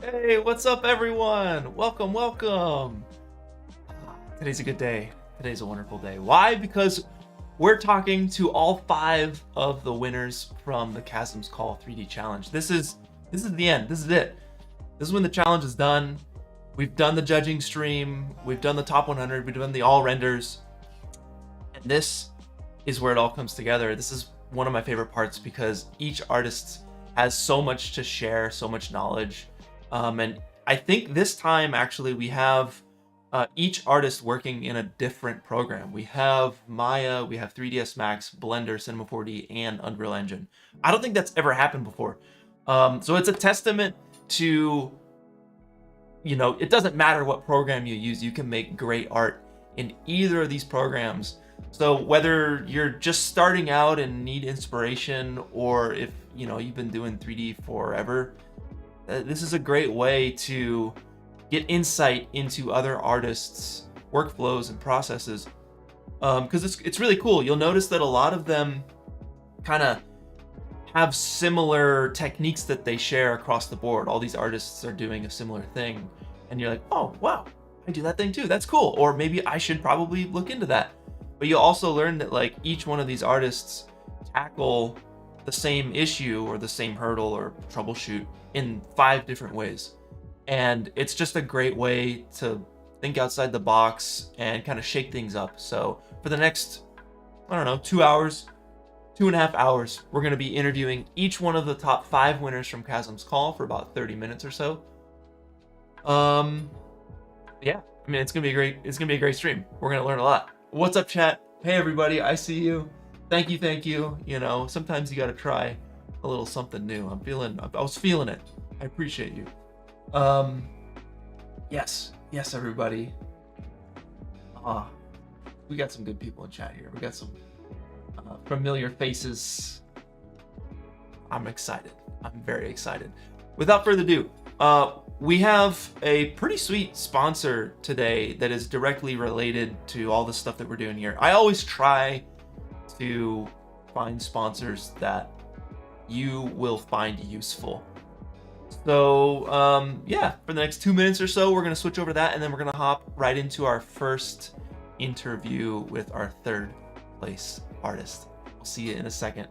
Hey, what's up, everyone? Welcome. Today's a good day. Today's a wonderful day. Why? Because we're talking to all 5 of the winners from the Chasm's Call 3D Challenge. This is the end. This is it. This is when the challenge is done. We've done the judging stream. We've done the top 100. We've done the all renders. And this is where it all comes together. This is one of my favorite parts because each artist has so much to share, so much knowledge. And I think this time, actually, we have each artist working in a different program. We have Maya, we have 3ds Max, Blender, Cinema 4D, and Unreal Engine. I don't think that's ever happened before. So it's a testament to, it doesn't matter what program you use. You can make great art in either of these programs. So whether you're just starting out and need inspiration, or if, you've been doing 3D forever, this is a great way to get insight into other artists' workflows and processes, because it's really cool. You'll notice that a lot of them kind of have similar techniques that they share across the board. All these artists are doing a similar thing, and you're like, oh wow, I do that thing too, that's cool. Or maybe I should probably look into that. But you'll also learn that like each one of these artists tackle the same issue or the same hurdle or troubleshoot in 5 different ways. And it's just a great way to think outside the box and kind of shake things up. So for the next, 2 hours, 2.5 hours, we're going to be interviewing each one of the top 5 winners from Chasm's Call for about 30 minutes or so. Yeah, it's going to be a great stream. We're going to learn a lot. What's up, chat? Hey everybody, I see you. Thank you. Sometimes you got to try a little something new. I was feeling it. I appreciate you. Yes, everybody. We got some good people in chat here. We got some familiar faces. I'm excited. I'm very excited. Without further ado, we have a pretty sweet sponsor today that is directly related to all the stuff that we're doing here. I always try to find sponsors that you will find useful. So for the next 2 minutes or so, we're going to switch over to that, and then we're going to hop right into our first interview with our 3rd place artist. I'll see you in a second.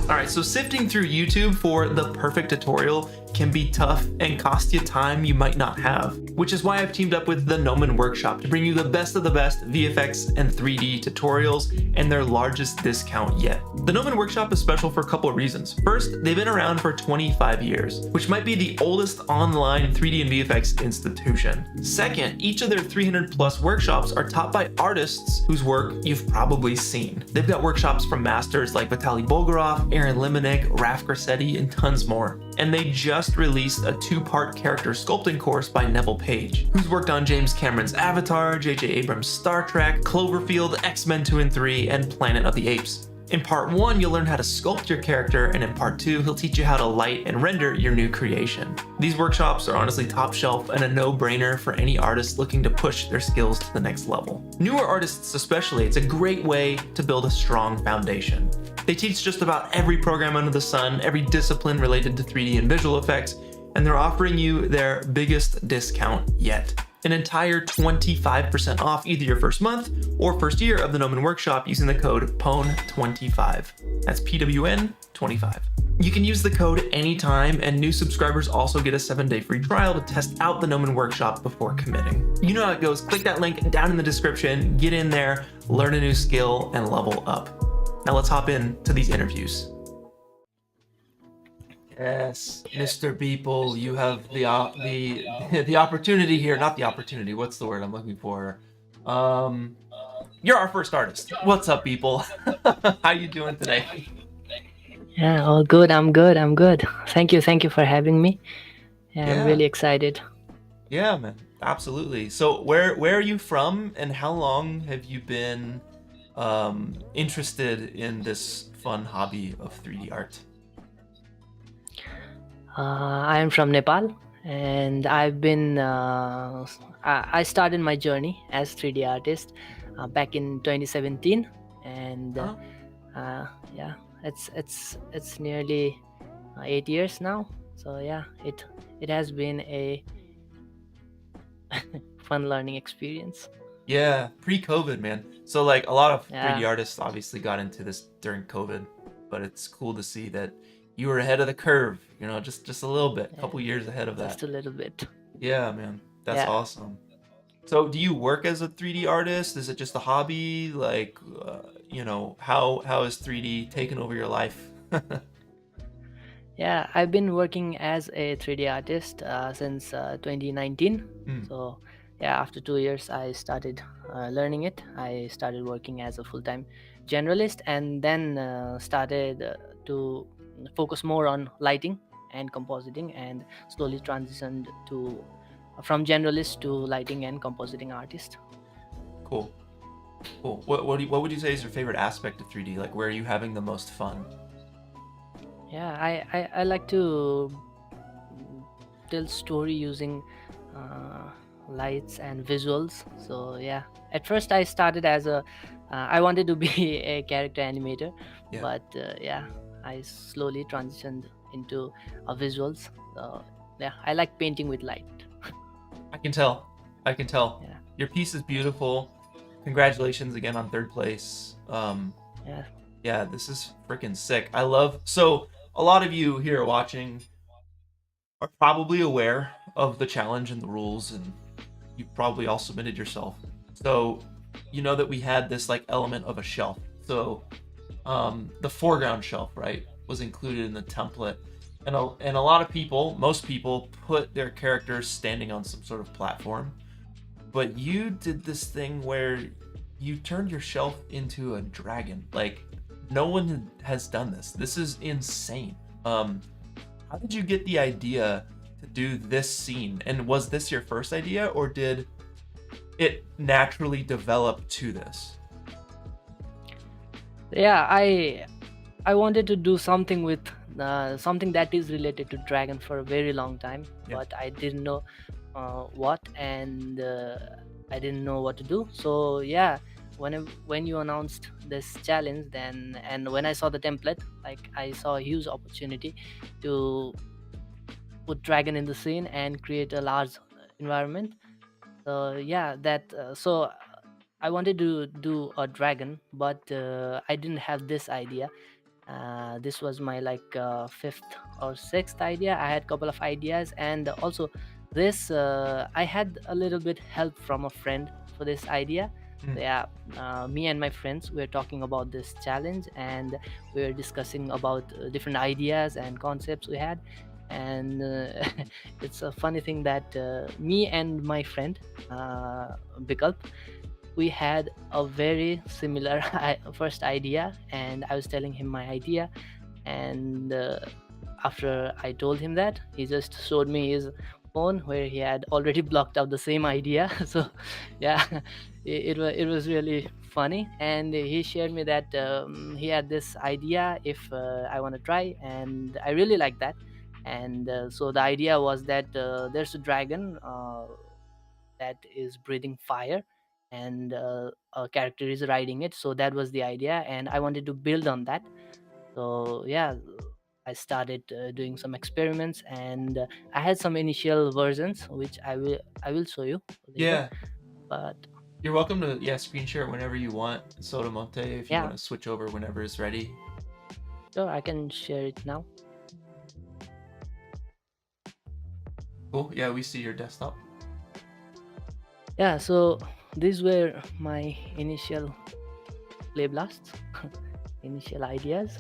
All right, so sifting through YouTube for the perfect tutorial can be tough and cost you time you might not have, which is why I've teamed up with the Gnomon Workshop to bring you the best of the best VFX and 3D tutorials and their largest discount yet. The Gnomon Workshop is special for a couple of reasons. First, they've been around for 25 years, which might be the oldest online 3D and VFX institution. Second, each of their 300+ workshops are taught by artists whose work you've probably seen. They've got workshops from masters like Vitaly Bulgarov, Aaron Liminek, Raf Grassetti, and tons more. And they just released a 2-part character sculpting course by Neville Page, who's worked on James Cameron's Avatar, J.J. Abrams' Star Trek, Cloverfield, X-Men 2 and 3, and Planet of the Apes. In part 1, you'll learn how to sculpt your character, and in part 2, he'll teach you how to light and render your new creation. These workshops are honestly top shelf and a no-brainer for any artist looking to push their skills to the next level. Newer artists especially, it's a great way to build a strong foundation. They teach just about every program under the sun, every discipline related to 3D and visual effects, and they're offering you their biggest discount yet. An entire 25% off either your first month or first year of the Gnomon Workshop using the code PWN25. That's PWN25. You can use the code anytime, and new subscribers also get a 7-day free trial to test out the Gnomon Workshop before committing. You know how it goes. Click that link down in the description, get in there, learn a new skill, and level up. Now let's hop into these interviews. Yes, Mr. Bipul, you have the opportunity here. Not the opportunity. What's the word I'm looking for? You're our first artist. What's up, Bipul? How you doing today? Yeah, all good. I'm good. Thank you for having me. Yeah. I'm really excited. Yeah, man. Absolutely. So where are you from, and how long have you been interested in this fun hobby of 3D art? I am from Nepal, and I've been I started my journey as 3D artist back in 2017, and yeah, it's nearly 8 years now. So yeah, it has been a fun learning experience. Yeah, pre-COVID, man. So like a lot of 3D Yeah, artists obviously got into this during COVID, but it's cool to see that you were ahead of the curve, just a little bit, a yeah, couple years ahead of that. just a little bit. Yeah, man. That's Yeah. awesome. So do you work as a 3D artist? Is it just a hobby? Like, how is 3D taken over your life? Yeah, I've been working as a 3D artist since 2019. Hmm, So, yeah, after 2 years, I started learning it. I started working as a full time generalist and then started to focus more on lighting and compositing and slowly transitioned to from generalist to lighting and compositing artist. cool. Cool. What would you say is your favorite aspect of 3D? Like, where are you having the most fun? Yeah, I like to tell story using uh, lights and visuals. So yeah, at first I started as a I wanted to be a character animator, Yeah, but yeah, I slowly transitioned into visuals. So yeah, I like painting with light. I can tell. I can tell. Yeah, Your piece is beautiful. Congratulations again on third place. yeah, Yeah, this is freaking sick. I love. So a lot of you here watching are probably aware of the challenge and the rules, and you probably all submitted yourself. So you know that we had this like element of a shelf. So the foreground shelf, right, was included in the template. And a lot of people, most people, put their characters standing on some sort of platform. But you did this thing where you turned your shelf into a dragon. Like, no one has done this. This is insane. How did you get the idea to do this scene? And was this your first idea, or did it naturally develop to this? yeah. I wanted to do something with something that is related to dragon for a very long time, Yeah. but I didn't know what, and I didn't know what to do. So yeah, when you announced this challenge, then and when I saw the template, like I saw a huge opportunity to put dragon in the scene and create a large environment. So yeah, that I wanted to do a dragon, but I didn't have this idea. This was my fifth or sixth idea. I had a couple of ideas, and also this I had a little bit help from a friend for this idea. Mm. So yeah, me and my friends were talking about this challenge, and we were discussing about different ideas and concepts we had. And it's a funny thing that me and my friend Bikalp, we had a very similar first idea, and I was telling him my idea, and after I told him that, he just showed me his phone where he had already blocked out the same idea. So yeah, it was really funny, and he shared me that he had this idea if I want to try, and I really like that. And so the idea was that there's a dragon that is breathing fire, and a character is riding it. So that was the idea, and I wanted to build on that. So yeah, I started doing some experiments, and I had some initial versions which I will show you later. Yeah. But You're welcome to screen share it whenever you want. Sotomonte, if you yeah, want to switch over whenever it's ready. sure, I can share it now. Cool. Yeah, we see your desktop. Yeah, so these were my initial play blasts, initial ideas.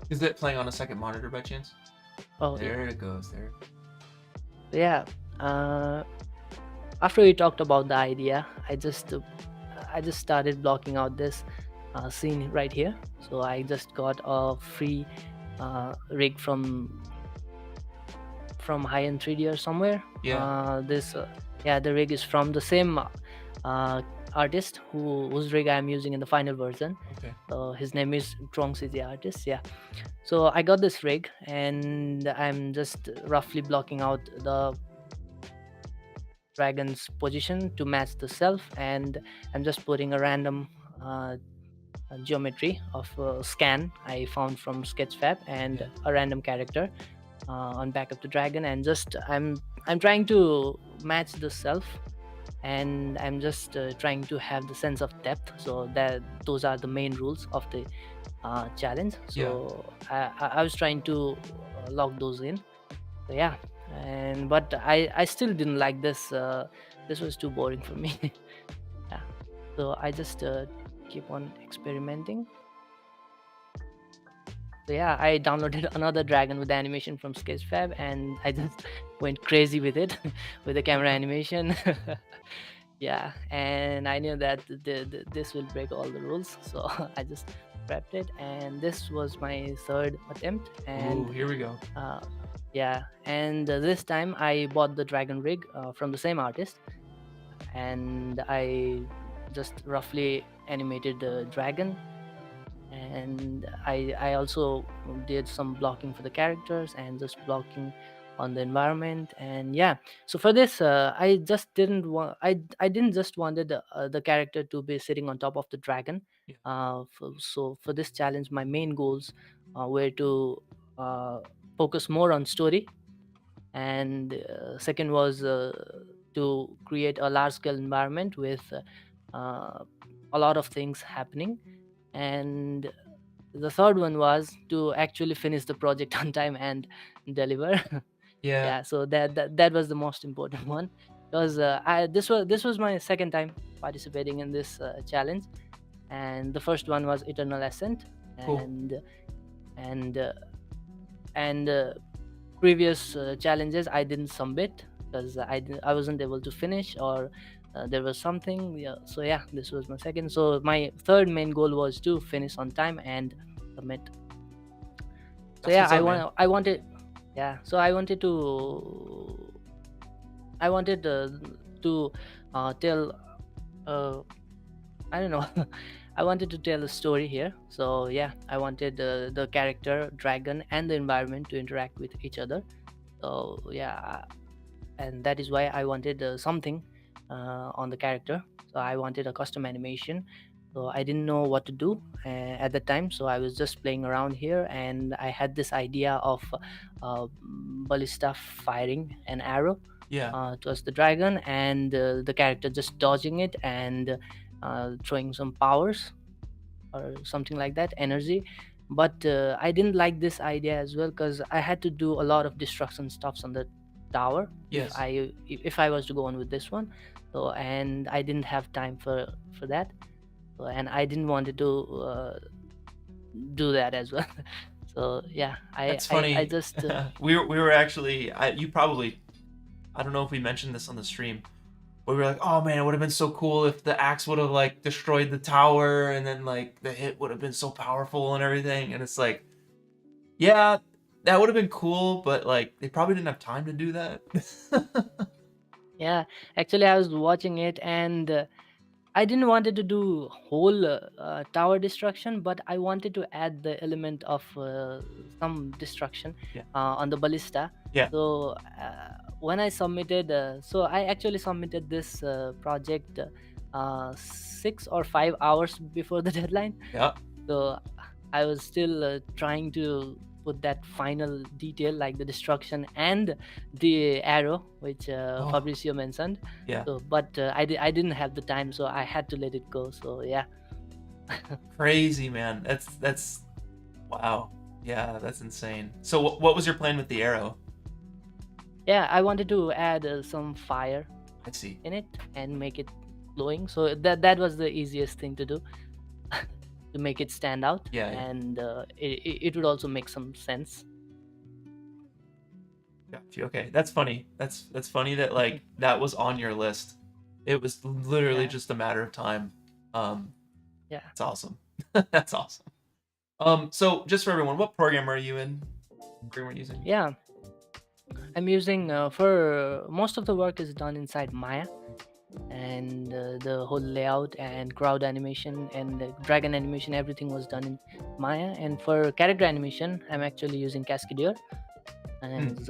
Is it playing on a second monitor by chance? Oh There it goes. There. yeah, after we talked about the idea, I just started blocking out this scene right here. So I just got a free rig from High End 3D or somewhere. Yeah. The rig is from the same artist whose rig I'm using in the final version. Okay. His name is Trong the artist. Yeah. So I got this rig, and I'm just roughly blocking out the dragon's position to match the self, and I'm just putting a random geometry of scan I found from Sketchfab, and Yeah. a random character on back of the dragon, and just I'm trying to match the self, and I'm just trying to have the sense of depth. So that those are the main rules of the challenge. Yeah. So I was trying to lock those in. So yeah, and but I still didn't like this. This was too boring for me. Yeah, so I just keep on experimenting. So yeah, I downloaded another dragon with the animation from Sketchfab, and I just went crazy with it, with the camera animation. Yeah, and I knew that this will break all the rules, so I just prepped it, and this was my third attempt. Ooh, And here we go. yeah, and this time I bought the dragon rig from the same artist, and I just roughly animated the dragon, and I also did some blocking for the characters and just blocking on the environment. And yeah, so for this I just didn't want I didn't just wanted the character to be sitting on top of the dragon. Yeah. So for this challenge, my main goals were to uh, focus more on story, and second was to create a large scale environment with a lot of things happening, and the third one was to actually finish the project on time and deliver. Yeah. Yeah, so that was the most important one, because this was my second time participating in this challenge, and the first one was Eternal Ascent, Cool. and previous challenges I didn't submit because I wasn't able to finish, or there was something. Yeah, so yeah, this was my second. So my third main goal was to finish on time and submit. So That's yeah, what's up, man. I wanted, yeah. So I wanted to tell I don't know. I wanted to tell a story here. So yeah, I wanted the character, dragon, and the environment to interact with each other. So yeah, and that is why I wanted something on the character. So I wanted a custom animation. So I didn't know what to do at the time. So I was just playing around here, and I had this idea of ballista firing an arrow Yeah. towards the dragon, and the character just dodging it and throwing some powers or something like that, energy. But I didn't like this idea as well, because I had to do a lot of destruction stuffs on the tower Yes. if I was to go on with this one. So, and I didn't have time for that. So, and I didn't want to do that as well. So yeah, That's funny. I just we were actually you probably, I don't know if we mentioned this on the stream. We were like, oh man, it would have been so cool if the axe would have like destroyed the tower, and then like the hit would have been so powerful and everything. And it's like, yeah, that would have been cool, but like they probably didn't have time to do that. yeah, actually I was watching it, and I didn't wanted to do whole tower destruction, but I wanted to add the element of some destruction Yeah. on the ballista. Yeah. So when I submitted, so I actually submitted this project 6 or 5 hours before the deadline. Yeah. So I was still trying to put that final detail, like the destruction and the arrow, which Oh. Fabricio mentioned. Yeah. So, but I didn't have the time, so I had to let it go. So yeah. Crazy, man. That's wow. Yeah, that's insane. So what was your plan with the arrow? Yeah, I wanted to add some fire I see. in it and make it glowing. So that was the easiest thing to do to make it stand out. Yeah, yeah. And it would also make some sense. Got you. Okay, that's funny. That's funny that like that was on your list. It was literally Yeah. just a matter of time. Yeah. That's awesome. That's awesome. So just for everyone, what program are you in? What program are you using? Yeah. I'm using for most of the work is done inside Maya, and the whole layout and crowd animation and the dragon animation, everything was done in Maya. And for character animation, I'm actually using Cascadeur, and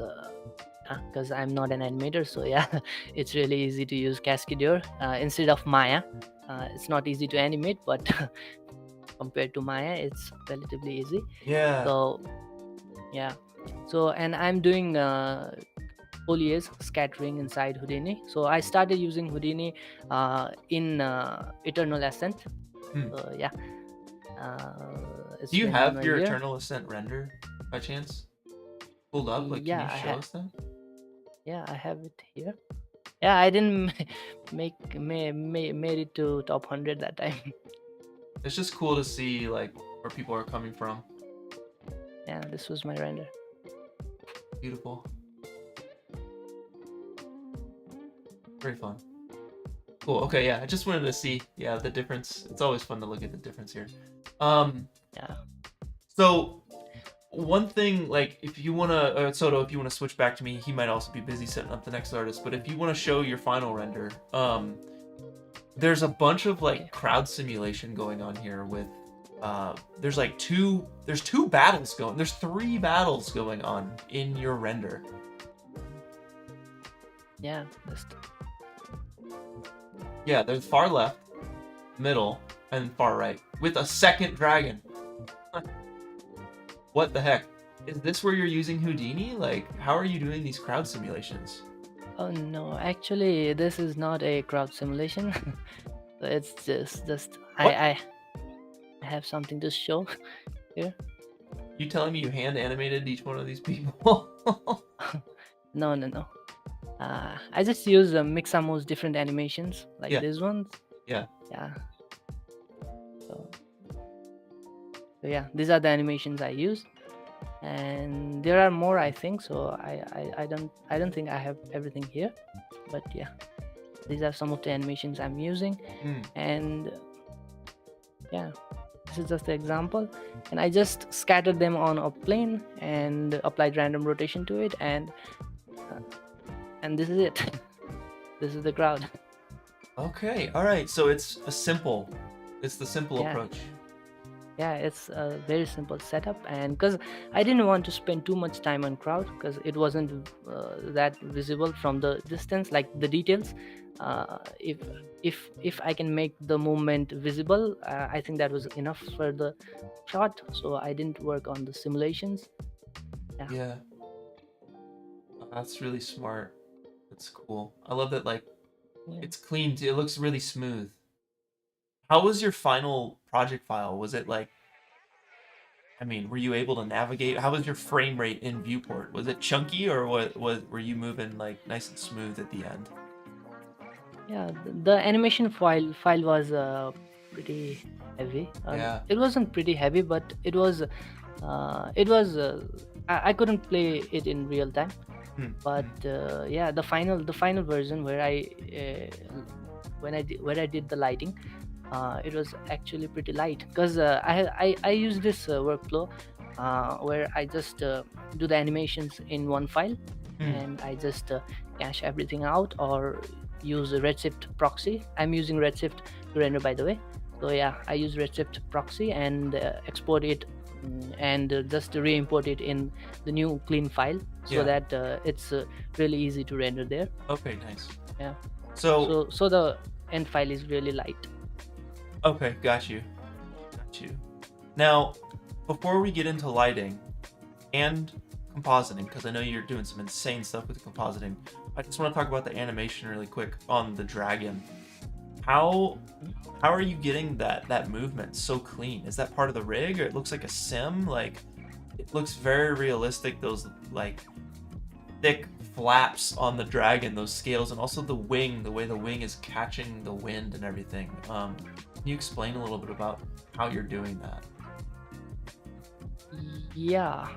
because I'm not an animator. So yeah, it's really easy to use Cascadeur instead of Maya. It's not easy to animate, but compared to Maya, it's relatively easy. Yeah. So yeah, so and I'm doing foliage scattering inside Houdini. So I started using Houdini in Eternal Ascent. Hmm. So yeah, it's Do you been have a your year. Eternal Ascent render by chance pulled up? Like, can Yeah, you show us that? yeah, I have it here. Yeah, I didn't made it to top 100 that time. It's just cool to see like where people are coming from. Yeah, this was my render. Beautiful. Very fun. Cool. Okay, yeah. I just wanted to see, yeah, the difference. It's always fun to look at the difference here. Yeah. So one thing, like, if you wanna, Soto, if you wanna switch back to me, he might also be busy setting up the next artist. But if you wanna show your final render, there's a bunch of like crowd simulation going on here with, there's two battles going. There's 3 battles going on in your render. Yeah. Yeah, there's far left, middle, and far right with a second dragon. What the heck? Is this where you're using Houdini? Like, how are you doing these crowd simulations? Oh no, actually, this is not a crowd simulation. It's just I have something to show here. You telling me you hand animated each one of these people? No. I just use Mixamo's different animations like Yeah. these ones. Yeah. Yeah. So yeah, these are the animations I use, and there are more, I think. So I don't think I have everything here, but yeah, these are some of the animations I'm using. And yeah, this is just the example, and I just scattered them on a plane and applied random rotation to it, and this is it. This is the crowd. Okay. All right. So it's the simple Yeah. approach. Yeah, it's a very simple setup, and because I didn't want to spend too much time on crowd because it wasn't that visible from the distance, like the details. If I can make the movement visible, I think that was enough for the shot. So I didn't work on the simulations. Yeah. That's really smart. That's cool. I love that, like, it's clean. It looks really smooth. How was your final project file? Was it like, I mean, were you able to navigate? How was your frame rate in viewport? Was it chunky, or were you moving like nice and smooth at the end? Yeah, the animation file was pretty heavy. Yeah. It wasn't pretty heavy, but it was I couldn't play it in real time. But yeah, the final version where I did the lighting, it was actually pretty light because I use this workflow where I just do the animations in one file, and I just cache everything out or use a Redshift proxy. I'm using Redshift to render, by the way. So yeah, I use Redshift proxy and export it and just re-import it in the new clean file so that it's really easy to render there. Okay, nice. Yeah. So the end file is really light. Okay, got you. Now, before we get into lighting and compositing, because I know you're doing some insane stuff with compositing, I just want to talk about the animation really quick on the dragon. How are you getting that movement so clean? Is that part of the rig, or it looks like a sim? Like, it looks very realistic. Those like thick flaps on the dragon, those scales, and also the wing, the way the wing is catching the wind and everything. Can you explain a little bit about how you're doing that? Yeah,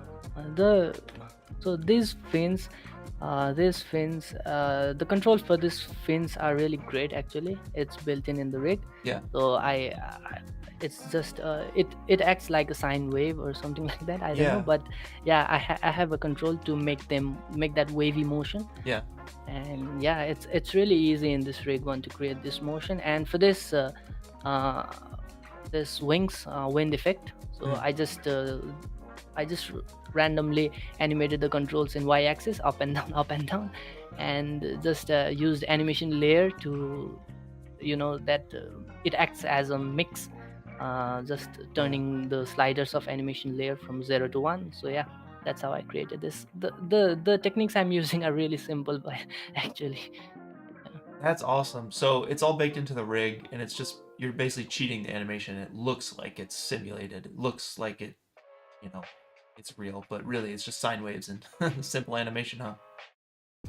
so these fins, the controls for these fins are really great. Actually, it's built in the rig. Yeah. So it's just it acts like a sine wave or something like that. I don't know, but yeah, I have a control to make that wavy motion. Yeah. And yeah, it's really easy in this rig one to create this motion. And for this this wings wind effect, so I just I just randomly animated the controls in y-axis, up and down, up and down, and just used animation layer to, that it acts as a mix, just turning the sliders of animation layer from 0 to 1. So yeah, that's how I created this. The techniques I'm using are really simple, but actually, That's awesome. So it's all baked into the rig, and it's just you're basically cheating the animation. It looks like it's simulated. It looks like it's real, but really it's just sine waves and simple animation, huh?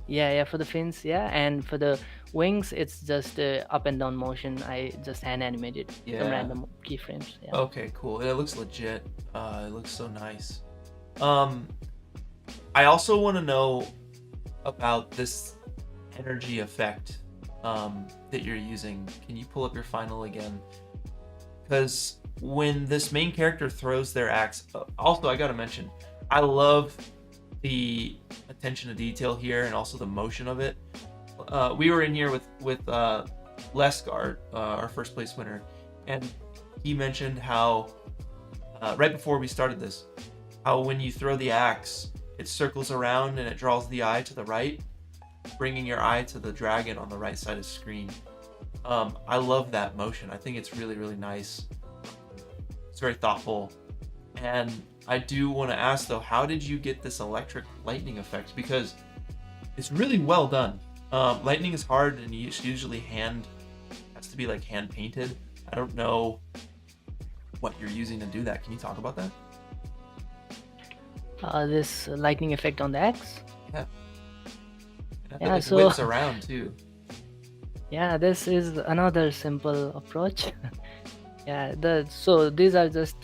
yeah, for the fins, yeah, and for the wings, it's just up and down motion. I just hand animated some Yeah. random keyframes. Yeah. Okay, cool. It looks legit. It looks so nice. I also want to know about this energy effect that you're using. Can you pull up your final again? Because when this main character throws their axe, also I gotta mention, I love the attention to detail here and also the motion of it. We were in here with Lesc Art, our first place winner, and he mentioned how right before we started this, how when you throw the axe, it circles around and it draws the eye to the right, bringing your eye to the dragon on the right side of the screen. I love that motion. I think it's really, really nice. It's very thoughtful. And I do want to ask though, how did you get this electric lightning effect? Because it's really well done. Lightning is hard and it's usually has to be like hand painted. I don't know what you're using to do that. Can you talk about that? This lightning effect on the axe. Yeah. And Yeah, it so whips around too. yeah, this is another simple approach. Yeah, so these are just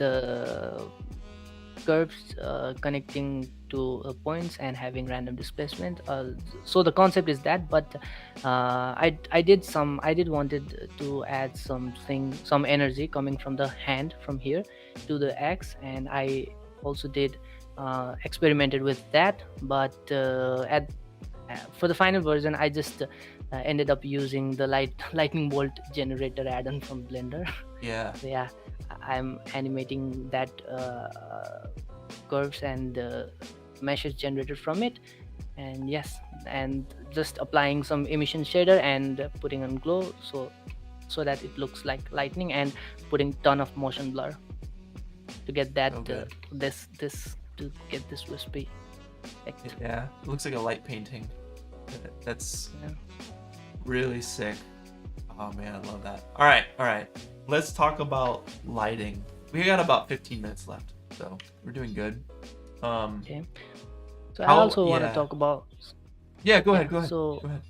curves connecting to points and having random displacement. So the concept is that, but I did wanted to add some energy coming from the hand from here to the axe, and I also did experimented with that, but for the final version I just ended up using the lightning bolt generator add-on from Blender. Yeah. So yeah, I'm animating that curves and meshes generated from it, and yes, and just applying some emission shader and putting on glow so that it looks like lightning, and putting ton of motion blur to get that this to get this wispy effect. Yeah, it looks like a light painting. That's really sick. Oh man, I love that. All right. Let's talk about lighting. We got about 15 minutes left, so we're doing good. Okay. So I also want to talk about. Yeah, go ahead. So go ahead.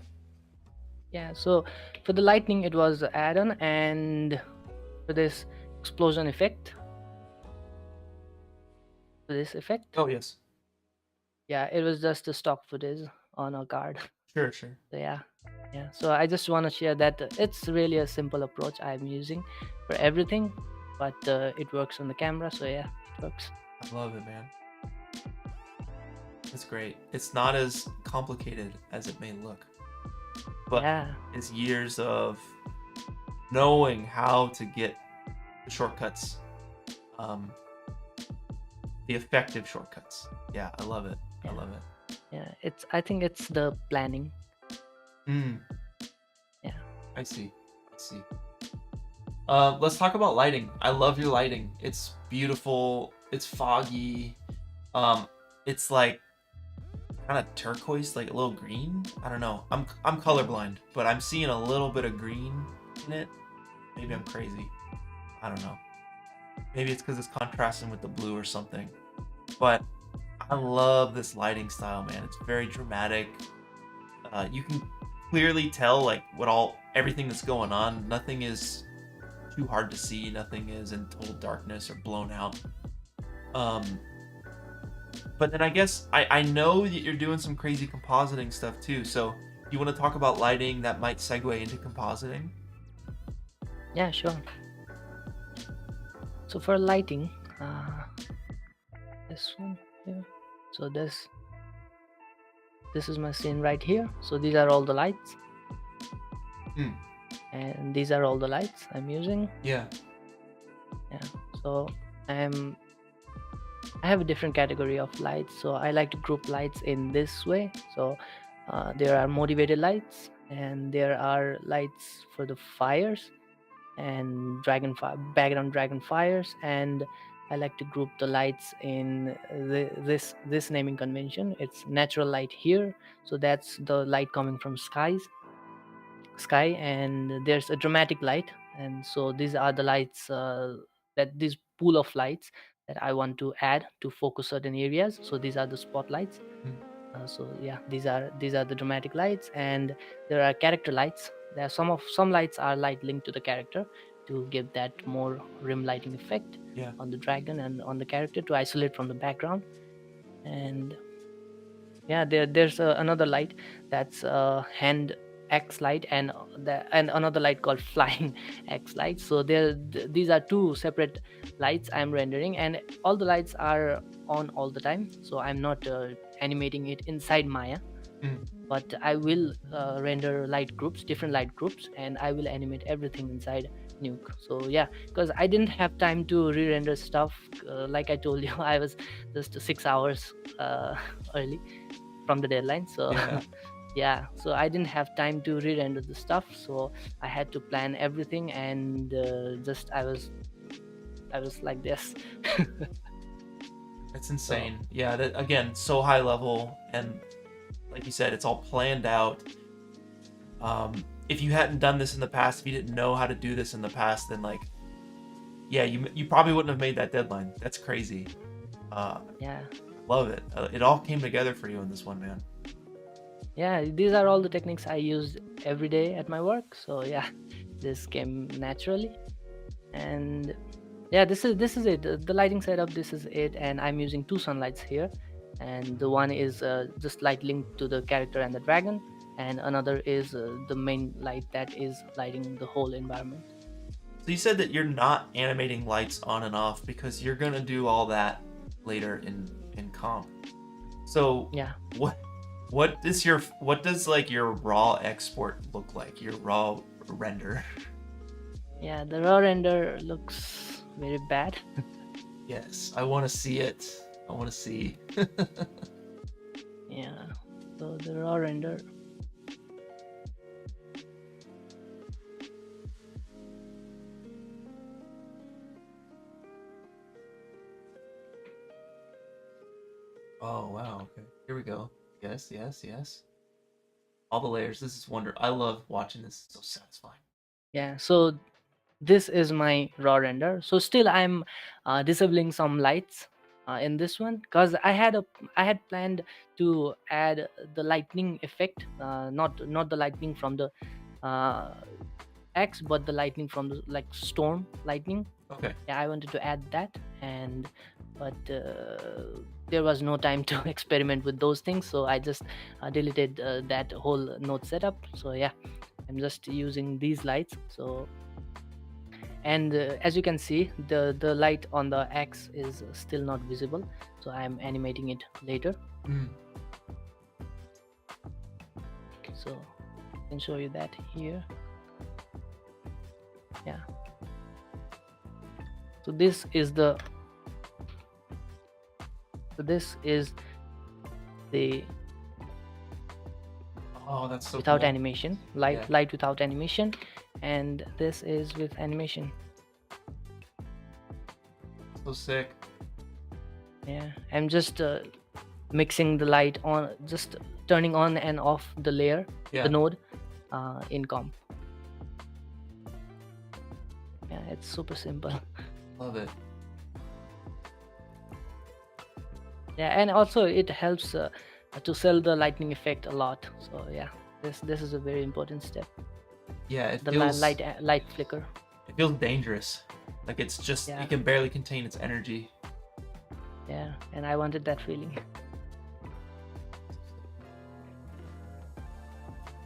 Yeah, so for the lightning, it was add-on, and for this explosion effect, for this effect. Oh yes. Yeah, it was just a stock footage on a card. Sure. So yeah. So I just want to share that it's really a simple approach I'm using for everything, but it works on the camera. So yeah, it works. I love it, man. It's great. It's not as complicated as it may look, but it's years of knowing how to get the shortcuts, the effective shortcuts. Yeah, I love it. I love it. Yeah, I think it's the planning. Yeah. I see. Let's talk about lighting. I love your lighting. It's beautiful. It's foggy. It's like kind of turquoise, like a little green. I don't know. I'm colorblind, but I'm seeing a little bit of green in it. Maybe I'm crazy. I don't know. Maybe it's because it's contrasting with the blue or something. But I love this lighting style, man. It's very dramatic. You can clearly tell like everything that's going on. Nothing is too hard to see. Nothing is in total darkness or blown out. But then I guess I know that you're doing some crazy compositing stuff too. So you want to talk about lighting that might segue into compositing? Yeah, sure. So for lighting, this one here. So this is my scene right here. So these are all the lights. And these are all the lights I'm using. Yeah. So I'm I have a different category of lights. So I like to group lights in this way. So there are motivated lights, and there are lights for the fires and background dragon fires, and I like to group the lights in this naming convention. It's natural light here, so that's the light coming from sky, and there's a dramatic light, and so these are the lights that this pool of lights that I want to add to focus certain areas. So these are the spotlights. So yeah, these are the dramatic lights, and there are character lights. There are some lights are light linked to the character to give that more rim lighting effect Yeah. on the dragon and on the character to isolate from the background. And yeah, there's another light that's hand X light, and another light called flying X light. So these are two separate lights I'm rendering, and all the lights are on all the time. So I'm not animating it inside Maya, but I will render different light groups, and I will animate everything inside Nuke. So yeah, because I didn't have time to re-render stuff. Like I told you, I was just 6 hours early from the deadline. So Yeah. yeah, so I didn't have time to re-render the stuff. So I had to plan everything, and just I was like this. It's insane. Yeah, that, again, so high level, and like you said, it's all planned out. If you hadn't done this in the past, if you didn't know how to do this in the past, then like, yeah, you probably wouldn't have made that deadline. That's crazy. Yeah. Love it. It all came together for you in this one, man. Yeah, these are all the techniques I use every day at my work. So yeah, this came naturally. And yeah, this is it. The lighting setup, this is it. And I'm using two sunlights here, and the one is just light linked to the character and the dragon, and another is the main light that is lighting the whole environment. So you said that you're not animating lights on and off because you're gonna do all that later in comp. So Yeah. what does like your raw export look like? Your raw render? Yeah, the raw render looks very bad. Yes, I want to see it. I want to see. Yeah, so the raw render. Oh wow. Okay. Here we go. Yes, yes, yes. All the layers. This is wonder. I love watching this. It's so satisfying. Yeah, so this is my raw render. So still I'm disabling some lights in this one, because I had planned to add the lightning effect, not the lightning from the uh, X, but the lightning from the like storm lightning. Okay. Yeah, I wanted to add that, but there was no time to experiment with those things, so I just deleted that whole node setup. So yeah, I'm just using these lights. So, and as you can see, the light on the X is still not visible, so I'm animating it later. So I can show you that here. Yeah, so this is the Oh, that's so without cool. animation light. Yeah. Light without animation, and this is with animation. So sick. Yeah, I'm just mixing the light on, just turning on and off the layer, Yeah. the node in comp. Yeah, it's super simple. Love it. Yeah, and also it helps to sell the lightning effect a lot. So yeah, this is a very important step. Yeah, it The feels light flicker. it feels dangerous. Like it's just Yeah. it can barely contain its energy. Yeah, and I wanted that feeling.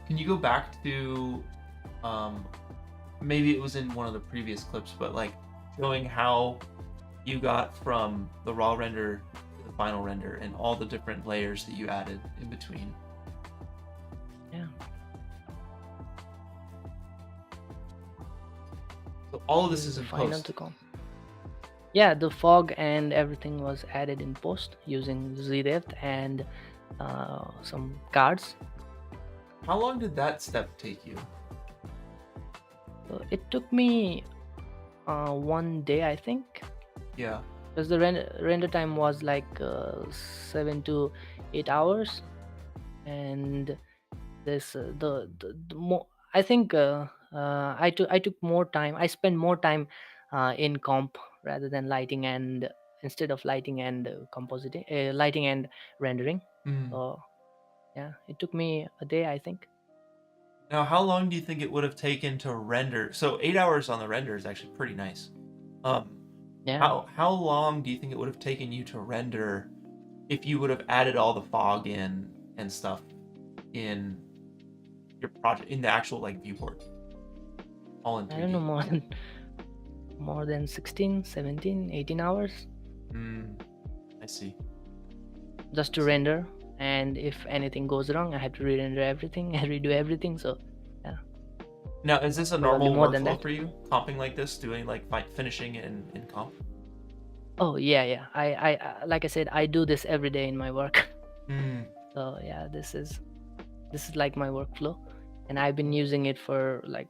Can you go back to maybe it was in one of the previous clips, but like showing how you got from the raw render to the final render and all the different layers that you added in between? Yeah. So all of this is The in final post. to comp. Yeah, the fog and everything was added in post using ZDepth and some cards. How long did that step take you? So it took me 1 day, I think, Yeah. because the render time was like 7 to 8 hours, and this the more I think I took more time. I spent more time in comp rather than lighting and instead of lighting and compositing, lighting and rendering. Mm. So yeah, it took me a day, I think. Now, how long do you think it would have taken to render? So 8 hours on the render is actually pretty nice. Um, Yeah, how long do you think it would have taken you to render if you would have added all the fog in and stuff in your project in the actual like viewport, all in I don't know, 3D? more than 16, 17, 18 hours Mm, I see. just to render. And if anything goes wrong, I have to re-render everything and redo everything. So yeah, Now, is this a probably normal more than workflow that. for you, comping like this, doing like finishing in comp? Oh yeah, yeah. I like I said, I do this every day in my work. Mm, So yeah, this is like my workflow, and I've been using it for like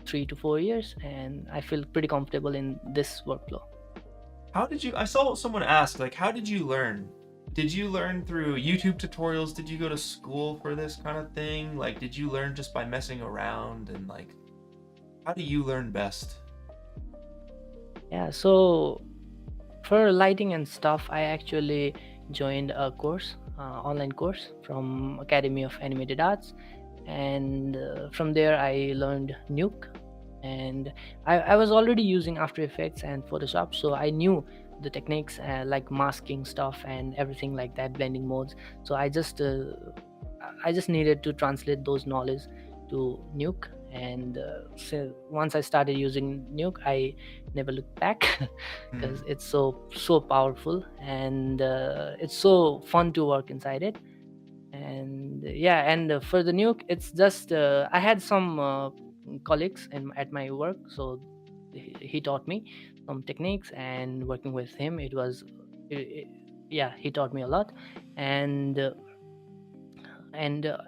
3 to 4 years, and I feel pretty comfortable in this workflow. how did you? I saw someone ask, like, how did you learn? Did you learn through YouTube tutorials? Did you go to school for this kind of thing? Like, did you learn just by messing around? And like, how do you learn best? Yeah. So for lighting and stuff, I actually joined a course, online course from Academy of Animated Arts, and from there I learned Nuke, and I was already using After Effects and Photoshop, so I knew the techniques like masking stuff and everything like that, blending modes. So I just needed to translate those knowledge to Nuke, and so once I started using Nuke, I never looked back because Mm, it's so powerful, and it's so fun to work inside it. And yeah, and for the Nuke, it's just I had some colleagues at my work, so he taught me some techniques, and working with him, yeah, he taught me a lot. And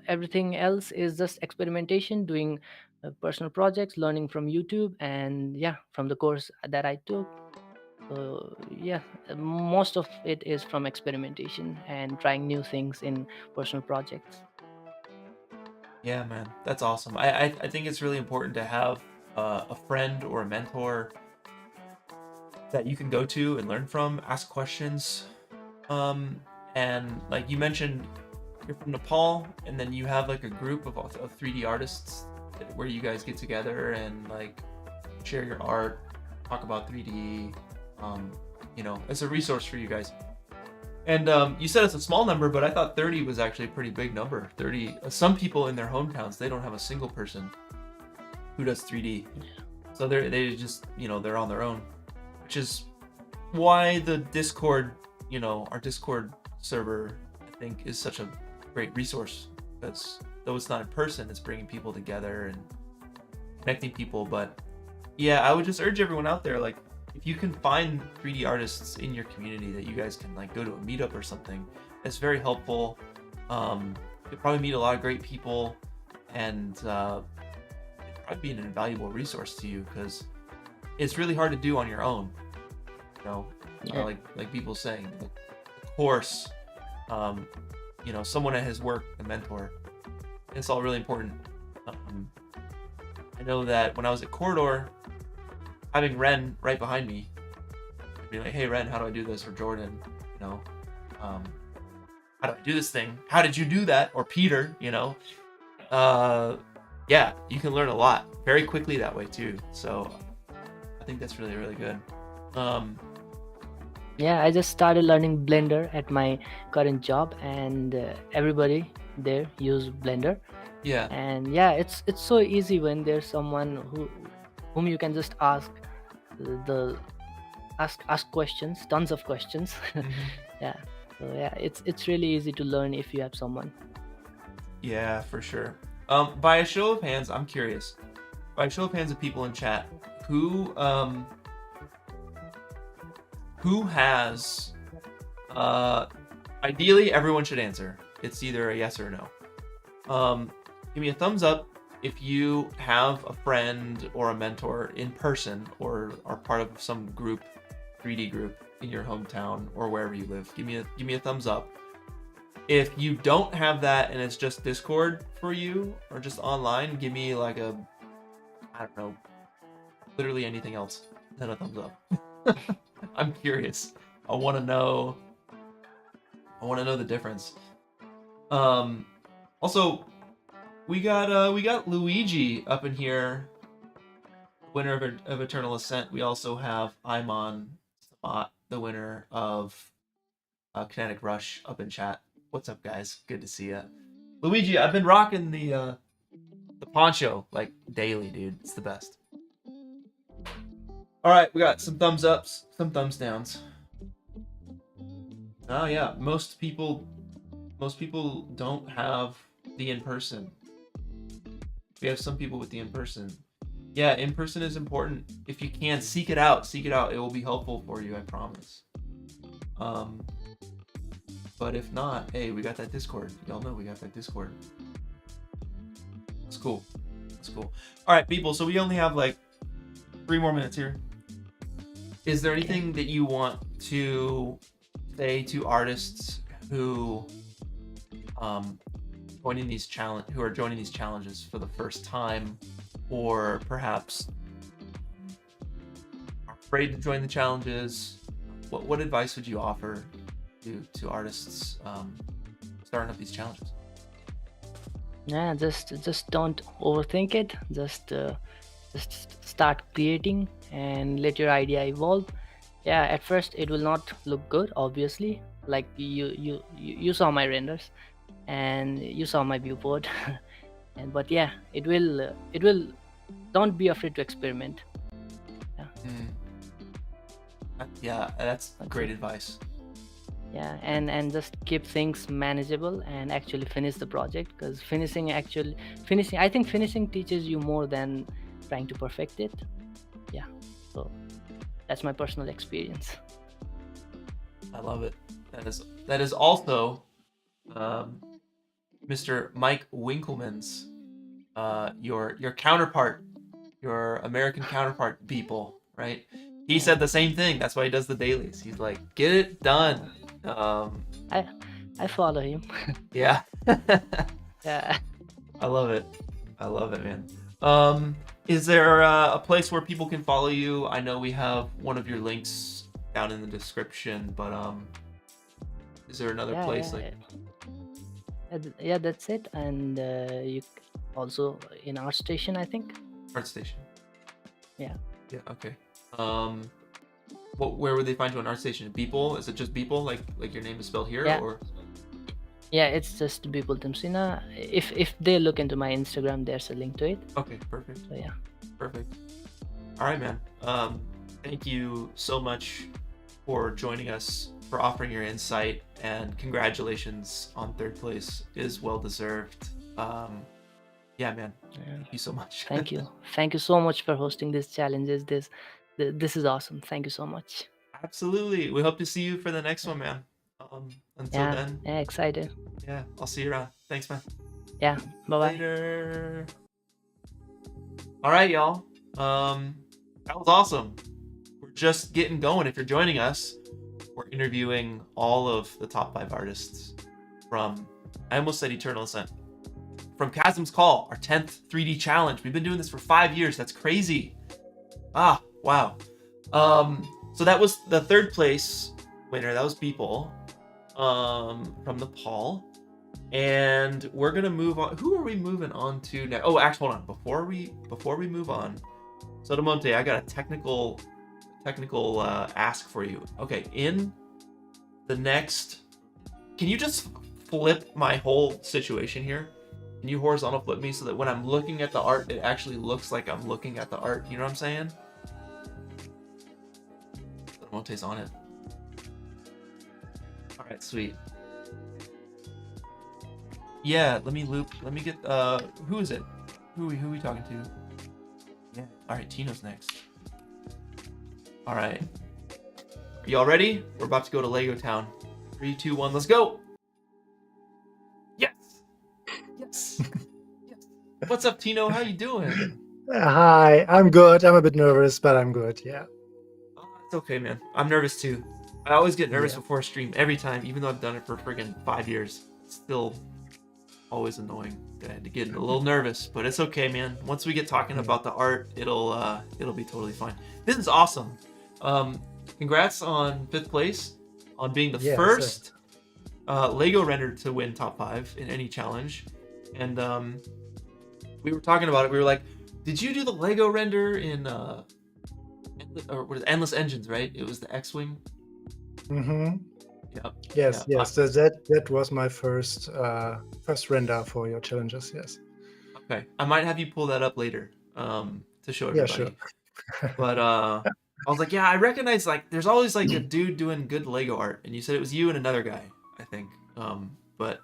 everything else is just experimentation, doing personal projects, learning from YouTube, and yeah, from the course that I took. So yeah, most of it is from experimentation and trying new things in personal projects. yeah, man, that's awesome. I think it's really important to have a friend or a mentor that you can go to and learn from, ask questions. Um, and like you mentioned, you're from Nepal, and then you have like a group of 3D artists where you guys get together and like share your art, talk about 3D. Um, it's a resource for you guys. And you said it's a small number, but I thought 30 was actually a pretty big number. 30. Some people in their hometowns, they don't have a single person who does 3D, so they just they're on their own, which is why the Discord, our Discord server, I think is such a great resource, because though it's not in person, it's bringing people together and connecting people. But yeah, I would just urge everyone out there, like, if you can find 3D artists in your community that you guys can like go to a meetup or something, it's very helpful. You'll probably meet a lot of great people, and it'd probably be an invaluable resource to you, because it's really hard to do on your own. Yeah, Like people saying, the course, um, someone at his work, a mentor. It's all really important. Um, I know that when I was at Corridor, having Ren right behind me, I'd be like, "Hey Ren, how do I do this?" Or Jordan, you know, um, "How do I do this thing? How did you do that?" Or Peter, uh, yeah, you can learn a lot very quickly that way too. So I think that's really really good. Um, yeah, I just started learning Blender at my current job, and everybody there use Blender. yeah. And yeah, it's so easy when there's someone whom you can just ask the ask questions, tons of questions. Mhm. Yeah, so yeah, it's really easy to learn if you have someone. Yeah, for sure. By a show of hands, I'm curious. By a show of hands of people in chat, who who has, ideally everyone should answer. It's either a yes or a no. Give me a thumbs up if you have a friend or a mentor in person or are part of some group, 3D group in your hometown or wherever you live. Give me a thumbs up. If you don't have that and it's just Discord for you or just online, give me like a, I don't know, literally anything else than a thumbs up. I'm curious. I want to know the difference. Also, we got Luigi up in here, winner of Eternal Ascent. We also have Imon, the winner of Kinetic Rush, up in chat. What's up, guys? Good to see ya. Luigi, I've been rocking the poncho like daily, dude. It's the best. All right, we got some thumbs ups, some thumbs downs. Oh yeah, most people don't have the in-person. We have some people with the in-person. Yeah, in-person is important. If you can, seek it out. Seek it out. It will be helpful for you, I promise. But if not, hey, we got that Discord. Y'all know we got that Discord. It's cool. It's cool. All right, people. So we only have like 3 more minutes here. Is there anything that you want to say to artists who are joining these challenges for the first time, or perhaps are afraid to join the challenges? What advice would you offer to artists starting up these challenges? Yeah, just don't overthink it. Just start creating and let your idea evolve. Yeah, at first it will not look good, obviously. Like you saw my renders and you saw my viewport. But yeah, it will don't be afraid to experiment. Yeah, that's great advice. Yeah, and just keep things manageable and actually finish the project, because finishing I think finishing teaches you more than trying to perfect it. Yeah, so that's my personal experience. I love it. That is also Mr. Mike Winkleman's your counterpart, your American counterpart, Bipul, right? He said the same thing. That's why he does the dailies. He's like, get it done. I follow him. Yeah. Yeah. I love it, man. Is there a place where people can follow you? I know we have one of your links down in the description, but is there another place? Yeah, that's it. And you also in ArtStation, I think. ArtStation. Yeah. Yeah. Okay. Where would they find you on ArtStation? Bipul? Is it just Bipul? Like your name is spelled here, Yeah. or? Yeah, it's just Bipul Timsina. If they look into my Instagram, there's a link to it. Okay, perfect. So yeah. Perfect. All right, man. Thank you so much for joining us, for offering your insight, and congratulations on 3rd place. It is well deserved. Yeah, man. Thank you so much. Thank you. Thank you so much for hosting these challenges. This is awesome. Thank you so much. Absolutely. We hope to see you for the next one, man. Until then. Yeah, excited. Yeah, I'll see you around. Thanks, man. Yeah, bye-bye. Later. All right, y'all. That was awesome. We're just getting going. If you're joining us, we're interviewing all of the top 5 artists from, I almost said Eternal Ascent, from Chasm's Call, our 10th 3D challenge. We've been doing this for 5 years. That's crazy. Ah, wow. So that was the 3rd place winner. That was Bipul from Nepal. And we're gonna move on. Who are we moving on to now? Oh, actually, hold on. Before we move on, Sotomonte, I got a technical ask for you. Okay, in the next, can you just flip my whole situation here? Can you horizontal flip me so that when I'm looking at the art, it actually looks like I'm looking at the art? You know what I'm saying? Sotomonte's on it. All right, sweet. Yeah, let me get, who is it? Who are we talking to? Yeah. All right, Tino's next. All right. Are y'all ready? We're about to go to Lego Town. 3, 2, 1, let's go! Yes! Yes! Yes! What's up, Tino? How you doing? Hi, I'm good. I'm a bit nervous, but I'm good. Yeah. Oh, it's okay, man. I'm nervous too. I always get nervous Yeah. before a stream every time, even though I've done it for friggin' 5 years. It's still always annoying to get a little nervous, but it's okay, man. Once we get talking about the art, it'll be totally fine. This is awesome. Congrats on 5th place, on being the Yeah, first Lego render to win top 5 in any challenge. And we were talking about it. We were like, did you do the Lego render in Endless Engines, right? It was the X-Wing. Mm-hmm. Yep. Yes, Yeah. yes. So that was my first render for your challenges. Yes. Okay. I might have you pull that up later to show Yeah, everybody. sure. But I was like, yeah, I recognize, like, there's always like a dude doing good Lego art, and you said it was you and another guy, I think. But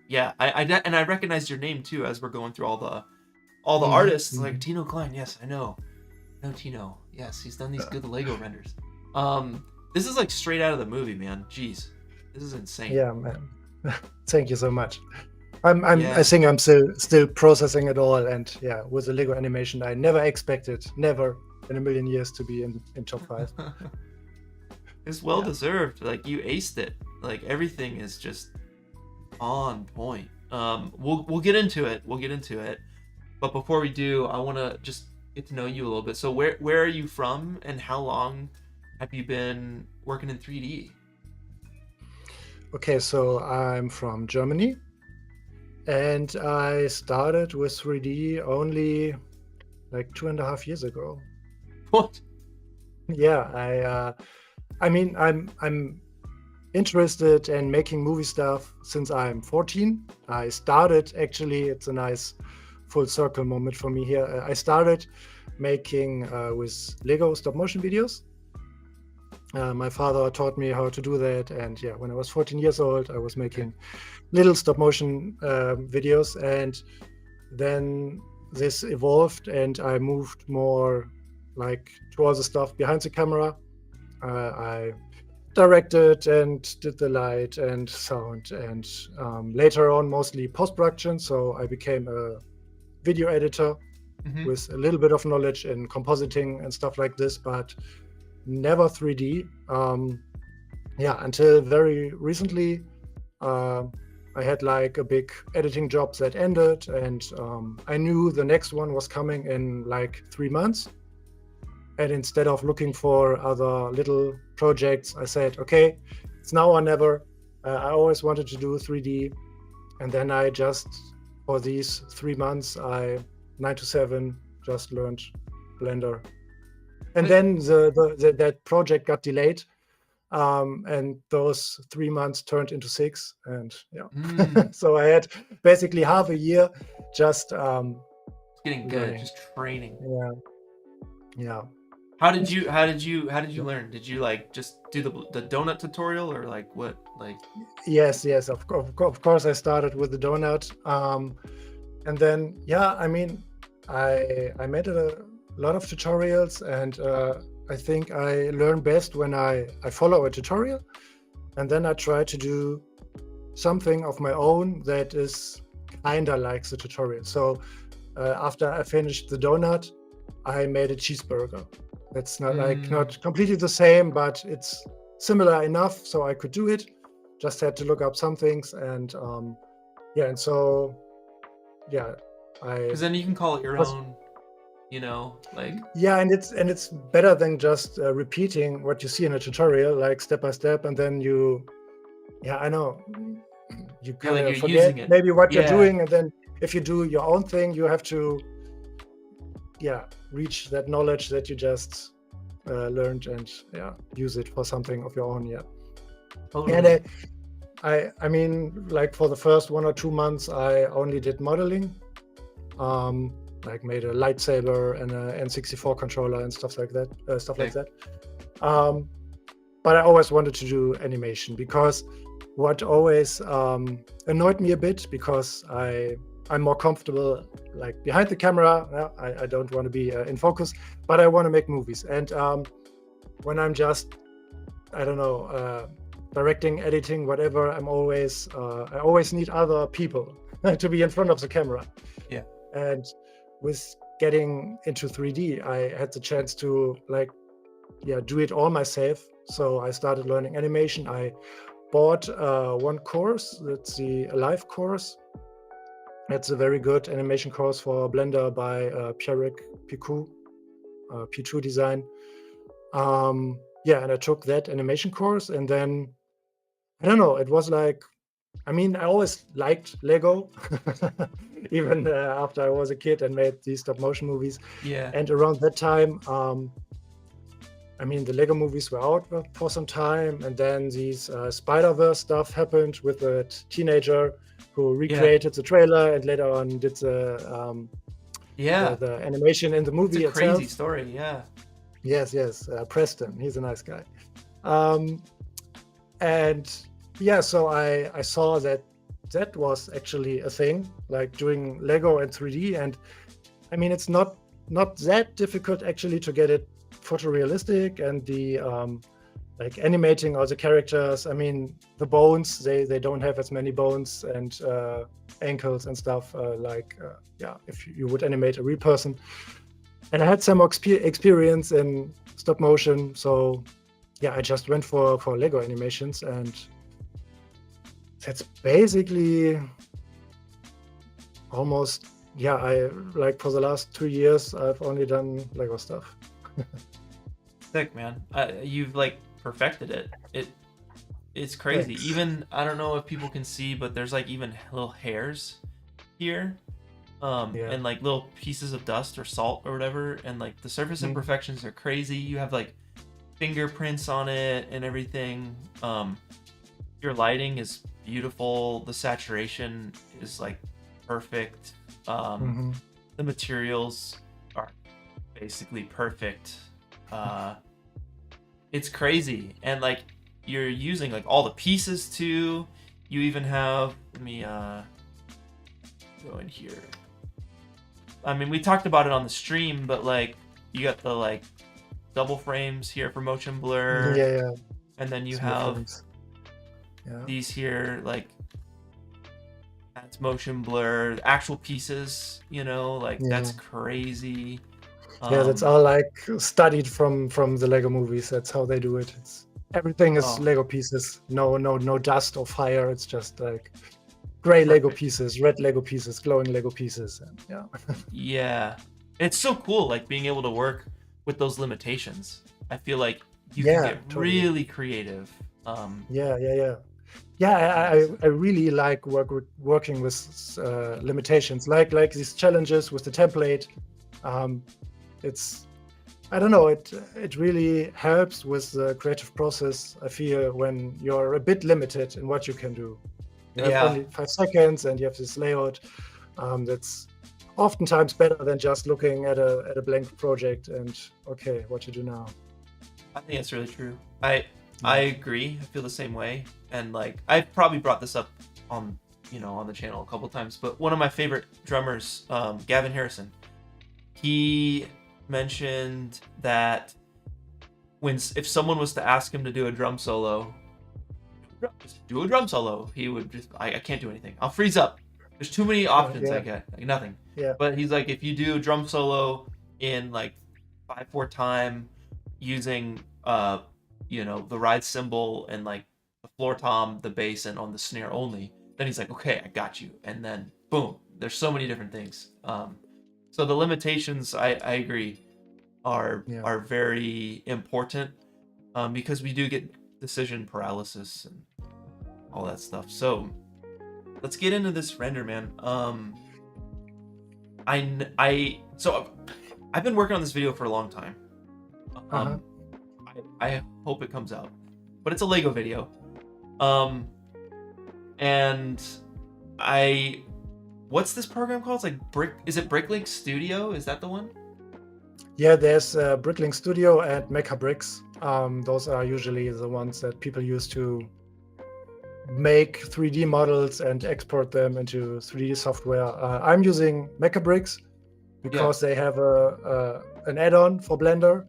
yeah, I recognized your name too as we're going through all the artists, like Tino Klein. Yes, I know Tino. Yes, he's done these good Lego renders. This is like straight out of the movie, man. Jeez, this is insane. Yeah, man. Thank you so much. Yeah. I think I'm still processing it all, and yeah, with the Lego animation, I never expected, never in a million years, to be in top 5. It's well deserved. Like, you aced it. Like, everything is just on point. We'll get into it. But before we do, I want to just get to know you a little bit. So where are you from, and how long have you been working in 3D? Okay, so I'm from Germany, and I started with 3D only like 2.5 years ago. What? Yeah, I mean, I'm interested in making movie stuff since I'm 14. I started, actually, it's a nice full circle moment for me here. I started making with Lego stop motion videos. My father taught me how to do that, and yeah, when I was 14 years old, I was making little stop motion videos, and then this evolved, and I moved more like towards the stuff behind the camera. I directed and did the light and sound, and later on mostly post-production. So I became a video editor with a little bit of knowledge in compositing and stuff like this, but never 3D. Yeah, until very recently, I had like a big editing job that ended, and I knew the next one was coming in like 3 months. And instead of looking for other little projects, I said, okay, it's now or never. I always wanted to do 3D. And then I just, for these 3 months, 9 to 7, just learned Blender. And then that project got delayed. And those 3 months turned into 6. And yeah, so I had basically half a year just getting good, learning. just training. Yeah. How did you learn? Did you like just do the donut tutorial, or like what? Like, Yes, of course I started with the donut, and then I mean, I made a lot of tutorials, and I think I learn best when I follow a tutorial, and then I try to do something of my own that is kinda like the tutorial. So after I finished the donut, I made a cheeseburger. It's not not completely the same, but it's similar enough, so I could do it. Just had to look up some things, and and so because then you can call it your own, like. Yeah, and it's better than just repeating what you see in a tutorial, like step by step, and then I know you kind of forget maybe what you're doing, and then if you do your own thing, you have to reach that knowledge that you just learned, and use it for something of your own. Totally. And I mean, like, for the first 1 or 2 months, I only did modeling, like made a lightsaber and a N64 controller and stuff like that. But I always wanted to do animation, because what always annoyed me a bit, because I'm more comfortable like behind the camera. I don't want to be in focus, but I want to make movies. And when I'm just I don't know, directing, editing, whatever, I always need other people to be in front of the camera. Yeah. And with getting into 3D, I had the chance to do it all myself. So I started learning animation. I bought one course, that's the Alive course. It's a very good animation course for Blender by Pierrick Picou, P2 Design. And I took that animation course, and then I don't know, it was like, I mean, I always liked Lego, even after I was a kid and made these stop motion movies. Yeah. And around that time, I mean, the Lego movies were out for some time, and then these Spider-Verse stuff happened with a teenager who recreated the trailer and later on did the animation in the movie It's a itself. crazy story, yeah. Yes, Preston, he's a nice guy. So I saw that was actually a thing, like doing Lego and 3D, and I mean, it's not that difficult actually to get it photorealistic, and the like animating all the characters. I mean, the bones, they don't have as many bones and ankles and stuff if you would animate a real person. And I had some experience in stop motion, so I just went for Lego animations, and that's basically almost I like for the last 2 years I've only done Lego stuff. Sick, man. You've like perfected it. It's crazy. Thanks. Even I don't know if people can see, but there's like even little hairs here. And like little pieces of dust or salt or whatever, and like the surface imperfections are crazy. You have like fingerprints on it and everything. Your lighting is beautiful. The saturation is like perfect. The materials are basically perfect. It's crazy, and like you're using like all the pieces too. You even have, let me go in here. I mean, we talked about it on the stream, but like you got the like double frames here for motion blur. And then you have these here, like that's motion blur, the actual pieces, that's crazy. That's all like studied from the Lego movies. That's how they do it. Everything is Lego pieces. No dust or fire. It's just like gray Lego pieces, red Lego pieces, glowing Lego pieces, and it's so cool, like being able to work with those limitations. I feel like you can get really creative. I really like working with limitations, like these challenges with the template. I don't know, it really helps with the creative process, I feel, when you're a bit limited in what you can do. You have only 5 seconds and you have this layout. That's oftentimes better than just looking at a blank project and okay, what to do now. I think that's really true. I agree. I feel the same way. And like I've probably brought this up on the channel a couple times, but one of my favorite drummers, Gavin Harrison, he mentioned that if someone was to ask him to do a drum solo, he would just, I can't do anything. I'll freeze up. There's too many options I get, like nothing. But he's like, if you do a drum solo in like 5/4 time using the ride cymbal and like the floor tom, the bass, and on the snare only, then he's like, okay, I got you. And then boom, there's so many different things. So the limitations, I agree, are very important, because we do get decision paralysis and all that stuff. So let's get into this render, man. I've been working on this video for a long time. I hope it comes out, but it's a Lego video. And what's this program called? It's like is it Bricklink Studio? Is that the one? There's Bricklink Studio and Mecha Bricks. Those are usually the ones that people use to make 3D models and export them into 3D software. I'm using Mecha Bricks because they have an add-on for Blender,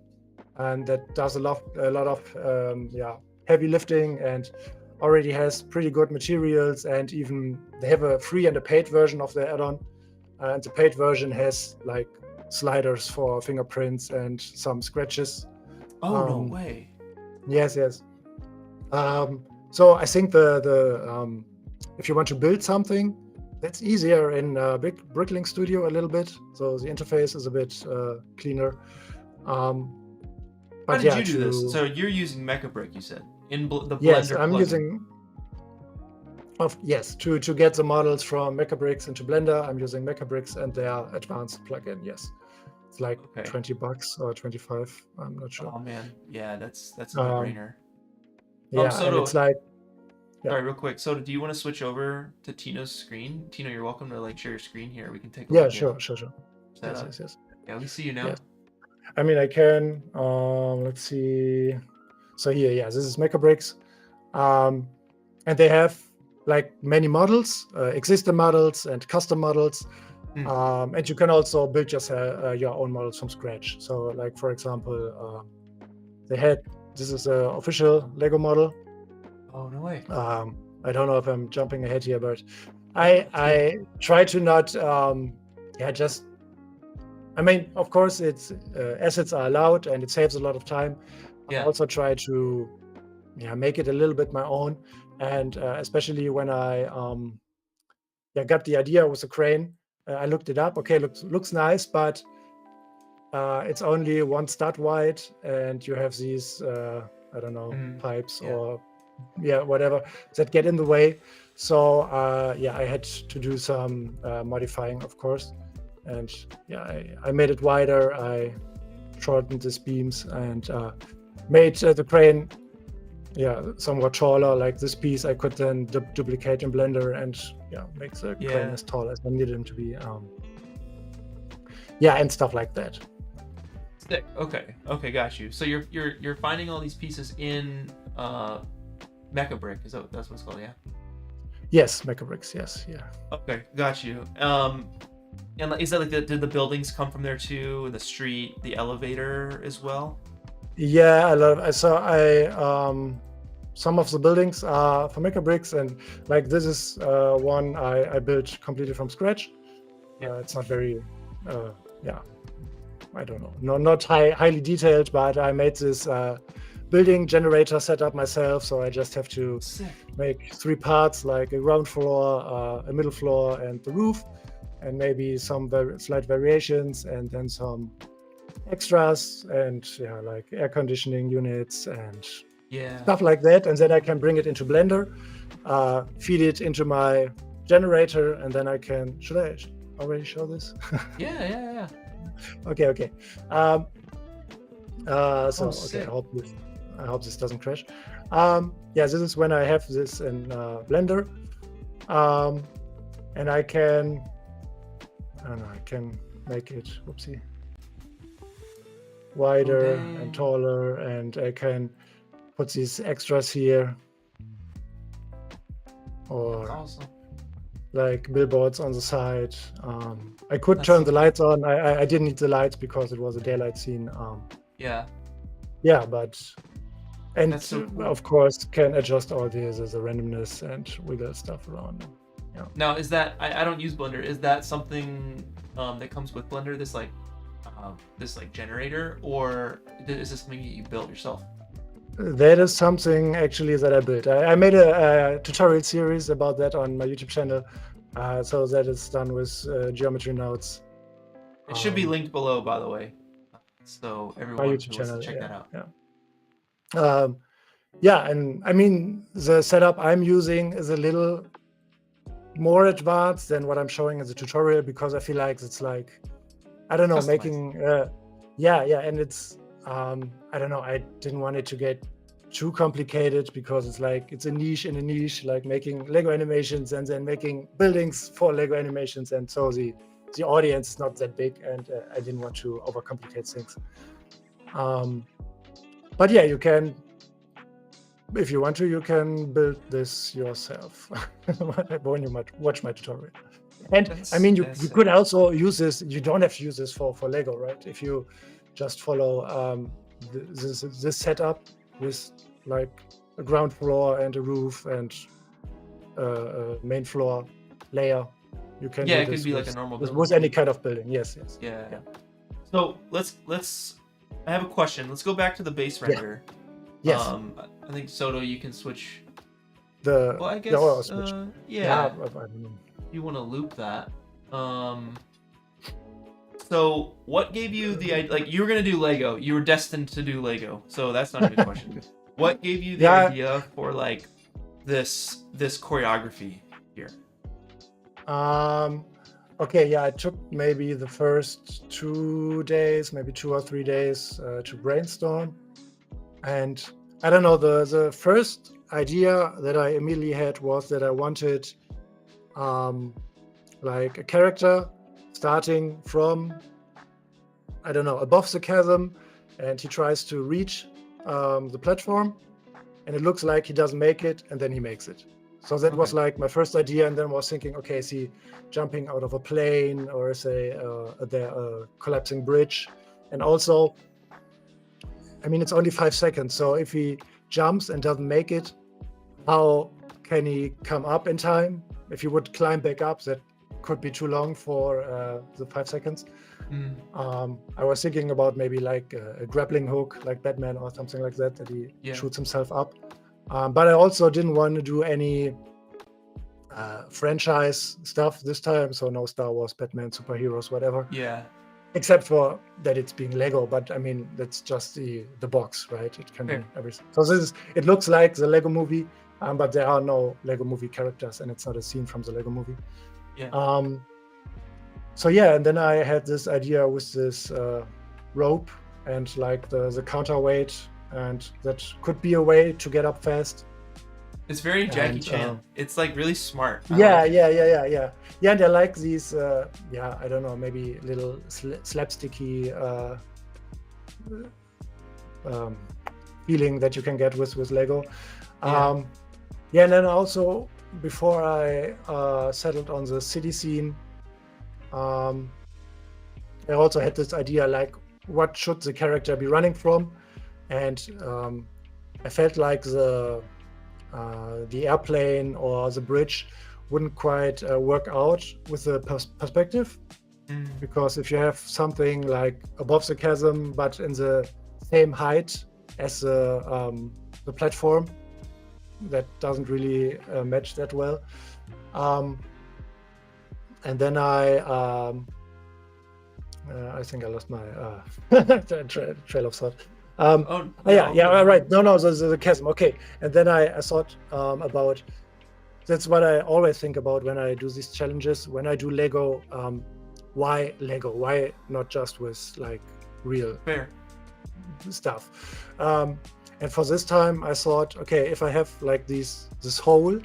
and that does a lot of heavy lifting and already has pretty good materials, and even they have a free and a paid version of the add-on. And the paid version has like sliders for fingerprints and some scratches. Oh, no way. Yes. So I think the if you want to build something, that's easier in Brickling Studio a little bit. So the interface is a bit cleaner. How But did you do this? So you're using MechaBrick, you said, in the Blender yes, I'm plugin. using. Yes, to get the models from MechaBricks into Blender, I'm using MechaBricks and their advanced plugin. Yes, it's like Okay. $20 or 25. I'm not sure. Oh man, yeah, that's a no-brainer. Yeah, so and do- it's like Sorry, real quick. So, do you want to switch over to Tino's screen? Tino, you're welcome to like share your screen here. We can take a look. sure. At Yes. Yeah, we see you now. Yes. I mean, I can. Let's see. So here, this is MechaBricks, and they have like many models, existing models and custom models, and you can also build your own models from scratch. So, like for example, this is an official Lego model. Oh, no way. I don't know if I'm jumping ahead here, but I try to not just. I mean, of course, it's assets are allowed and it saves a lot of time. Yeah. I also try to make it a little bit my own, and especially when I got the idea with the crane, I looked it up. Okay, looks nice, but it's only one stud wide, and you have these I don't know pipes or whatever that get in the way. So I had to do some modifying, of course. And I made it wider. I shortened these beams and made the crane somewhat taller. Like this piece, I could then duplicate in Blender and make the crane as tall as I needed him to be. And stuff like that. Sick. Okay, got you. So you're finding all these pieces in MechaBrick. That's what it's called? Yeah. Yes, MechaBricks. Yes. Yeah. Okay, got you. And is that like did the buildings come from there too? The street, the elevator as well? Yeah, some of the buildings are from MechaBricks, and like this is one I built completely from scratch. It's not very, I don't know, not highly detailed, but I made this building generator setup myself. So I just have to make 3 parts, like a ground floor, a middle floor, and the roof. And maybe some slight variations, and then some extras, and like air conditioning units and stuff like that. And then I can bring it into Blender, feed it into my generator, and then I can. Should I already show this? Yeah. Okay. I hope this doesn't crash. This is when I have this in Blender, and I can. I don't know, I can make it, wider and taller, and I can put these extras here, or like billboards on the side. I could turn the lights on. I didn't need the lights because it was a daylight scene. And so cool. Of course can adjust all this as a randomness and wiggle stuff around. Now, is that I don't use Blender? Is that something that comes with Blender? This generator, or is this something you built yourself? That is something actually that I built. I made a tutorial series about that on my YouTube channel, so that is done with geometry nodes. It should be linked below, by the way, so everyone who wants to check that out. And I mean the setup I'm using is a little more advanced than what I'm showing as a tutorial, because I feel like it's like, I don't know, customized. Making and it's I don't know, I didn't want it to get too complicated, because it's like it's a niche in a niche, like making Lego animations and then making buildings for Lego animations, and so the audience is not that big, and I didn't want to overcomplicate things. But you can, if you want to, you can build this yourself when you might watch my tutorial. And I mean, you could also use this. You don't have to use this for Lego, right? If you just follow this setup with like a ground floor and a roof and a main floor layer. You can Yeah, do it could this be like with, a normal with building. any kind of building. Yes. Yeah. So let's. I have a question. Let's go back to the base render. Yes. I think Soto, you can switch. Well, I guess. I don't know. You want to loop that. So what gave you the idea? Like, you were gonna do Lego. You were destined to do Lego. So that's not even a question. What gave you the idea for like this choreography here? Okay, yeah, I took maybe the first 2 days, maybe 2 or 3 days to brainstorm. And I don't know, the first idea that I immediately had was that I wanted like a character starting from, I don't know, above the chasm, and he tries to reach the platform, and it looks like he doesn't make it, and then he makes it. So that was like my first idea, and then was thinking, okay, is he jumping out of a plane, or is a collapsing bridge? And also, I mean, it's only 5 seconds, so if he jumps and doesn't make it, how can he come up in time? If he would climb back up, that could be too long for the 5 seconds. I was thinking about maybe like a grappling hook, like Batman or something like that, that he shoots himself up. But I also didn't want to do any franchise stuff this time, so no Star Wars, Batman, superheroes, whatever. Yeah. Except for that it's being Lego, but I mean, that's just the box, right? It can be everything. So it looks like the Lego movie, but there are no Lego movie characters, and it's not a scene from the Lego movie. Yeah. So yeah, and then I had this idea with this rope and like the counterweight, and that could be a way to get up fast. It's very Jackie Chan. It's like really smart. Yeah. And I like these, I don't know, maybe little slapsticky feeling that you can get with Lego. And then also, before I settled on the city scene, I also had this idea, like, what should the character be running from? And I felt like the airplane or the bridge wouldn't quite work out with the perspective, because if you have something like above the chasm but in the same height as the platform, that doesn't really match that well. And then I think I lost my trail of thought. Right. No, the chasm. Okay. And then I thought about, that's what I always think about when I do these challenges. When I do Lego, why Lego? Why not just with like real stuff? And for this time, I thought, okay, if I have like this hole,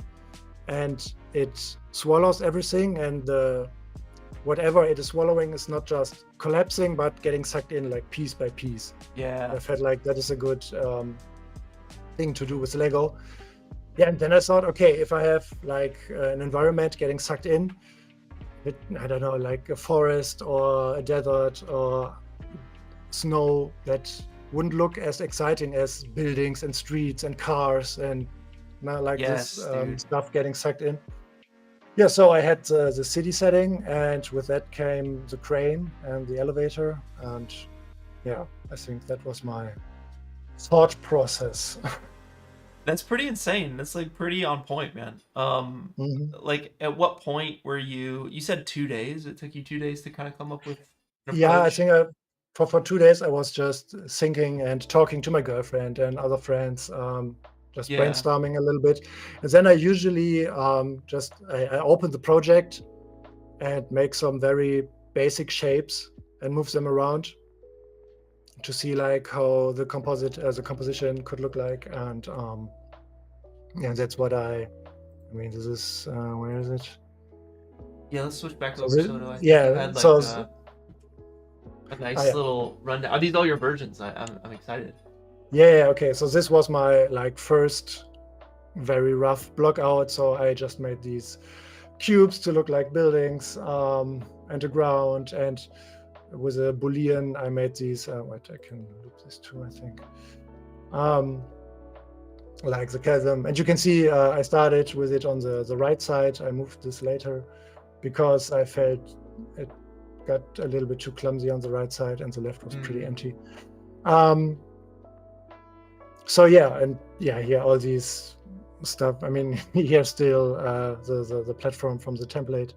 and it swallows everything, and whatever it is swallowing is not just collapsing, but getting sucked in like piece by piece. Yeah. I felt like that is a good thing to do with Lego. Yeah, and then I thought, okay, if I have like an environment getting sucked in, I don't know, like a forest or a desert or snow, that wouldn't look as exciting as buildings and streets and cars and this stuff getting sucked in. Yeah, so I had the city setting, and with that came the crane and the elevator, and yeah, I think that was my thought process. That's pretty insane. That's like pretty on point, man. Like, at what point were you said 2 days? It took you 2 days to kind of come up with an approach? Yeah, I think for 2 days I was just thinking and talking to my girlfriend and other friends, just brainstorming a little bit. And then I usually I open the project and make some very basic shapes and move them around to see like how the composition could look like. And that's what I mean, this is where is it? Yeah, let's switch back over to Soto. You had like a nice little rundown. Are these all your versions? I'm excited. Yeah, okay. So this was my like first very rough block out. So I just made these cubes to look like buildings and the ground, and with a Boolean I made these. Wait, I can loop this too, I think. like the chasm. And you can see I started with it on the right side. I moved this later because I felt it got a little bit too clumsy on the right side, and the left was pretty empty. So yeah, and yeah, here all these stuff. I mean, here's still the platform from the template,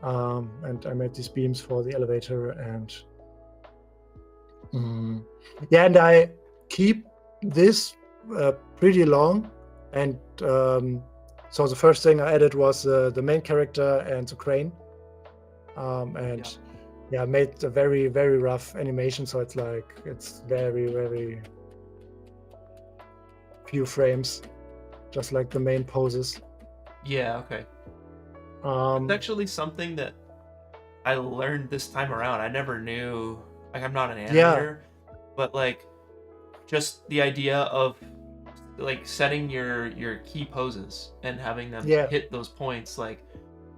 and I made these beams for the elevator, and yeah, and I keep this pretty long, and so the first thing I added was the main character and the crane, and yeah, I made a very, very rough animation, so it's like it's very, very few frames, just like the main poses. Yeah, okay. It's actually something that I learned this time around. I never knew, like, I'm not an animator, but like just the idea of like setting your key poses and having them hit those points, like,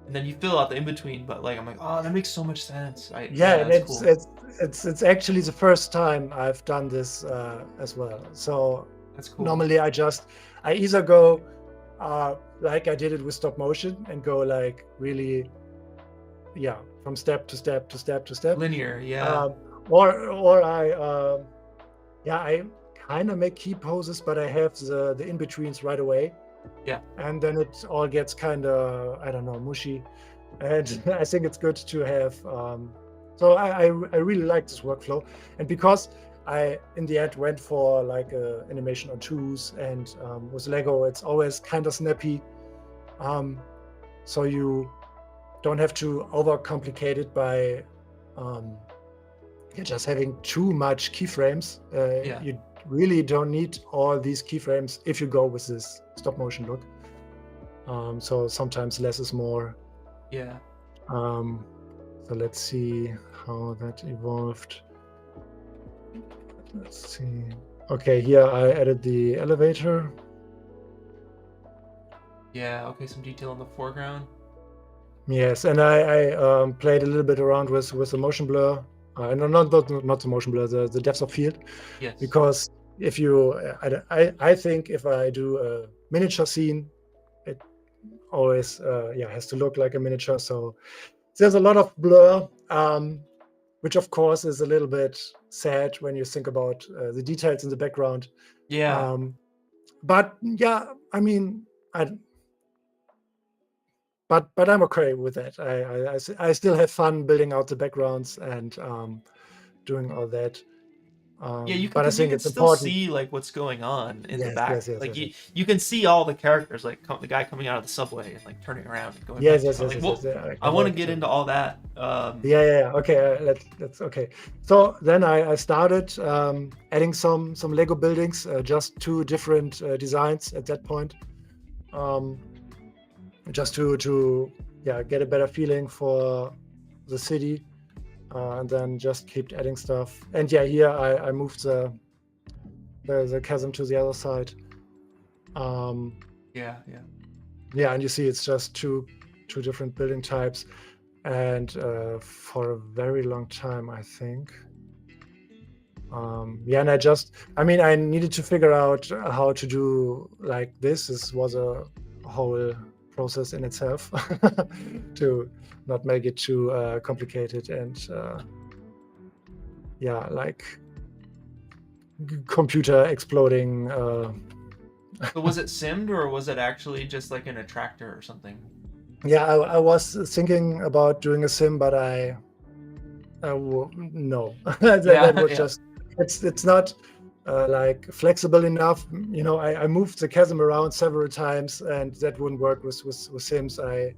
and then you fill out the in-between, but like I'm like, oh, that makes so much sense. It's actually the first time I've done this as well. So that's cool. Normally I either go like I did it with stop motion and go like really from step to step to step to step. Linear, or I kind of make key poses, but I have the in-betweens right away. Yeah. And then it all gets kind of, I don't know, mushy. And I think it's good to have, so I really like this workflow. And because I, in the end, went for like animation on twos, and with Lego, it's always kind of snappy. So you don't have to overcomplicate it by just having too much keyframes. You really don't need all these keyframes if you go with this stop motion look. So sometimes less is more. Yeah. So let's see how that evolved. Let's see. Okay, here I added the elevator. Yeah, okay, some detail in the foreground. Yes, and I played a little bit around with the motion blur. No, not the motion blur, the depth of field. Yes. Because if you, I think if I do a miniature scene, it always has to look like a miniature. So there's a lot of blur, which of course is a little bit sad when you think about the details in the background. Yeah. But yeah, I mean, But I'm okay with that. I still have fun building out the backgrounds and doing all that. You can, but I think it's still important. See like what's going on in the back. You can see all the characters, like the guy coming out of the subway and like turning around and going. I want to get into all that. Okay, let's okay. So then I started adding some Lego buildings, just 2 different designs at that point. Just to get a better feeling for the city, and then just keep adding stuff. And here I moved the chasm to the other side. And you see it's just two different building types, and for a very long time I think. And I needed to figure out how to do like this. This was a whole process in itself to not make it too complicated and like computer exploding. So was it simmed or was it actually just like in a tractor or something? I was thinking about doing a sim, but no. that would just it's not like flexible enough. I moved the chasm around several times, and that wouldn't work with Sims. I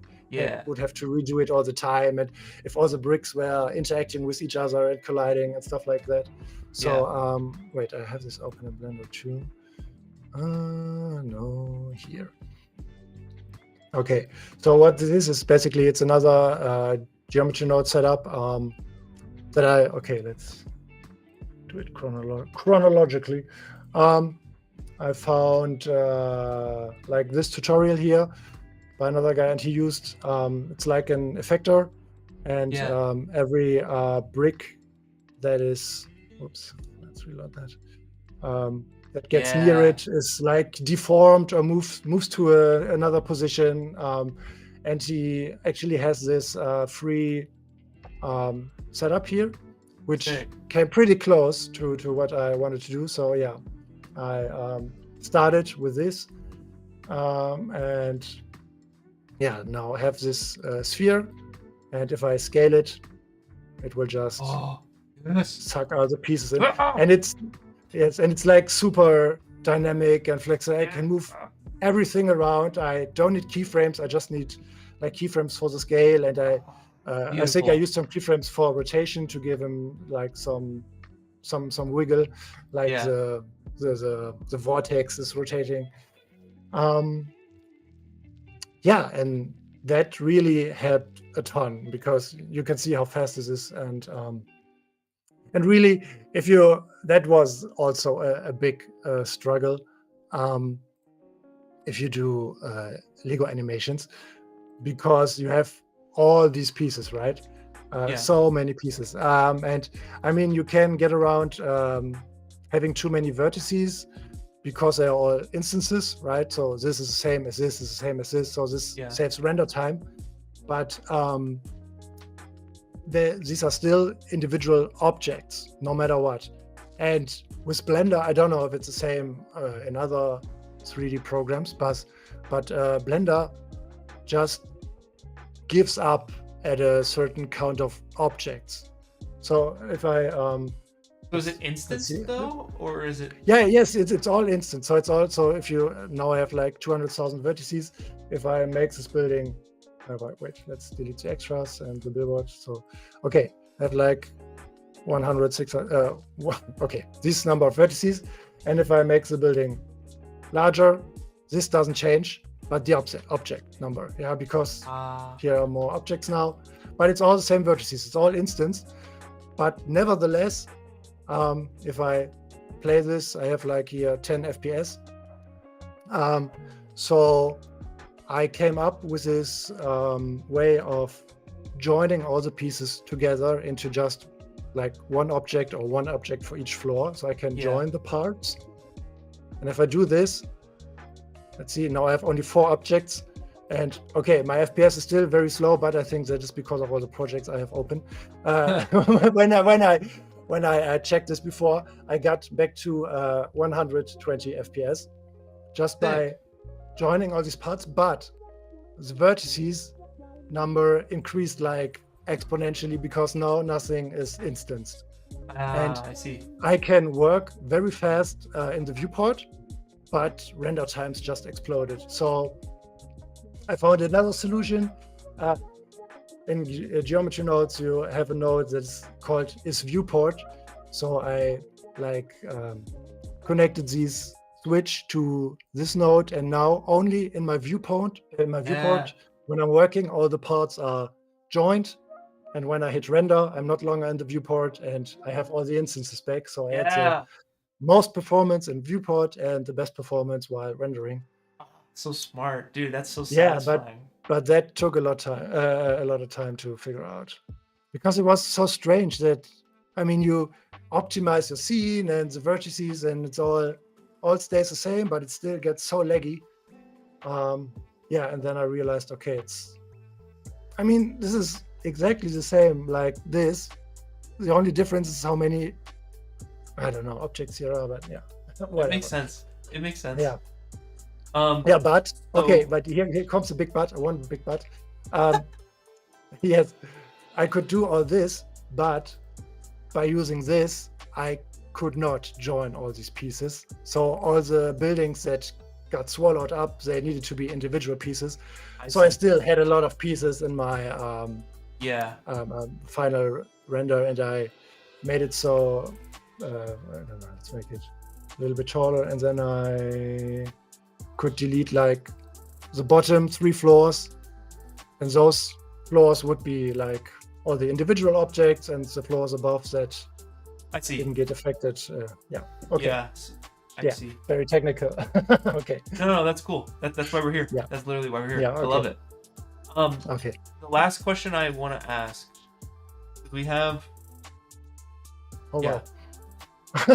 would have to redo it all the time, and if all the bricks were interacting with each other and colliding and stuff like that. So wait, I have this open in Blender too. No, here. Okay, so what this is basically, it's another geometry node setup let's do it chronologically. I found like this tutorial here by another guy, and he used it's like an effector, and every brick that is let's reload that, that gets near it is like deformed or moves to another position. And he actually has this free setup here, which came pretty close to what I wanted to do. So yeah, I started with this, and yeah, now I have this sphere, and if I scale it, it will just suck all the pieces in. And it's like super dynamic and flexible. I can move everything around. I don't need keyframes. I just need like keyframes for the scale, and I think I used some keyframes for rotation to give him like some wiggle, like the vortex is rotating. Yeah, and that really helped a ton, because you can see how fast this is, and really, that was also a big struggle if you do Lego animations, because you have all these pieces, right? So many pieces, and I mean, you can get around having too many vertices, because they're all instances, right? So this is the same as this, is the same as this, so this saves render time. But these are still individual objects, no matter what. And with Blender, I don't know if it's the same in other 3D programs, but Blender just gives up at a certain count of objects. So if I so is it instance though, or is it? Yes, it's all instant. So it's also, if you now I have like 200,000 vertices. If I make this building, wait, let's delete the extras and the billboard. So okay, I have like 100, 600. Okay, this number of vertices, and if I make the building larger, this doesn't change, but the object number, because here are more objects now. But it's all the same vertices. It's all instance. But nevertheless, if I play this, I have like here 10 FPS. So I came up with this way of joining all the pieces together into just like one object, or one object for each floor. So I can join the parts. And if I do this, let's see, now I have only 4 objects. And okay, my FPS is still very slow, but I think that is because of all the projects I have open. When I checked this before, I got back to 120 FPS just by joining all these parts. But the vertices number increased like exponentially, because now nothing is instanced. And I see. I can work very fast in the viewport, but render times just exploded. So I found another solution. In geometry nodes, you have a node that's called isViewport. So I connected these switch to this node, and now only in my viewport, when I'm working, all the parts are joined. And when I hit render, I'm not longer in the viewport, and I have all the instances back. So I had the most performance in viewport and the best performance while rendering. So smart, dude. That's so satisfying. But that took a lot of time to figure out, because it was so strange that, I mean, you optimize your scene and the vertices, and it's all stays the same, but it still gets so laggy. And then I realized, okay, this is exactly the same like this. The only difference is how many, I don't know, objects here are, but It makes sense. But okay, but here comes a big but. One big but. Yes, I could do all this, but by using this, I could not join all these pieces. So all the buildings that got swallowed up, they needed to be individual pieces. I still had a lot of pieces in my final render, and I made it so I don't know, let's make it a little bit taller, and then I could delete like the bottom 3 floors, and those floors would be like all the individual objects, and the floors above that didn't get affected. I see. Very technical. Okay. No, that's cool. That's why we're here. That's literally why we're here. I love it. Okay. The last question I want to ask, we have. Wow.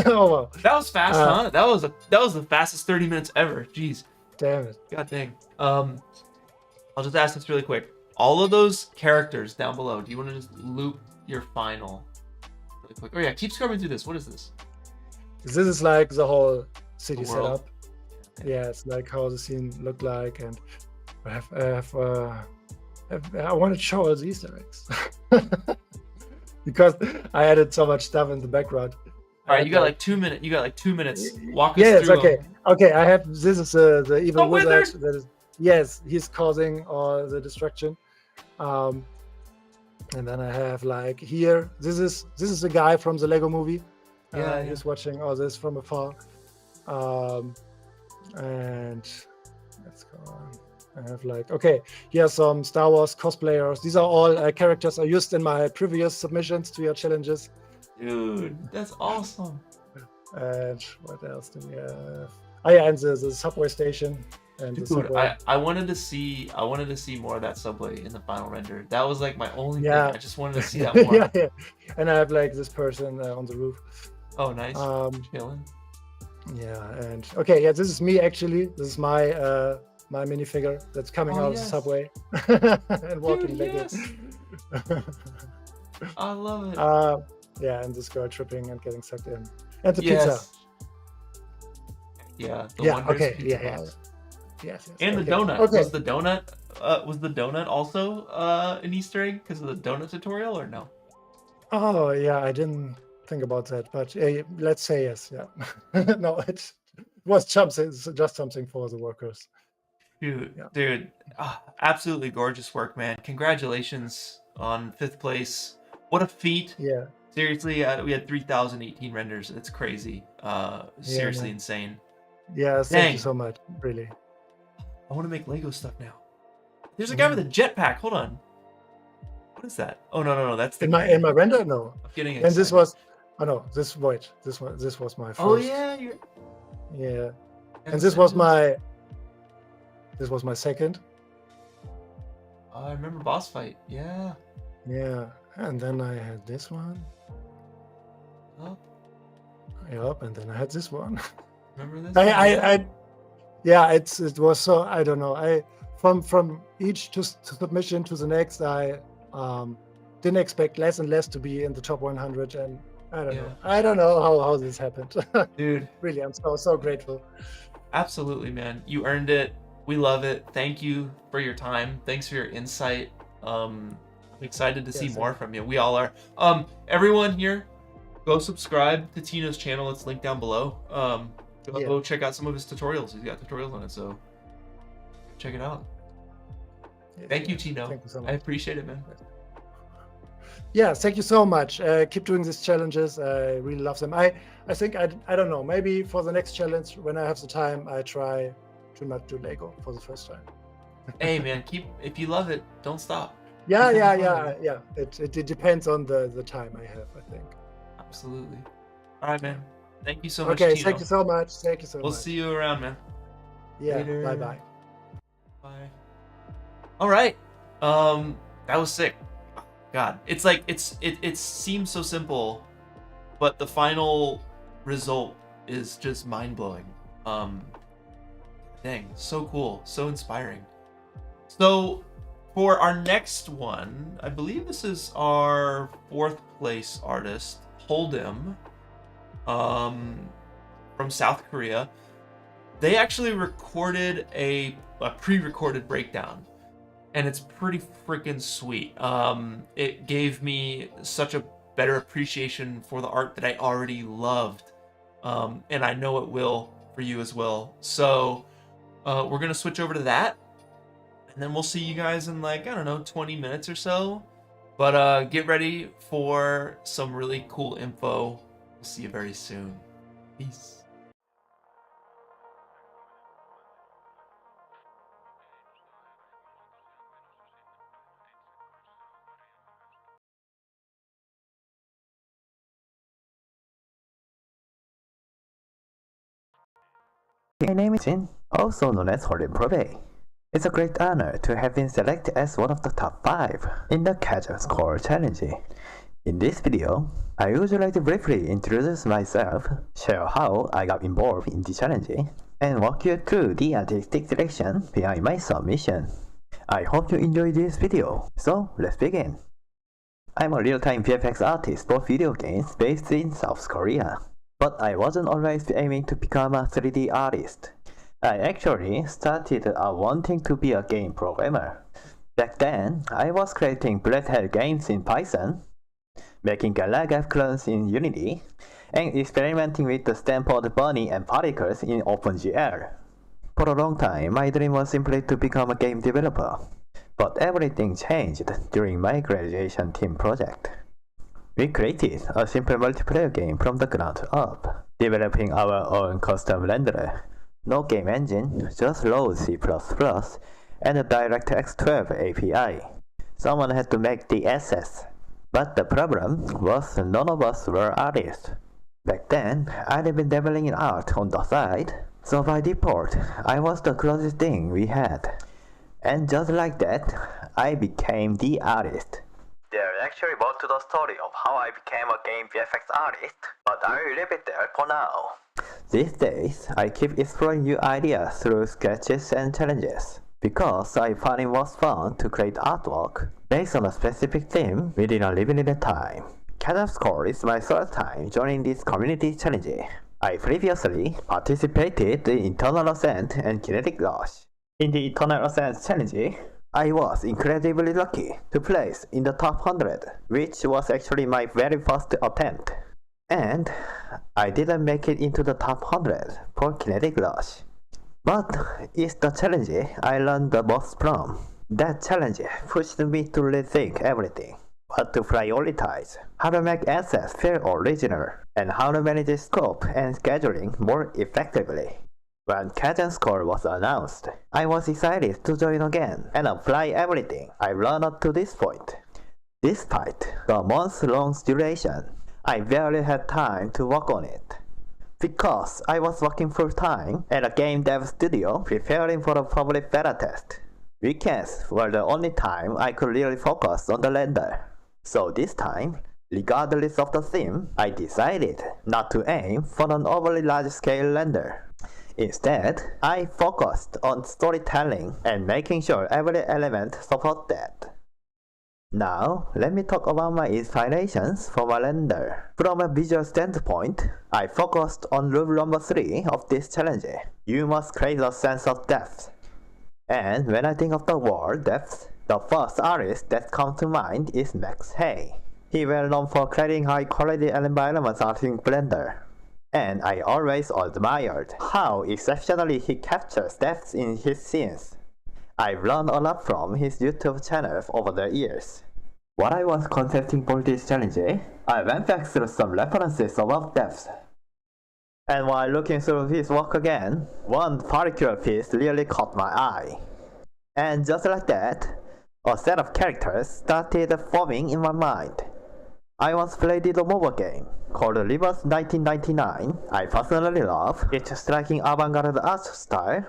Oh wow. That was fast, huh? That was the fastest 30 minutes ever. Jeez. Damn it. God dang. I'll just ask this really quick. All of those characters down below, do you want to just loop your final really quick? Oh yeah, keep scrubbing through this. What is this? This is like the whole city The world? setup. Yeah, it's like how the scene looked like, and I want to show all the Easter eggs because I added so much stuff in the background. All right, you got like 2 minutes. You got like 2 minutes. Walk us Yes, through. okay. Okay, I have. This is the evil The wizard. wizard! That is, yes, he's causing all the destruction. And then I have like here. This is the guy from the Lego movie. Yeah. He's watching all this from afar. And let's go on. I have like, okay, here are some Star Wars cosplayers. These are all characters I used in my previous submissions to your challenges. Dude, that's awesome. And what else do we have? Oh yeah, and the subway station and the Dude, subway. I wanted to see more of that subway in the final render. That was like my only Yeah. thing. I just wanted to see that more. Yeah. And I have like this person on the roof. Oh, nice. Chilling. Yeah, and okay, yeah, this is me actually. This is my my minifigure that's coming out of the yes. subway and walking Dude, back yes. in. I love it. Yeah, and this girl tripping and getting sucked in. And the Yes. pizza. Yeah. The Yeah, Wonders okay, pizza yeah. box. Yes. And okay. the donut. Okay. Was the donut also an Easter egg because of the donut tutorial or no? Oh, yeah, I didn't think about that, but let's say yes, yeah. No, it was just something for the workers. Dude, absolutely gorgeous work, man. Congratulations on 5th place. What a feat. Yeah. Seriously, we had 3,018 renders. It's crazy. Seriously man. insane. Yeah, thank Dang. you so much, really. I want to make Lego stuff now. There's a guy with a jetpack. Hold on. What is that? Oh no, that's the In my render, no. I'm getting And this excited. was, oh no, this was my first. Oh yeah, you're. Yeah, and this was my second. I remember boss fight. Yeah. Yeah, and then I had this one. Oh, Yep, and then I had this one. remember this? Yeah, it was so, I don't know. From each submission to the next, I didn't expect less and less to be in the top 100, and I don't know. I don't know how this happened. Dude, Really, I'm so grateful. absolutely, man. You earned it. We love it. Thank you for your time. Thanks for your insight. I'm excited to see Yes, more from you. We all are. Everyone here, go subscribe to Tino's channel. It's linked down below. Go check out some of his tutorials. He's got tutorials on it, so check it out. Yes, Thank you, yes. Tino. Thank you so I much. appreciate it, man. Yeah, thank you so much. Keep doing these challenges. I really love them. I think I don't know. Maybe for the next challenge, when I have the time, I try to not do Lego for the first time. Hey, man, if you love it, don't stop. Yeah. Keep on It depends on the time I have, I think. Absolutely. All right, man. Thank you so much, Okay, Tino. thank you so much. Thank you so We'll much. see you around, man. Yeah, later. bye. Bye. All right. That was sick. God, it's like it seems so simple, but the final result is just mind blowing. Dang, so cool, so inspiring. So for our next one, I believe this is our 4th place artist, Holdim, from South Korea. They actually recorded a pre-recorded breakdown, and it's pretty freaking sweet. It gave me such a better appreciation for the art that I already loved, and I know it will for you as well. So we're gonna switch over to that, and then we'll see you guys in like, I don't know, 20 minutes or so. But get ready for some really cool info. We'll see you very soon. Peace. My name is Jin, also known as Holdim Provae. It's a great honor to have been selected as one of the top 5 in the Chasm score challenge. In this video, I would like to briefly introduce myself, share how I got involved in the challenge, and walk you through the artistic direction behind my submission. I hope you enjoy this video, so let's begin. I'm a real-time VFX artist for video games based in South Korea, but I wasn't always aiming to become a 3D artist. I actually started out wanting to be a game programmer. Back then, I was creating bullet hell games in Python, making Galaga clones in Unity, and experimenting with the Stanford bunny and particles in OpenGL. For a long time, my dream was simply to become a game developer, but everything changed during my graduation team project. We created a simple multiplayer game from the ground up, developing our own custom renderer. No game engine, just load C++ and a DirectX 12 API. Someone had to make the assets. But the problem was none of us were artists. Back then, I'd been dabbling in art on the side, so by default, I was the closest thing we had. And just like that, I became the artist. There's actually more to the story of how I became a game VFX artist, but I'll leave it there for now. These days, I keep exploring new ideas through sketches and challenges, because I find it was fun to create artwork based on a specific theme within a limited time. Chasm Score is my third time joining this community challenge. I previously participated in Eternal Ascent and Kinetic Rush. In the Eternal Ascent challenge, I was incredibly lucky to place in the top 100, which was actually my very first attempt. And I didn't make it into the top 100 for Kinetic Rush. But it's the challenge I learned the most from. That challenge pushed me to rethink everything. What to prioritize, how to make assets feel original, and how to manage scope and scheduling more effectively. When Chasm Score was announced, I was excited to join again and apply everything I've learned up to this point. Despite the months-long duration, I barely had time to work on it. Because I was working full-time at a game dev studio preparing for a public beta test. Weekends were the only time I could really focus on the render. So this time, regardless of the theme, I decided not to aim for an overly large-scale render. Instead, I focused on storytelling and making sure every element supports that. Now, let me talk about my inspirations for my render. From a visual standpoint, I focused on rule number 3 of this challenge. You must create a sense of depth. And when I think of the word depth, the first artist that comes to mind is Max Hay. He well known for creating high quality environments art in Blender. And I always admired how exceptionally he captures depth in his scenes. I've learned a lot from his YouTube channel over the years. While I was concepting for this challenge, I went back through some references about depth. And while looking through his work again, one particular piece really caught my eye. And just like that, a set of characters started forming in my mind. I once played a mobile game called Reverse 1999. I personally love its striking avant-garde art style.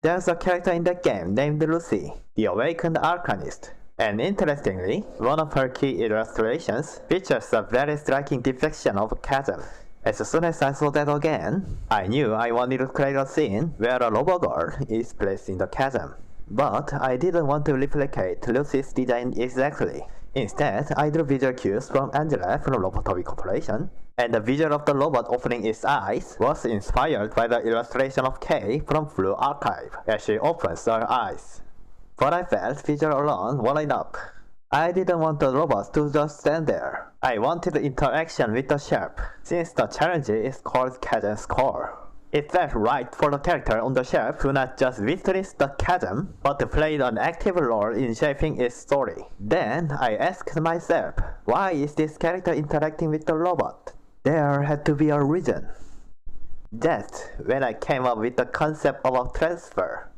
There's a character in that game named Lucy, the Awakened Arcanist. And interestingly, one of her key illustrations features a very striking depiction of Chasm. As soon as I saw that again, I knew I wanted to create a scene where a robot girl is placed in the chasm. But I didn't want to replicate Lucy's design exactly. Instead, I drew visual cues from Angela from Robotomy Corporation, and the visual of the robot opening its eyes was inspired by the illustration of Kay from Blue Archive as she opens her eyes. But I felt visual alone wasn't enough. I didn't want the robots to just stand there. I wanted interaction with the shelf, since the challenge is called Chasm Score. It felt right for the character on the shelf to not just witness the chasm, but to play an active role in shaping its story. Then I asked myself, why is this character interacting with the robot? There had to be a reason. That's when I came up with the concept of a transfer.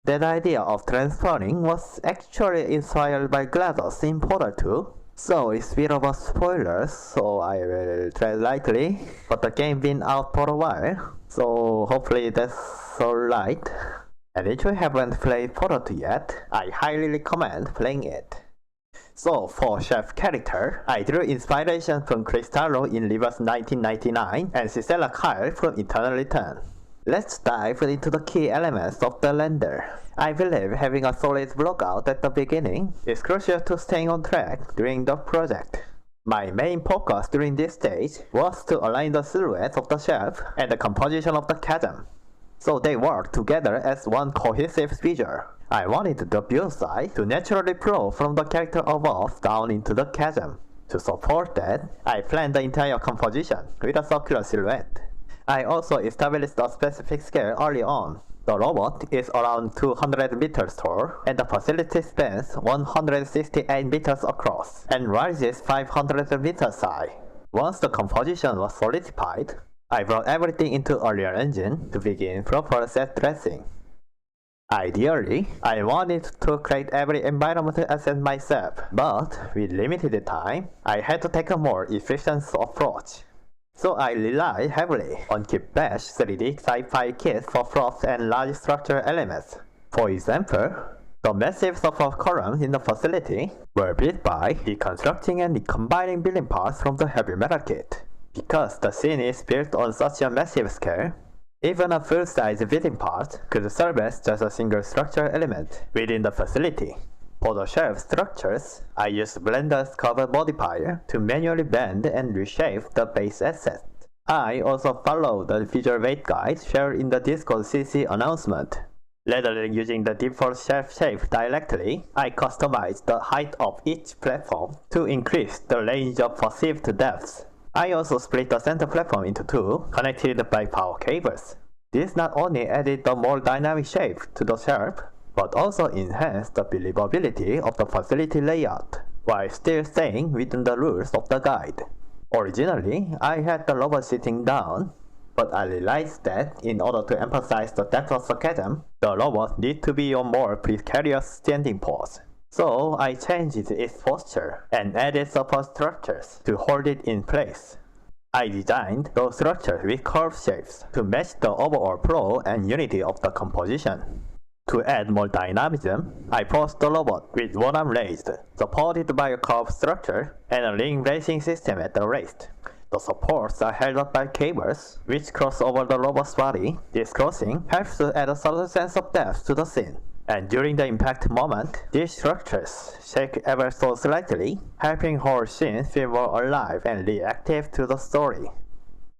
That idea of transferring was actually inspired by GLaDOS in Portal 2. So it's a bit of a spoiler, so I will tread lightly, but the game been out for a while, so hopefully that's alright. And if you haven't played Portal 2 yet, I highly recommend playing it. So for chef character, I drew inspiration from Cristallo in Reverse 1999 and Cisela Kyle from Eternal Return. Let's dive into the key elements of the render. I believe having a solid block-out at the beginning is crucial to staying on track during the project. My main focus during this stage was to align the silhouette of the chef and the composition of the chasm, so they work together as one cohesive visual. I wanted the view side to naturally flow from the character above down into the chasm. To support that, I planned the entire composition with a circular silhouette. I also established a specific scale early on. The robot is around 200 meters tall, and the facility spans 168 meters across and rises 500 meters high. Once the composition was solidified, I brought everything into Unreal Engine to begin proper set dressing. Ideally, I wanted to create every environmental asset myself, but with limited time, I had to take a more efficient approach. So I rely heavily on Kit Bash 3D sci-fi kits for props and large structural elements. For example, the massive support columns in the facility were built by deconstructing and recombining building parts from the heavy metal kit. Because the scene is built on such a massive scale, even a full-size building part could serve as just a single structural element within the facility. For the shelf structures, I used Blender's cover modifier to manually bend and reshape the base asset. I also followed the visual weight guide shared in the Discord CC announcement. Rather than using the default shelf shape directly, I customized the height of each platform to increase the range of perceived depths. I also split the center platform into two, connected by power cables. This not only added a more dynamic shape to the shelf, but also enhanced the believability of the facility layout, while still staying within the rules of the guide. Originally, I had the robot sitting down, but I realized that in order to emphasize the depth of the chasm, the robot needs to be on more precarious standing pose. So I changed its posture and added support structures to hold it in place. I designed those structures with curved shapes to match the overall flow and unity of the composition. To add more dynamism, I posed the robot with one arm raised, supported by a curved structure and a ring bracing system at the waist. The supports are held up by cables, which cross over the robot's body. This crossing helps to add a subtle sense of depth to the scene. And during the impact moment, these structures shake ever so slightly, helping whole scenes feel more alive and reactive to the story.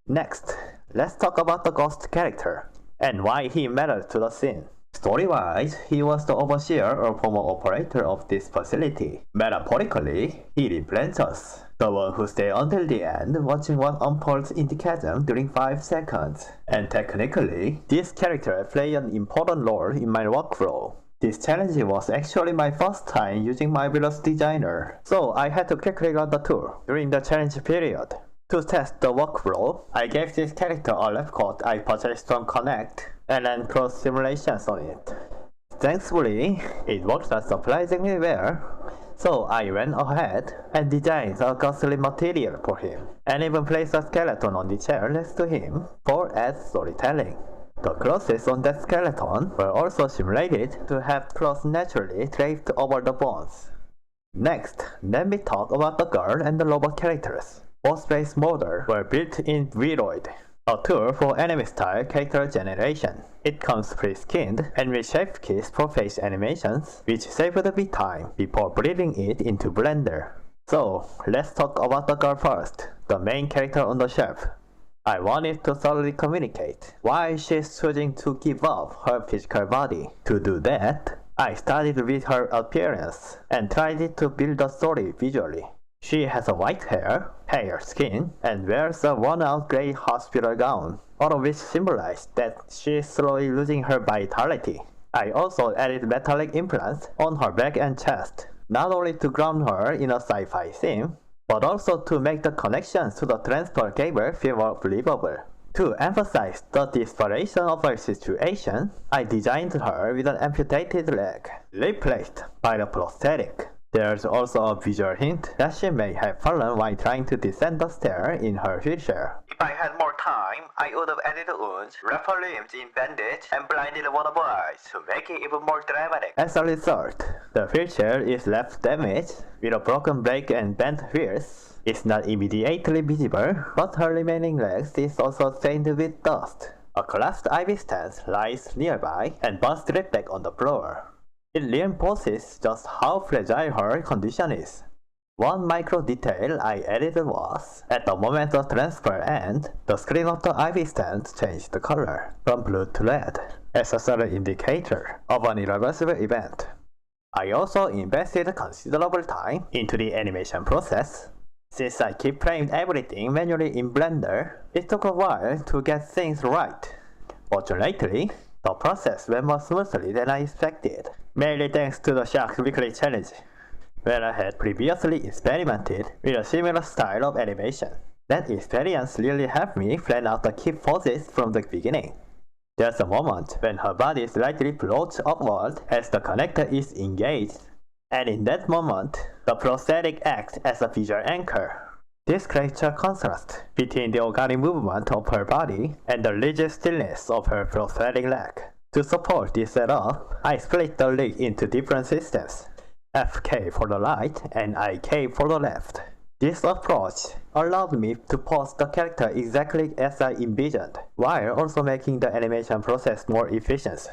Next, let's talk about the ghost character, and why he mattered to the scene. Story-wise, he was the overseer or former operator of this facility. Metaphorically, he represents us, the one who stays until the end watching what unfolds in the chasm during 5 seconds. And technically, this character played an important role in my workflow. This challenge was actually my first time using Marvelous Designer, so I had to quickly run the tool during the challenge period. To test the workflow, I gave this character a LescArt I purchased from Connect and ran cross simulations on it. Thankfully, it worked out surprisingly well, so I went ahead and designed a ghostly material for him, and even placed a skeleton on the chair next to him for added storytelling. The crosses on that skeleton were also simulated to have cloth naturally draped over the bones. Next, let me talk about the girl and the robot characters. Both base models were built in Vroid, a tool for anime-style character generation. It comes pre-skinned and with shape keys for face animations, which saved a bit time before bringing it into Blender. So, let's talk about the girl first, the main character on the shelf. I wanted to thoroughly communicate why she's choosing to give up her physical body. To do that, I started with her appearance and tried to build the story visually. She has a white hair, pale skin, and wears a worn-out grey hospital gown, all of which symbolize that she is slowly losing her vitality. I also added metallic implants on her back and chest, not only to ground her in a sci-fi theme, but also to make the connections to the transfer cable feel more believable. To emphasize the desperation of her situation, I designed her with an amputated leg, replaced by a prosthetic. There's also a visual hint that she may have fallen while trying to descend the stair in her wheelchair. If I had more time, I would have added wounds, wrapped her limbs in bandage, and blinded one of her eyes to make it even more dramatic. As a result, the wheelchair is left damaged with a broken brake and bent wheels. It's not immediately visible, but her remaining legs is also stained with dust. A collapsed ivy stand lies nearby and bounced right back on the floor. It reinforces just how fragile her condition is. One micro detail I added was, at the moment of transfer end, the screen of the ivy stand changed the color from blue to red, as a subtle indicator of an irreversible event. I also invested considerable time into the animation process. Since I keep playing everything manually in Blender, it took a while to get things right. Fortunately, the process went more smoothly than I expected, mainly thanks to the Shark Weekly Challenge, where I had previously experimented with a similar style of animation. That experience really helped me plan out the key poses from the beginning. There's a moment when her body slightly floats upward as the connector is engaged, and in that moment, the prosthetic acts as a visual anchor. This creates a contrast between the organic movement of her body and the rigid stillness of her prosthetic leg. To support this setup, I split the leg into different systems, FK for the right and IK for the left. This approach allowed me to pose the character exactly as I envisioned, while also making the animation process more efficient.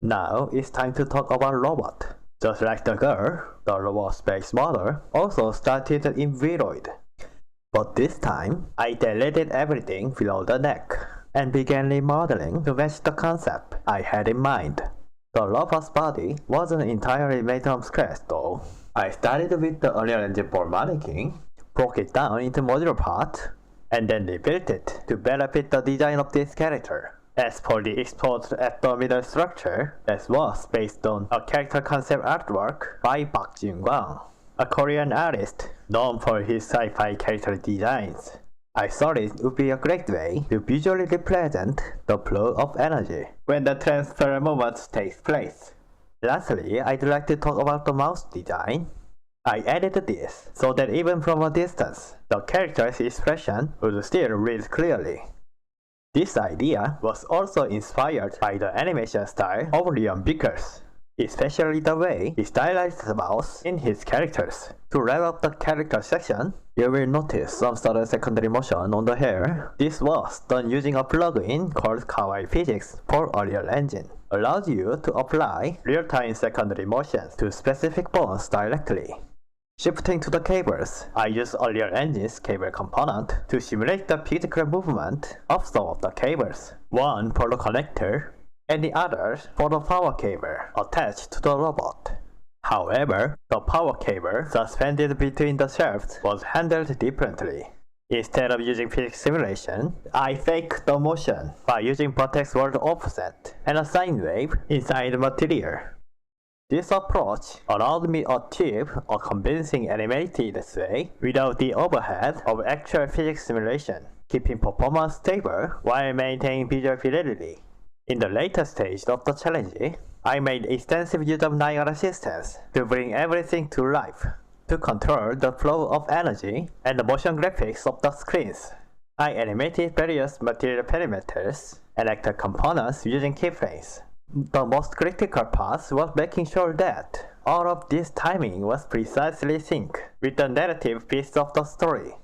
Now it's time to talk about robot. Just like the girl, the robot space model also started in Viroid. But this time, I deleted everything below the neck and began remodeling to match the concept I had in mind. The robot's body wasn't entirely made from scratch though. I started with the Unreal Engine 4 mannequin, broke it down into modular parts, and then rebuilt it to better fit the design of this character. As for the exposed abdominal structure, that was based on a character concept artwork by Park Jin-kwang, a Korean artist known for his sci-fi character designs. I thought it would be a great way to visually represent the flow of energy when the transfer moment takes place. Lastly, I'd like to talk about the mouse design. I added this so that even from a distance, the character's expression would still read clearly. This idea was also inspired by the animation style of Leon Vickers, especially the way he stylized the mouse in his characters. To wrap up the character section, you will notice some sudden secondary motion on the hair. This was done using a plugin called Kawaii Physics for Unreal Engine. Allows you to apply real-time secondary motions to specific bones directly. Shifting to the cables, I use Unreal Engine's cable component to simulate the physical movement of some of the cables, one for the connector and the other for the power cable attached to the robot. However, the power cable suspended between the shafts was handled differently. Instead of using physics simulation, I faked the motion by using vertex world offset and a sine wave inside the material. This approach allowed me to achieve a convincing animated way without the overhead of actual physics simulation, keeping performance stable while maintaining visual fidelity. In the later stage of the challenge, I made extensive use of Niagara systems to bring everything to life, to control the flow of energy and the motion graphics of the screens. I animated various material parameters and actor components using keyframes. The most critical part was making sure that all of this timing was precisely synced with the narrative piece of the story.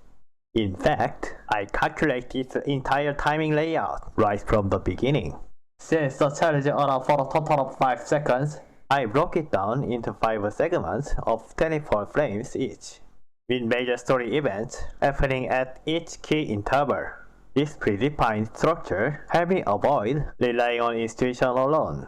In fact, I calculated the entire timing layout right from the beginning. Since the challenge allowed for a total of 5 seconds, I broke it down into 5 segments of 24 frames each, with major story events happening at each key interval. This predefined structure helped me avoid relying on intuition alone.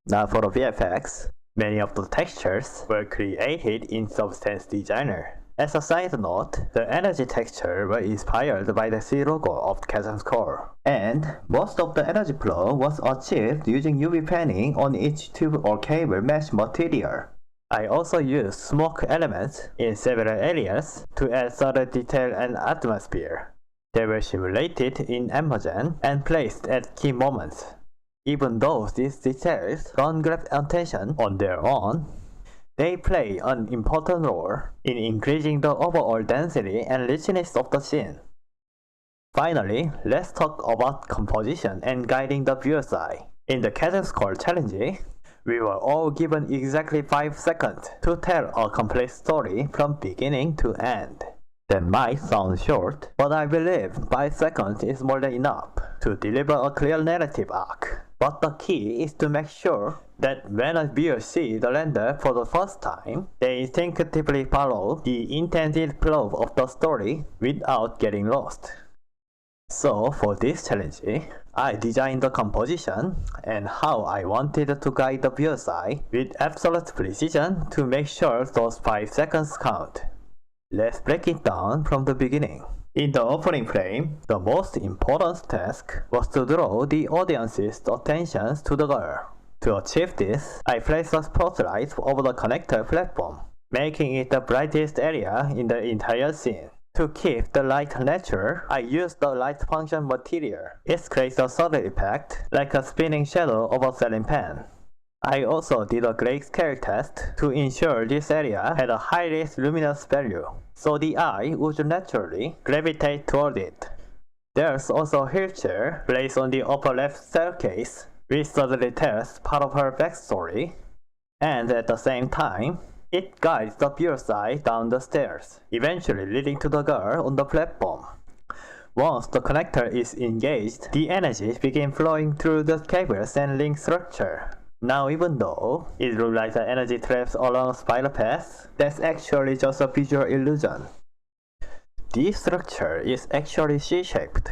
Now for the VFX, many of the textures were created in Substance Designer. As a side note, the energy texture were inspired by the C logo of Chasm's core, and most of the energy flow was achieved using UV panning on each tube or cable mesh material. I also used smoke elements in several areas to add subtle detail and atmosphere. They were simulated in Amazon and placed at key moments. Even though these details don't grab attention on their own, they play an important role in increasing the overall density and richness of the scene. Finally, let's talk about composition and guiding the viewer's eye. In the Chasm Score challenge, We were all given exactly 5 seconds to tell a complete story from beginning to end. That might sound short, but I believe 5 seconds is more than enough to deliver a clear narrative arc. But the key is to make sure that when a viewer sees the render for the first time, they instinctively follow the intended flow of the story without getting lost. So for this challenge, I designed the composition and how I wanted to guide the viewer's eye with absolute precision to make sure those 5 seconds count. Let's break it down from the beginning. In the opening frame, the most important task was to draw the audience's attention to the girl. To achieve this, I placed a spotlight over the connector platform, making it the brightest area in the entire scene. To keep the light natural, I used the light function material. It creates a subtle effect, like a spinning shadow of a ceiling fan. I also did a grayscale test to ensure this area had a highly luminous value, so the eye would naturally gravitate toward it. There's also a wheelchair placed on the upper left staircase, which suddenly tells part of her backstory, and at the same time, it guides the viewer's eye down the stairs, eventually leading to the girl on the platform. Once the connector is engaged, the energy begins flowing through the cables and link structure. Now even though it looks like the energy traps along a spiral path, that's actually just a visual illusion. This structure is actually C-shaped,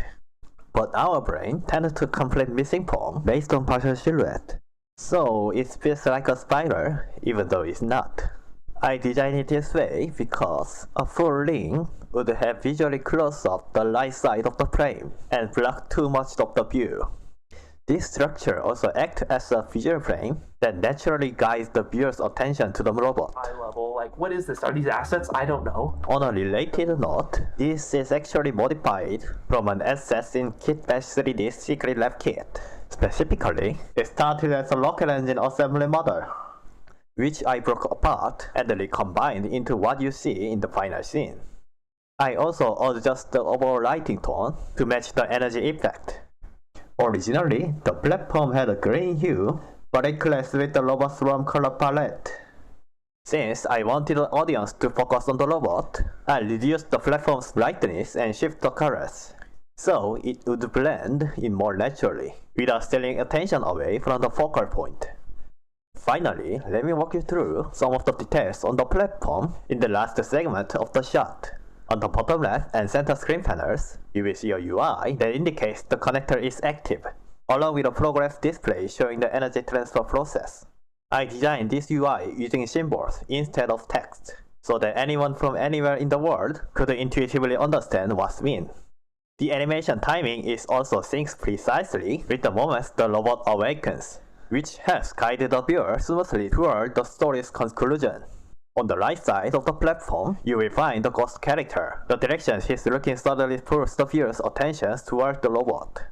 but our brain tends to complete missing form based on partial silhouette. So it feels like a spiral, even though it's not. I designed it this way because a full ring would have visually close up the right side of the frame and block too much of the view. This structure also acts as a visual frame that naturally guides the viewer's attention to the robot. High level, like, what is this? Are these assets? I don't know. On a related note, this is actually modified from an Assassin's Kit Bash 3D Secret Lab kit. Specifically, it started as a rocket engine assembly model, which I broke apart and recombined into what you see in the final scene. I also adjusted the overall lighting tone to match the energy effect. Originally, the platform had a green hue, but it clashed with the robot's warm color palette. Since I wanted the audience to focus on the robot, I reduced the platform's brightness and shifted the colors, so it would blend in more naturally, without stealing attention away from the focal point. Finally, let me walk you through some of the details on the platform in the last segment of the shot. On the bottom left and center screen panels, you will see a UI that indicates the connector is active, along with a progress display showing the energy transfer process. I designed this UI using symbols instead of text, so that anyone from anywhere in the world could intuitively understand what's meant. The animation timing is also synced precisely with the moments the robot awakens, which helps guide the viewer smoothly toward the story's conclusion. On the right side of the platform, you will find the ghost character. The direction he's looking suddenly pulls the viewer's attention toward the robot,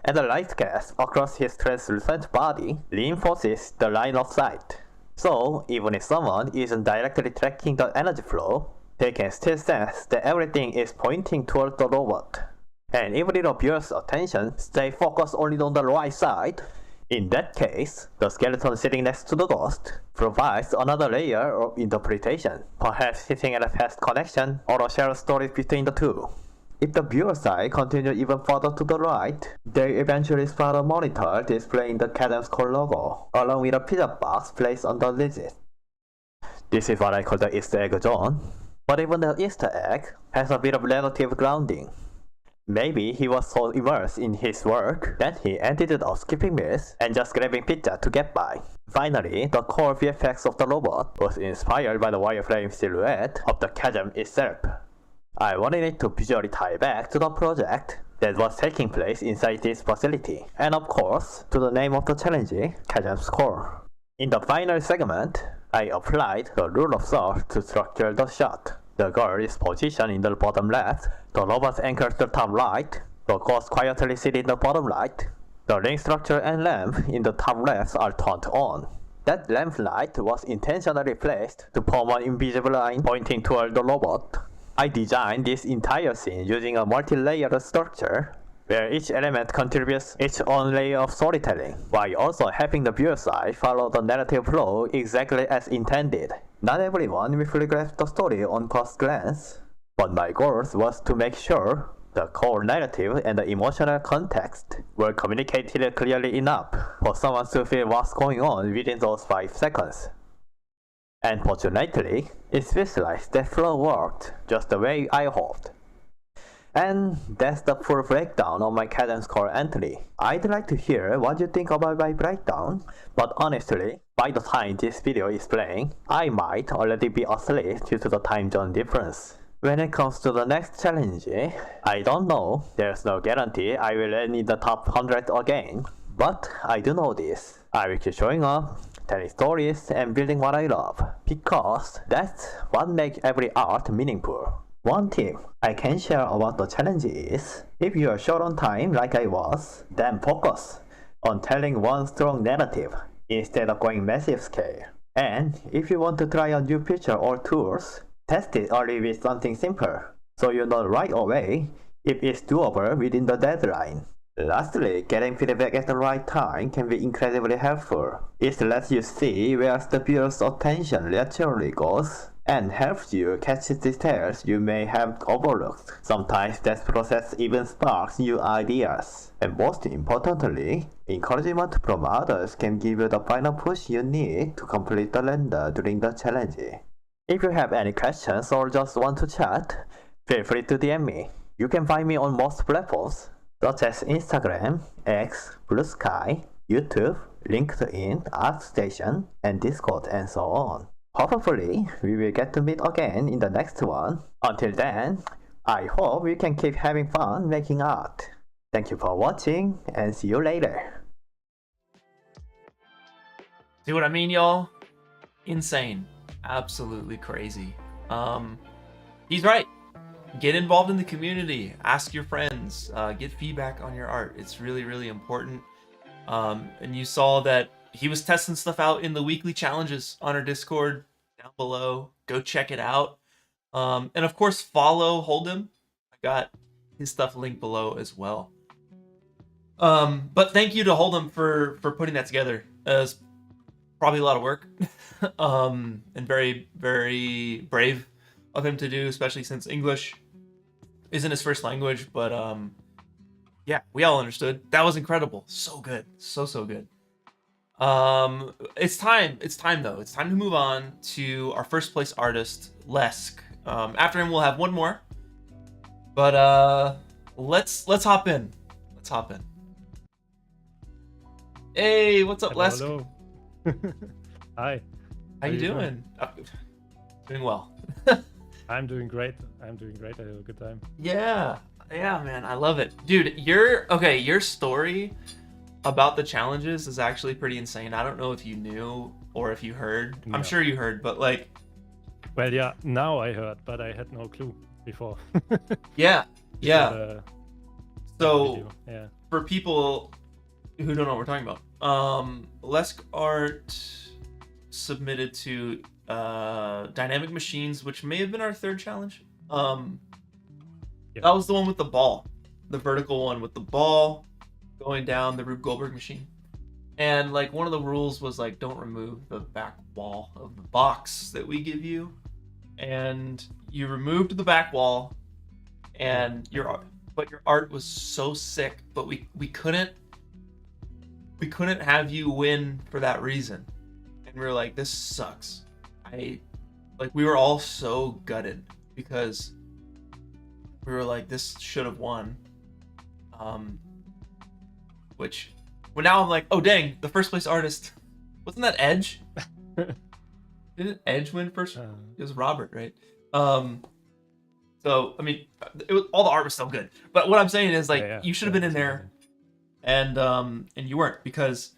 and the light cast across his translucent body reinforces the line of sight. So, even if someone isn't directly tracking the energy flow, they can still sense that everything is pointing toward the robot. And even if the viewer's attention stays focused only on the right side, in that case, the skeleton sitting next to the ghost provides another layer of interpretation, perhaps hitting at a fast connection or a shared story between the two. If the viewer's eye continues even further to the right, they eventually spot a monitor displaying the Chasm's core logo, along with a pizza box placed underneath it. This is what I call the Easter egg zone, but even the Easter egg has a bit of relative grounding. Maybe he was so immersed in his work that he ended up skipping meals and just grabbing pizza to get by. Finally, the core VFX of the robot was inspired by the wireframe silhouette of the Chasm itself. I wanted it to visually tie back to the project that was taking place inside this facility, and of course, to the name of the challenge, Chasm's Core. In the final segment, I applied the rule of thirds to structure the shot. The girl is positioned in the bottom left, the robot anchors the top right, the ghost quietly sits in the bottom right. The ring structure and lamp in the top left are turned on. That lamp light was intentionally placed to form an invisible line pointing toward the robot. I designed this entire scene using a multi-layered structure, where each element contributes its own layer of storytelling, while also helping the viewer side follow the narrative flow exactly as intended. Not everyone will fully grasp the story on first glance, but my goal was to make sure the core narrative and the emotional context were communicated clearly enough for someone to feel what's going on within those 5 seconds. And fortunately, it feels like that flow worked just the way I hoped. And that's the full breakdown of my cadence score entry. I'd like to hear what you think about my breakdown, but honestly, by the time this video is playing, I might already be asleep due to the time zone difference. When it comes to the next challenge, I don't know. There's no guarantee I will end in the top 100 again, but I do know this. I will keep showing up, telling stories, and building what I love, because that's what makes every art meaningful. One tip I can share about the challenge is, if you are short on time like I was, then focus on telling one strong narrative instead of going massive scale. And if you want to try a new feature or tools, test it early with something simple, so you know right away if it's doable within the deadline. Lastly, getting feedback at the right time can be incredibly helpful. It lets you see where the viewer's attention naturally goes, and helps you catch details you may have overlooked. Sometimes that process even sparks new ideas. And most importantly, encouragement from others can give you the final push you need to complete the render during the challenge. If you have any questions or just want to chat, feel free to DM me. You can find me on most platforms, such as Instagram, X, Blue Sky, YouTube, LinkedIn, ArtStation, and Discord, and so on. Hopefully, we will get to meet again in the next one. Until then, I hope we can keep having fun making art. Thank you for watching, and see you later. See what I mean, y'all? Insane. Absolutely crazy. He's right. Get involved in the community. Ask your friends. Get feedback on your art. It's really, really important. And you saw that he was testing stuff out in the weekly challenges on our Discord down below. Go check it out. And of course, follow Holdim. I got his stuff linked below as well. But thank you to Holdim for putting that together. It's probably a lot of work. And very, very brave of him to do, especially since English isn't his first language. But yeah, we all understood. That was incredible. So good. So good. It's time though. It's time to move on to our first place artist, Lesc. After him, we'll have one more. But let's hop in. Hey, what's up, Lesc? Hello. Hi. How you doing? Doing well. I'm doing great. I had a good time. Yeah, man, I love it, dude. Your story about the challenges is actually pretty insane. I don't know if you knew or if you heard. No. I'm sure you heard, but like, Well, yeah, now I heard, but I had no clue before. yeah. The So video. Yeah. for people who don't know what we're talking about, Lesc Art submitted to Dynamic Machines, which may have been our third challenge. Yeah. That was the one with the ball, the vertical one with the ball going down the Rube Goldberg machine. And like one of the rules was like, don't remove the back wall of the box that we give you. And you removed the back wall, and your art was so sick, but we couldn't have you win for that reason. And we were like, this sucks. We were all so gutted because we were like, this should have won. Well, now I'm like, oh dang, the first place artist, wasn't that Edge? Didn't Edge win first? It was Robert, right? So I mean, all the art was still good, but what I'm saying is like, you should have been in there, and you weren't, because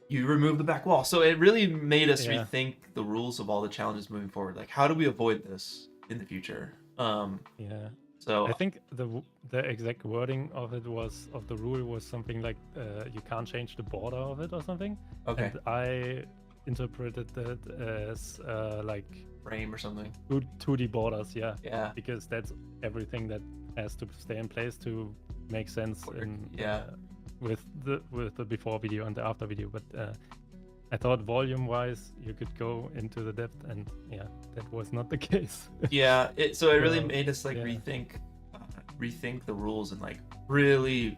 you removed the back wall. So it really made us rethink the rules of all the challenges moving forward. Like, how do we avoid this in the future? Yeah. So I think the exact wording of the rule was something like you can't change the border of it or something. Okay. And I interpreted that as like frame or something. 2D borders, yeah. Yeah. Because that's everything that has to stay in place to makes sense in Yeah. with the before video and the after video, but I thought volume-wise you could go into the depth, and yeah, that was not the case. Yeah, so it really So, made us like yeah. rethink the rules and like really.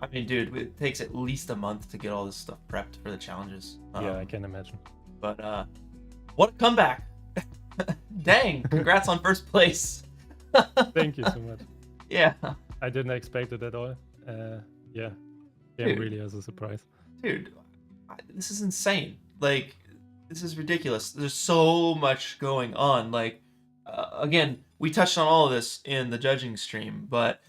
I mean, dude, it takes at least a month to get all this stuff prepped for the challenges. Yeah, I can imagine. But what a comeback! Dang! Congrats on first place. Thank you so much. Yeah, I didn't expect it at all. Yeah, Dude. really as a surprise. dude, this is insane. Like, this is ridiculous. There's so much going on. Like, again, we touched on all of this in the judging stream, but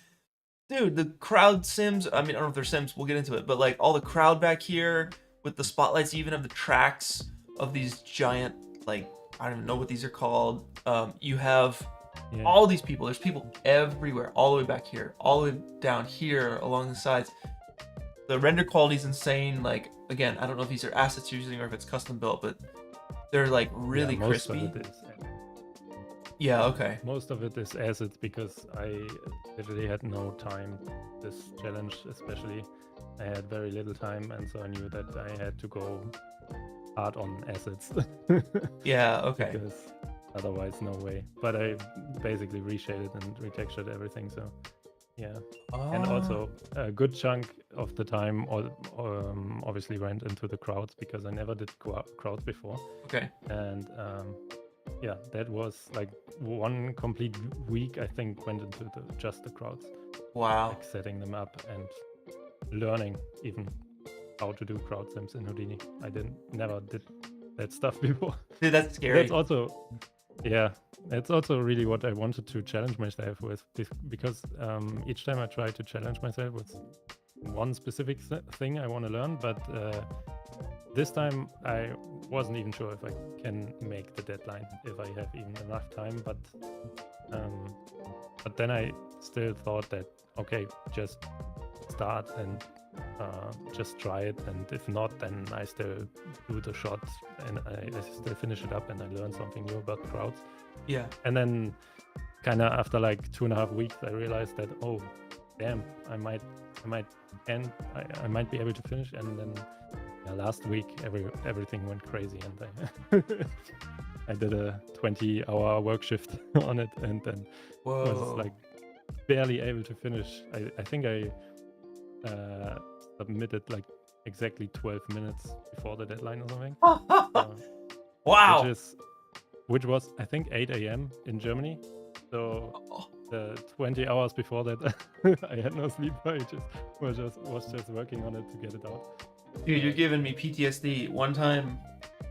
dude, the crowd sims. I mean, I don't know if they're sims. We'll get into it, but like all the crowd back here with the spotlights, you even have the tracks of these giant, like, I don't even know what these are called. You have Yeah. all these people. There's people everywhere, all the way back here, all the way down here along the sides. The render quality is insane. Like, again, I don't know if these are assets you're using or if it's custom built, but they're like really Yeah, most crispy. of it is. Yeah, okay. Most of it is assets because I literally had no time this challenge, especially. I had very little time, and so I knew that I had to go hard on assets. Yeah, okay. Because otherwise, no way. But I basically reshaded and retextured everything, so yeah. And also, a good chunk of the time obviously went into the crowds because I never did crowds before. Okay. And yeah, that was like one complete week, I think, went into just the crowds, Wow. like setting them up and learning even how to do crowd sims in Houdini. I never did that stuff before. Dude, that's scary. That's also, yeah, it's also really what I wanted to challenge myself with, because each time I try to challenge myself with one specific thing I want to learn, but this time I wasn't even sure if I can make the deadline, if I have even enough time. But then I still thought that, okay, just start and just try it, and if not, then I still do the shot and I still finish it up and I learn something new about crowds. Yeah. And then kind of after like 2.5 weeks, I realized that, oh damn, I might be able to finish. And then last week everything went crazy, and I did a 20-hour work shift on it, and then was like barely able to finish. I think I submitted like exactly 12 minutes before the deadline or something. Wow. Which was I think 8 a.m. in Germany. So the 20 hours before that, I had no sleep. I was just working on it to get it out. Dude, you're giving me PTSD. One time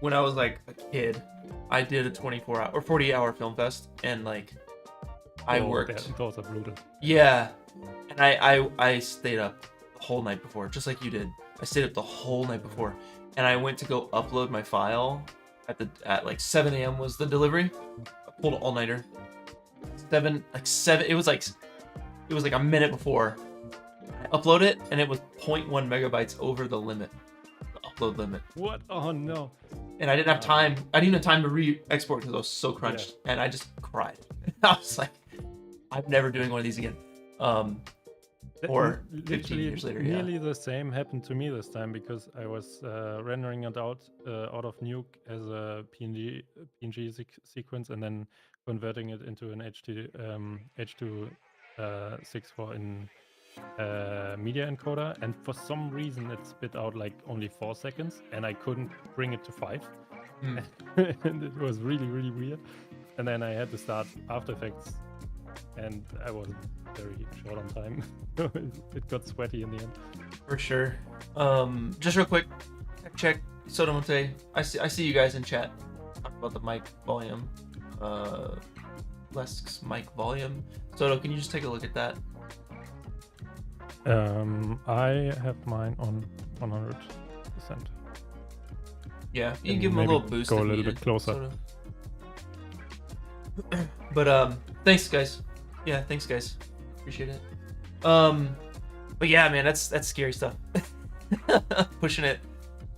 when I was like a kid, I did a 24-hour or 40-hour film fest, and like I worked. Those are brutal. Yeah, and I stayed up the whole night before, just like you did. I stayed up the whole night before, and I went to go upload my file at like 7 a.m. was the delivery. I pulled an all-nighter. 7. It was like a minute before. I upload it, and it was 0.1 megabytes over the limit, the upload limit. What? Oh no! And I didn't have time. I didn't have time to re-export because I was so crunched, and I just cried. I was like, I'm never doing one of these again. Or 15 years later, yeah. Nearly the same happened to me this time, because I was rendering it out of Nuke as a PNG sequence, and then converting it into an H.264 in media encoder, and for some reason it spit out like only 4 seconds, and I couldn't bring it to 5. And it was really, really weird. And then I had to start After Effects, and I was very short on time. It got sweaty in the end. For sure. Just real quick, check Sotomonte. I see you guys in chat talk about the mic volume. Lesk's mic volume. Soto, can you just take a look at that? I have mine on 100%. Yeah, you can give him a little maybe boost. go a if little needed, bit closer. Soto. But thanks guys. Yeah, thanks guys. Appreciate it. But yeah, man, that's scary stuff. Pushing it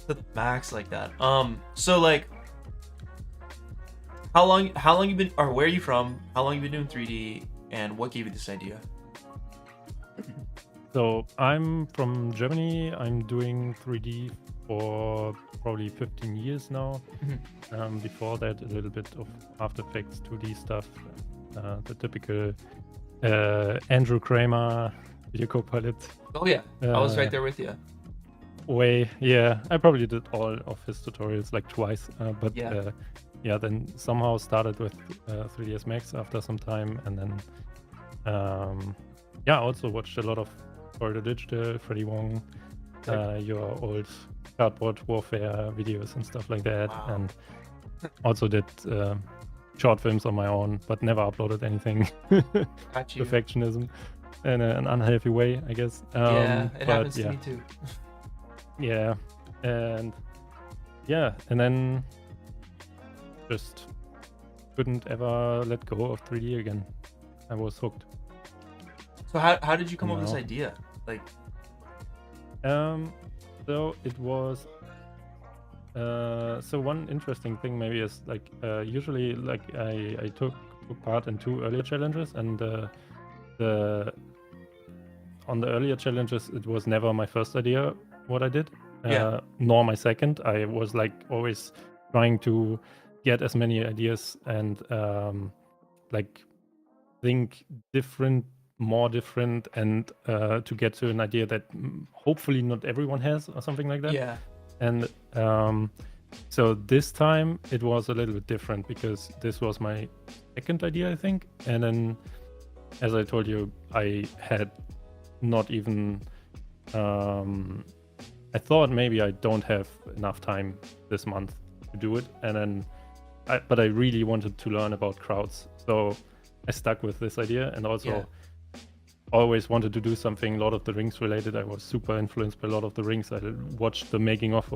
to the max like that. So like, how long you been, or where are you from? How long you been doing 3D, and what gave you this idea? So I'm from Germany. I'm doing 3D for probably 15 years now. Before that, a little bit of After Effects 2D stuff, the typical Andrew Kramer video co-pilot Oh yeah, I was right there with you. way. Yeah, I probably did all of his tutorials like twice, but Yeah. yeah, then somehow started with 3ds Max after some time, and then yeah, also watched a lot of Corridor Digital, Freddie Wong, your old cardboard warfare videos and stuff like that. Wow. And also did short films on my own, but never uploaded anything. Got you. Perfectionism in an unhealthy way, I guess. Yeah, it but happens to yeah, me too. yeah, and then just couldn't ever let go of 3D again. I was hooked. So how did you come up with this No. idea? Like, So it was so one interesting thing maybe is like usually like I took part in 2 earlier challenges, and on the earlier challenges it was never my first idea what I did, Yeah. nor my second. I was like always trying to get as many ideas and like think more different, and to get to an idea that hopefully not everyone has or something like that. yeah. And so this time it was a little bit different because this was my second idea, I think. And then, as I told you, I had not even I thought maybe I don't have enough time this month to do it, and then but I really wanted to learn about crowds, so I stuck with this idea. And also always wanted to do something Lord of the Rings related. I was super influenced by Lord of the Rings. I watched the making of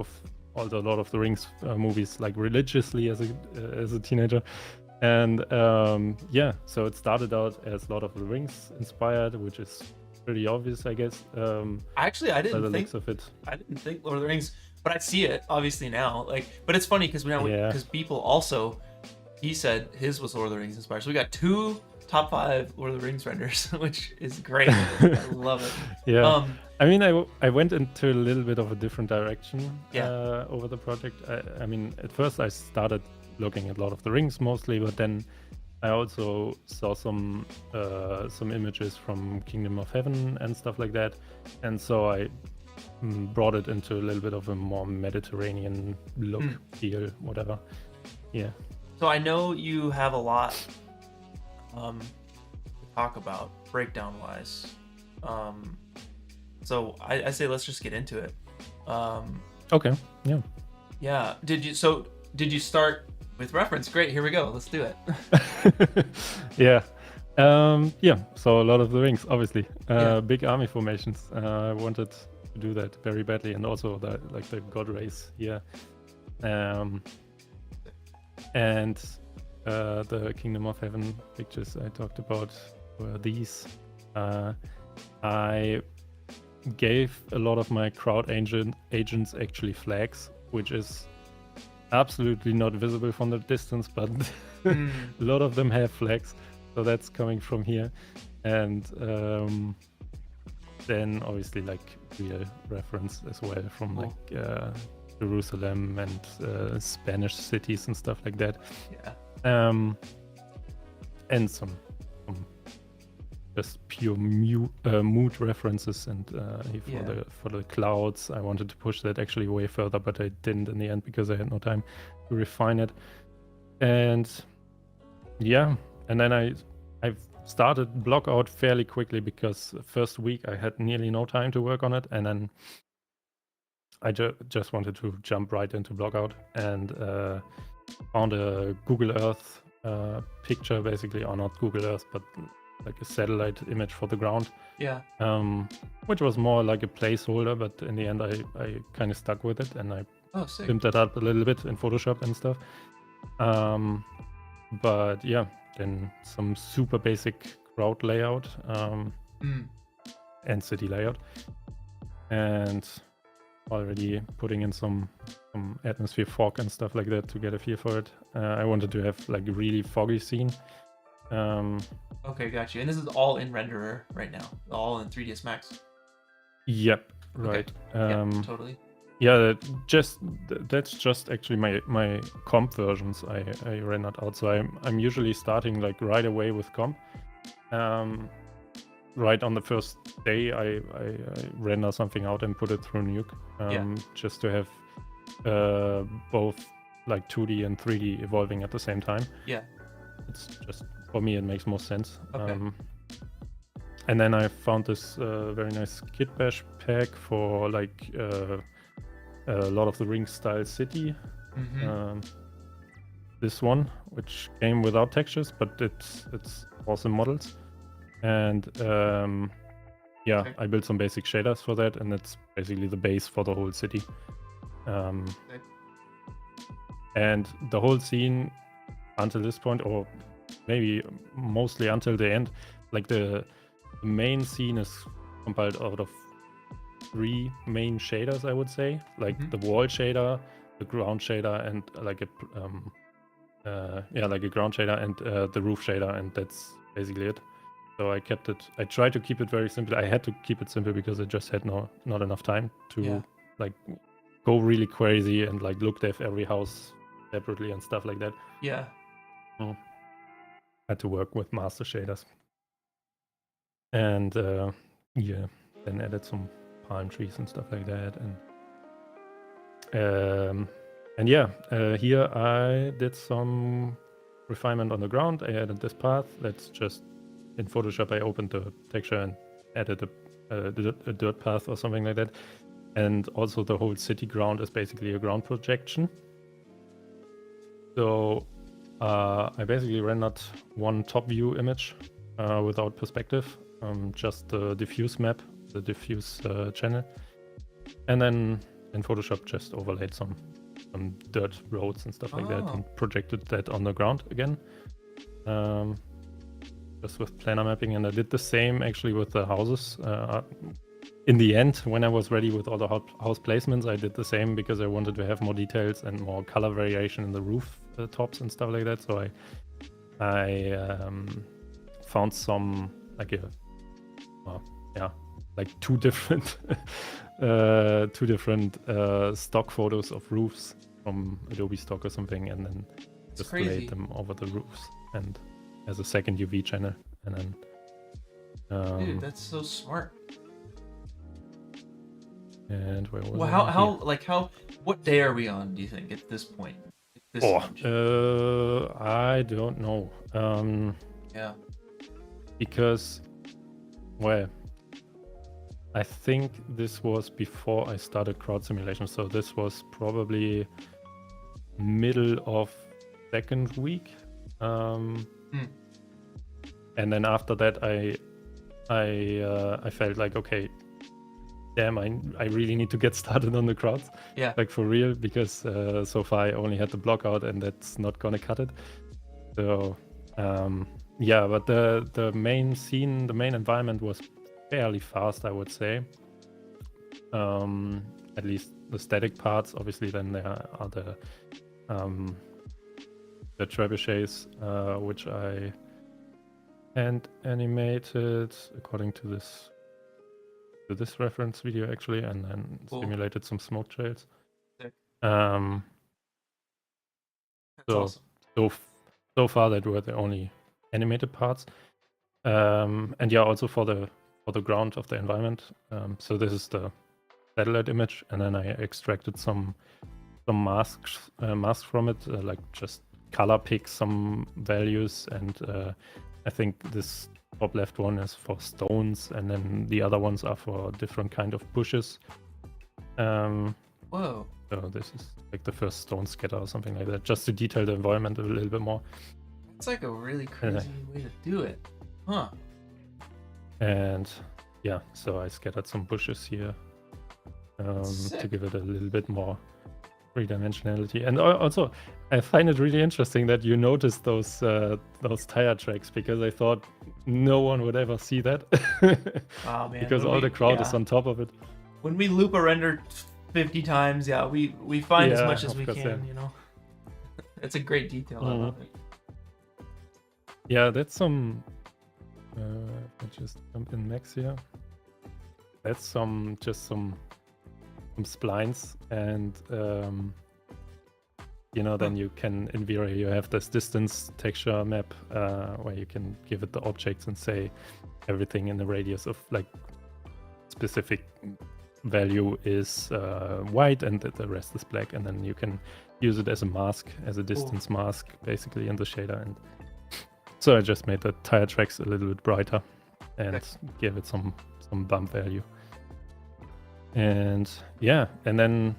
all the Lord of the Rings movies like religiously as a teenager. And yeah, so it started out as Lord of the Rings inspired, which is pretty obvious, I guess. Actually, I by the didn't looks think of it. Lord of the Rings, but I see it obviously now. Like, but it's funny because because people also, he said his was Lord of the Rings inspired. So we got 2 top 5 Lord of the Rings renders, which is great. I love it. Yeah. I mean, I went into a little bit of a different direction Yeah. over the project. I mean, at first I started looking at Lord of the Rings mostly, but then I also saw some images from Kingdom of Heaven and stuff like that, and so I brought it into a little bit of a more Mediterranean look, feel, whatever. Yeah. So I know you have a lot to talk about breakdown wise. So I say let's just get into it. Okay. Yeah. Yeah. Did you start with reference? Great. Here we go. Let's do it. Yeah. Yeah. So a lot of the Rings, obviously. Yeah. Big army formations. I wanted to do that very badly, and also the god race here. And the Kingdom of Heaven pictures I talked about were these. I gave a lot of my crowd agents actually flags, which is absolutely not visible from the distance, but a lot of them have flags, so that's coming from here. And then obviously like real reference as well from like Jerusalem and Spanish cities and stuff like that. Yeah. And some just pure mood references, and for the clouds I wanted to push that actually way further, but I didn't in the end because I had no time to refine it. And yeah, and then I've started block out fairly quickly because the first week I had nearly no time to work on it, and then I just wanted to jump right into block out, and found a Google Earth picture, basically, or not Google Earth, but like a satellite image for the ground. Yeah. Which was more like a placeholder, but in the end I kind of stuck with it, and I pimped that up a little bit in Photoshop and stuff. But yeah, then some super basic crowd layout and city layout, and already putting in some atmosphere fog and stuff like that to get a feel for it. I wanted to have like a really foggy scene. Okay, got you. And this is all in renderer right now, all in 3ds Max. Yep. Right. Yeah, totally. Yeah, that's just actually my comp versions I rendered out. So I'm usually starting like right away with comp. Right on the first day, I render something out and put it through Nuke, just to have both like 2D and 3D evolving at the same time. Yeah. It's just, for me, it makes more sense. Okay. And then I found this very nice Kit Bash pack for like Lord of the Rings style city. This one, which came without textures, but it's awesome models. And Okay. I built some basic shaders for that, and it's basically the base for the whole city. And the whole scene until this point, or maybe mostly until the end, like the main scene is compiled out of 3 main shaders, I would say, like the wall shader, the ground shader, and like a ground shader and the roof shader, and that's basically it. So I tried to keep it very simple. I had to keep it simple because I just had not enough time to like go really crazy and like look dev every house separately and stuff like that. Yeah. Had to work with master shaders. And then added some palm trees and stuff like that. And here I did some refinement on the ground. I added this path. That's just in Photoshop. I opened the texture and added a dirt path or something like that. And also the whole city ground is basically a ground projection. So I basically rendered one top view image without perspective, just the diffuse map, the diffuse channel. And then in Photoshop just overlaid some dirt roads and stuff like that and projected that on the ground again. Just with planar mapping, and I did the same actually with the houses. In the end, when I was ready with all the house placements, I did the same because I wanted to have more details and more color variation in the roof tops and stuff like that. So I found some two different stock photos of roofs from Adobe stock or something, and then just laid them over the roofs and as a second UV channel, and then dude, that's so smart. And where was what day are we on, do you think, at this point? I don't know. Because, well, I think this was before I started crowd simulation, so this was probably middle of second week. And then after that, I felt like, okay, damn, I really need to get started on the crowds. Yeah. Like for real, because so far I only had the block out, and that's not gonna cut it. So but the main scene, the main environment was fairly fast, I would say. At least the static parts. Obviously, then there are the trebuchets, which I hand animated according to this reference video actually, and then simulated some smoke trails. Sick. That's awesome. So far that were the only animated parts. And also for the ground of the environment. So this is the satellite image, and then I extracted some masks from it, like just color pick some values, and I think this top left one is for stones, and then the other ones are for different kind of bushes. Whoa. So this is like the first stone scatter or something like that, just to detail the environment a little bit more. It's like a really crazy way to do it. Huh. And so I scattered some bushes here to give it a little bit more three-dimensionality. And also, I find it really interesting that you noticed those tire tracks, because I thought no one would ever see that. Oh man. Because all the crowd is on top of it. When we loop a render 50 times, we find as much as we can, you know. It's a great detail. I love it. Yeah, that's some. I just jump in max here. that's some splines, and then you can, in V-Ray, you have this distance texture map where you can give it the objects and say everything in the radius of like specific value is white and the rest is black, and then you can use it as a mask, as a distance mask, basically in the shader. And so I just made the tire tracks a little bit brighter and gave it some bump value. And yeah, and then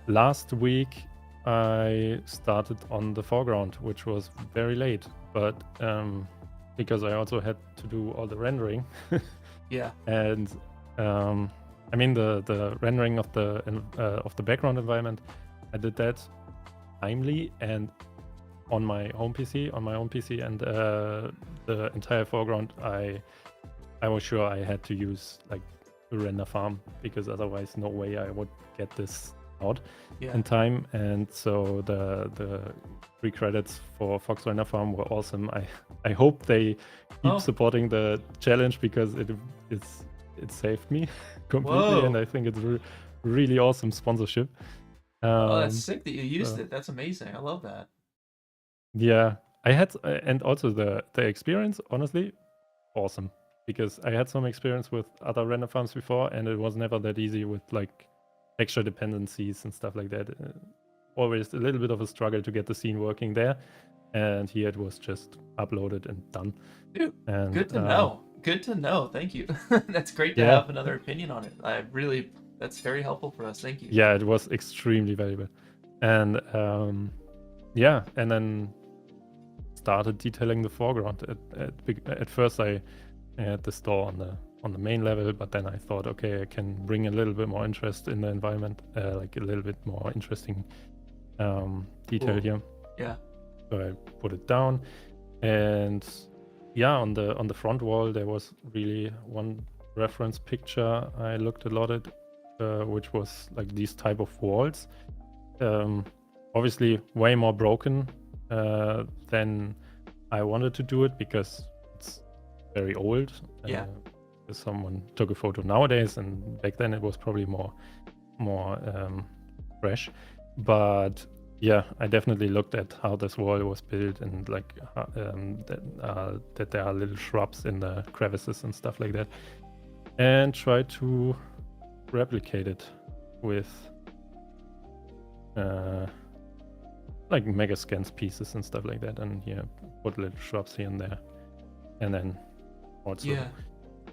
last week I started on the foreground, which was very late, but because I also had to do all the rendering. Yeah. And I mean the rendering of the background environment, I did that timely and on my own PC, and the entire foreground I was sure I had to use like a render farm, because otherwise no way I would get this out in time. And so the free credits for Fox Render Farm were awesome. I hope they keep supporting the challenge, because it saved me completely. And I think it's really awesome sponsorship. That's sick that you used it. That's amazing. I love that. Yeah, I had, and also the experience, honestly, awesome, because I had some experience with other render farms before, and it was never that easy with like texture dependencies and stuff like that. Always a little bit of a struggle to get the scene working there, and here it was just uploaded and done. Dude, and, good to know. Good to know. Thank you. That's great to have another opinion on it. That's very helpful for us. Thank you. Yeah, it was extremely valuable. And yeah, and then started detailing the foreground. At first I had the store on the main level, but then I thought, okay, I can bring a little bit more interest in the environment, like a little bit more interesting detail here. Yeah. So I put it down, and yeah, on the front wall there was really one reference picture I looked a lot at, which was like these type of walls. Obviously way more broken than I wanted to do it, because it's very old. Someone took a photo nowadays, and back then it was probably more fresh. But yeah, I definitely looked at how this wall was built, and like that there are little shrubs in the crevices and stuff like that, and tried to replicate it with like mega scans pieces and stuff like that, and put little shrubs here and there, and then also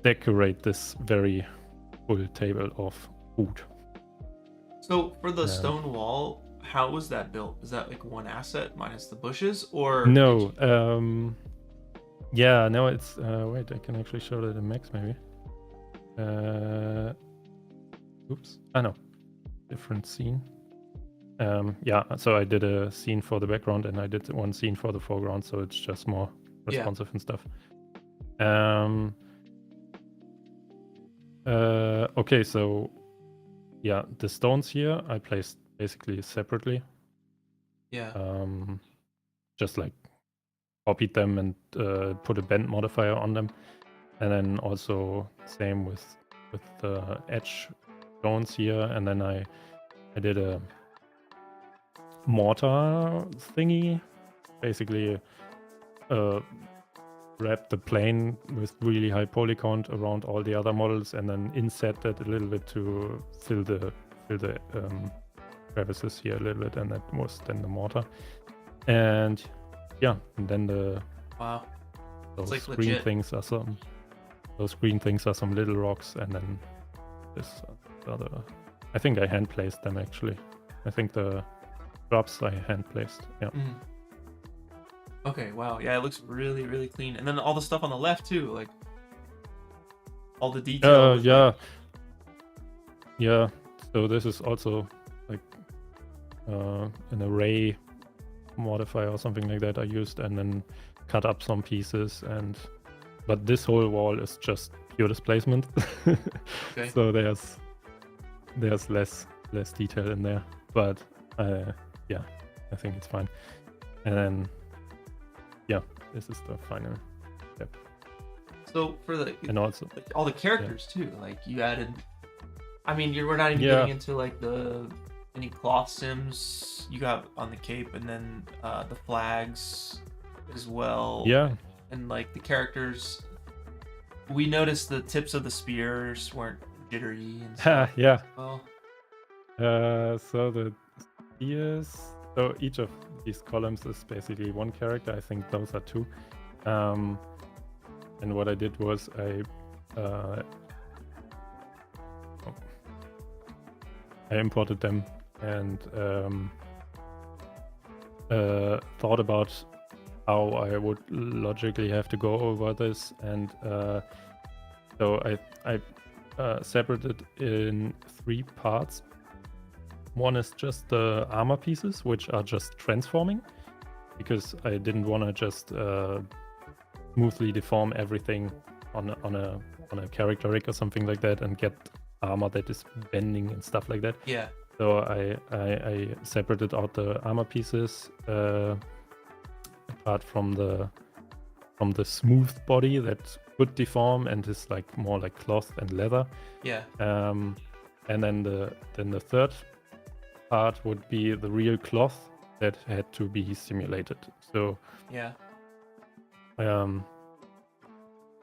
decorate this very full table of food. So for the stone wall, how was that built? Is that like one asset minus the bushes, or no? Yeah, no, it's wait, I can actually show that in Max maybe. Oops, no, different scene. Yeah, so I did a scene for the background, and I did one scene for the foreground, so it's just more responsive and stuff. Okay, so yeah, the stones here I placed basically separately. Just like copied them and put a bend modifier on them, and then also same with the edge stones here, and then I did a mortar thingy, basically wrap the plane with really high poly count around all the other models, and then inset that a little bit to fill the crevices here a little bit, and that was then the mortar. And yeah, and then those like green legit. things are some little rocks, and then this other, I think I hand placed them actually. I think the drops I hand placed. Yeah. Mm. Okay, wow. Yeah, it looks really, really clean. And then all the stuff on the left too, like all the detail. Yeah. So this is also like an array modifier or something like that I used, and then cut up some pieces, but this whole wall is just pure displacement. Okay. So there's less detail in there, but yeah, I think it's fine. And then yeah, this is the final step. So for the And also, like, all the characters too, like you added. I mean, we're not even getting into like any cloth sims you got on the cape, and then the flags as well. yeah, And like the characters, we noticed the tips of the spears weren't jittery and stuff. yeah. Well, So the spears. So each of these columns is basically one character. I think those are two. And what I did was I imported them and thought about how I would logically have to go over this, and so I separated in 3 parts. One is just the armor pieces, which are just transforming, because I didn't want to just smoothly deform everything on a character rig or something like that and get armor that is bending and stuff like that. yeah. So I separated out the armor pieces apart from the smooth body that would deform and is like more like cloth and leather. Yeah. And then the third part would be the real cloth that had to be simulated. So Yeah. and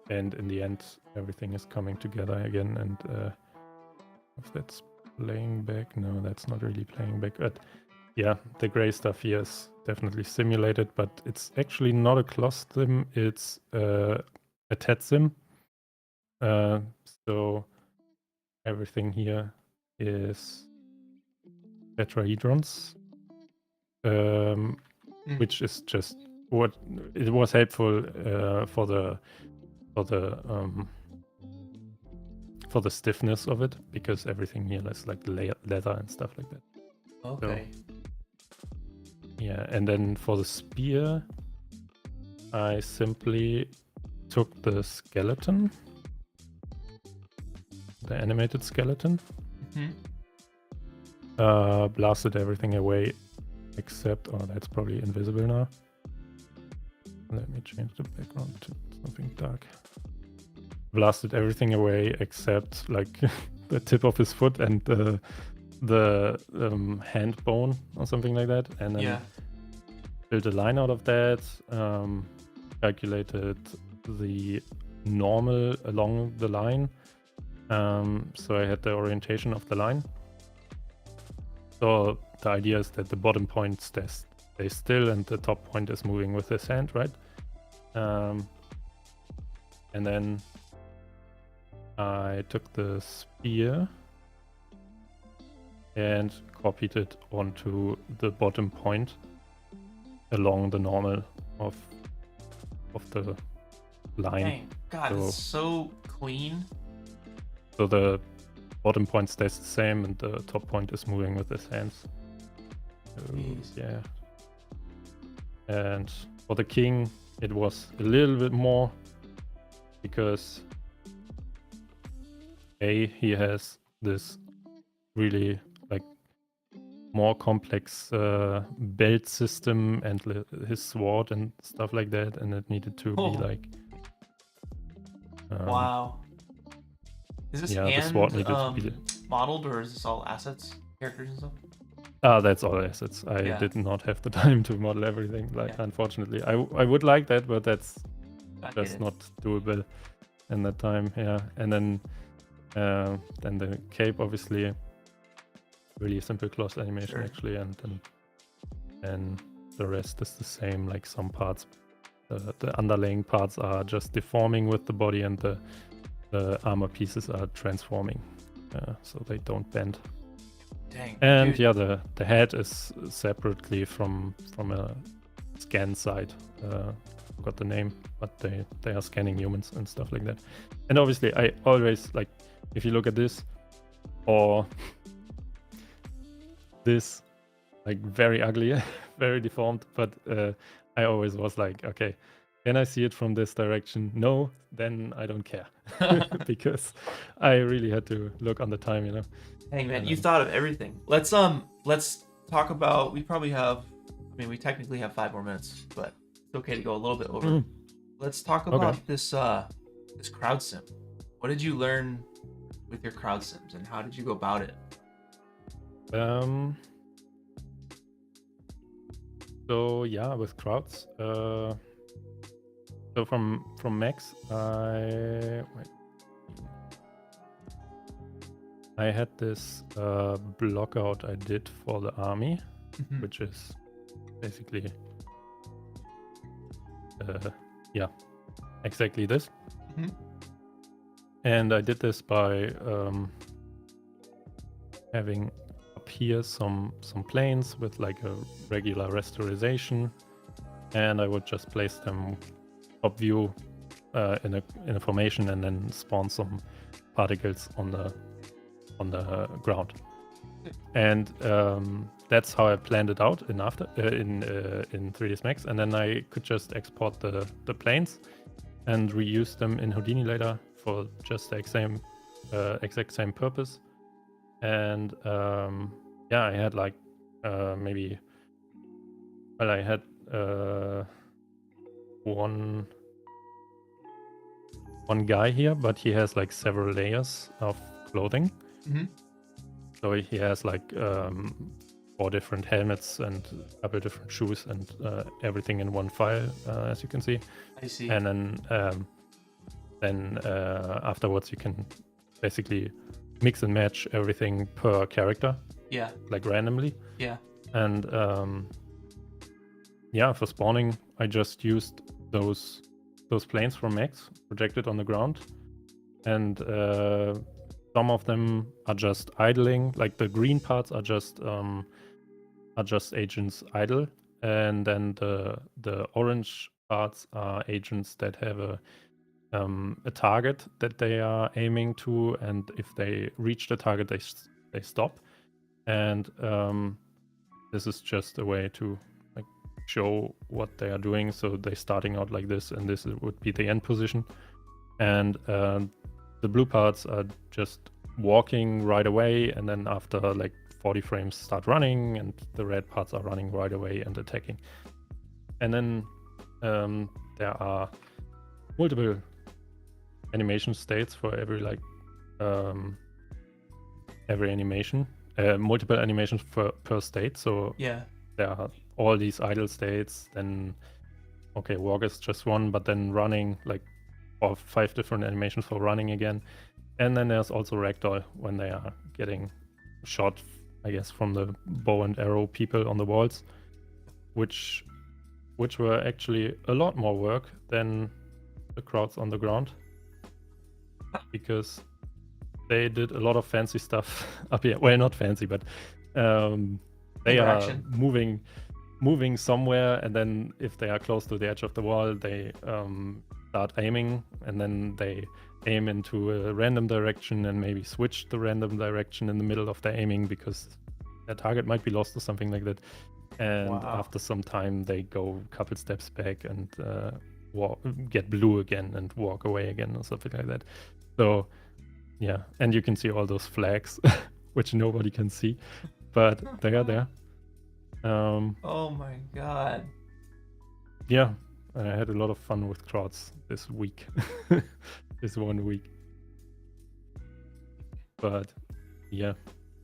in the end everything is coming together again, and if that's playing back, no, that's not really playing back, but yeah, the gray stuff here is definitely simulated, but it's actually not a cloth sim, it's a TED sim. So everything here is tetrahedrons, which is just what it was helpful for the stiffness of it, because everything here is like leather and stuff like that. Okay. Yeah, and then for the spear, I simply took the skeleton, the animated skeleton, blasted everything away except, oh, that's probably invisible now. Let me change the background to something dark. Blasted everything away except like the tip of his foot and the hand bone or something like that, and then built a line out of that, calculated the normal along the line, so I had the orientation of the line. So the idea is that the bottom point stays still and the top point is moving with his hand, right? And then I took the spear and copied it onto the bottom point along the normal of the line. Dang. God, it's so clean. So the bottom point stays the same and the top point is moving with his hands. So, yeah. And for the king, it was a little bit more, because he has this really like more complex belt system and his sword and stuff like that, and it needed to be like wow. Is this the sword needed to be modeled, or is this all assets, characters and stuff? That's all assets. I did not have the time to model everything, unfortunately. I would like that, but that's just not doable in that time. Yeah. And then the cape, obviously really simple cloth animation, actually, and the rest is the same. Like some parts, the underlaying parts are just deforming with the body, and the armor pieces are transforming, so they don't bend. Dang. And the head is separately from a scan side. Forgot the name, but they are scanning humans and stuff like that. And obviously, I always like, if you look at this or this, like very ugly, very deformed, but I always was like, okay, can I see it from this direction? No, then I don't care, because I really had to look on the time, you know. Hey man, you thought of everything. Let's talk about. We probably have. I mean, we technically have 5 more minutes, but it's okay to go a little bit over. Let's talk about this this crowd sim. What did you learn with your crowd sims, and how did you go about it? So yeah, with crowds. So from Max, I had this block out I did for the army, which is basically yeah, exactly this. And I did this by having up here some planes with like a regular rasterization, and I would just place them top view in a formation, and then spawn some particles on the ground. And that's how I planned it out in 3ds Max, and then I could just export the planes and reuse them in Houdini later for just the exact same purpose. And yeah, I had like I had one guy here, but he has like several layers of clothing. So he has like 4 different helmets and a couple different shoes and everything in one file, as you can see. I see. And then afterwards you can basically mix and match everything per character. Yeah. Like randomly. Yeah. And yeah, for spawning, I just used those planes from Max projected on the ground, and some of them are just idling. Like the green parts are just agents idle, and then the orange parts are agents that have a target that they are aiming to, and if they reach the target, they stop. And this is just a way to like show what they are doing. So they're starting out like this, and this would be the end position. And the blue parts are just walking right away, and then after like 40 frames start running, and the red parts are running right away and attacking. And then there are multiple animation states for every like every animation, multiple animations per state. So Yeah. there are all these idle states, then okay, walk is just one, but then running, like 4 or 5 different animations for running again. And then there's also ragdoll when they are getting shot, I guess, from the bow and arrow people on the walls, which were actually a lot more work than the crowds on the ground, because they did a lot of fancy stuff up here. Well, not fancy, but they Interaction. are moving somewhere, and then if they are close to the edge of the wall, they start aiming, and then they aim into a random direction and maybe switch the random direction in the middle of their aiming because their target might be lost or something like that. And Wow. after some time, they go a couple steps back and get blue again and walk away again or something like that. So yeah, and you can see all those flags, which nobody can see, but they are there. Oh my god. Yeah, I had a lot of fun with crowds this week, this 1 week. But yeah,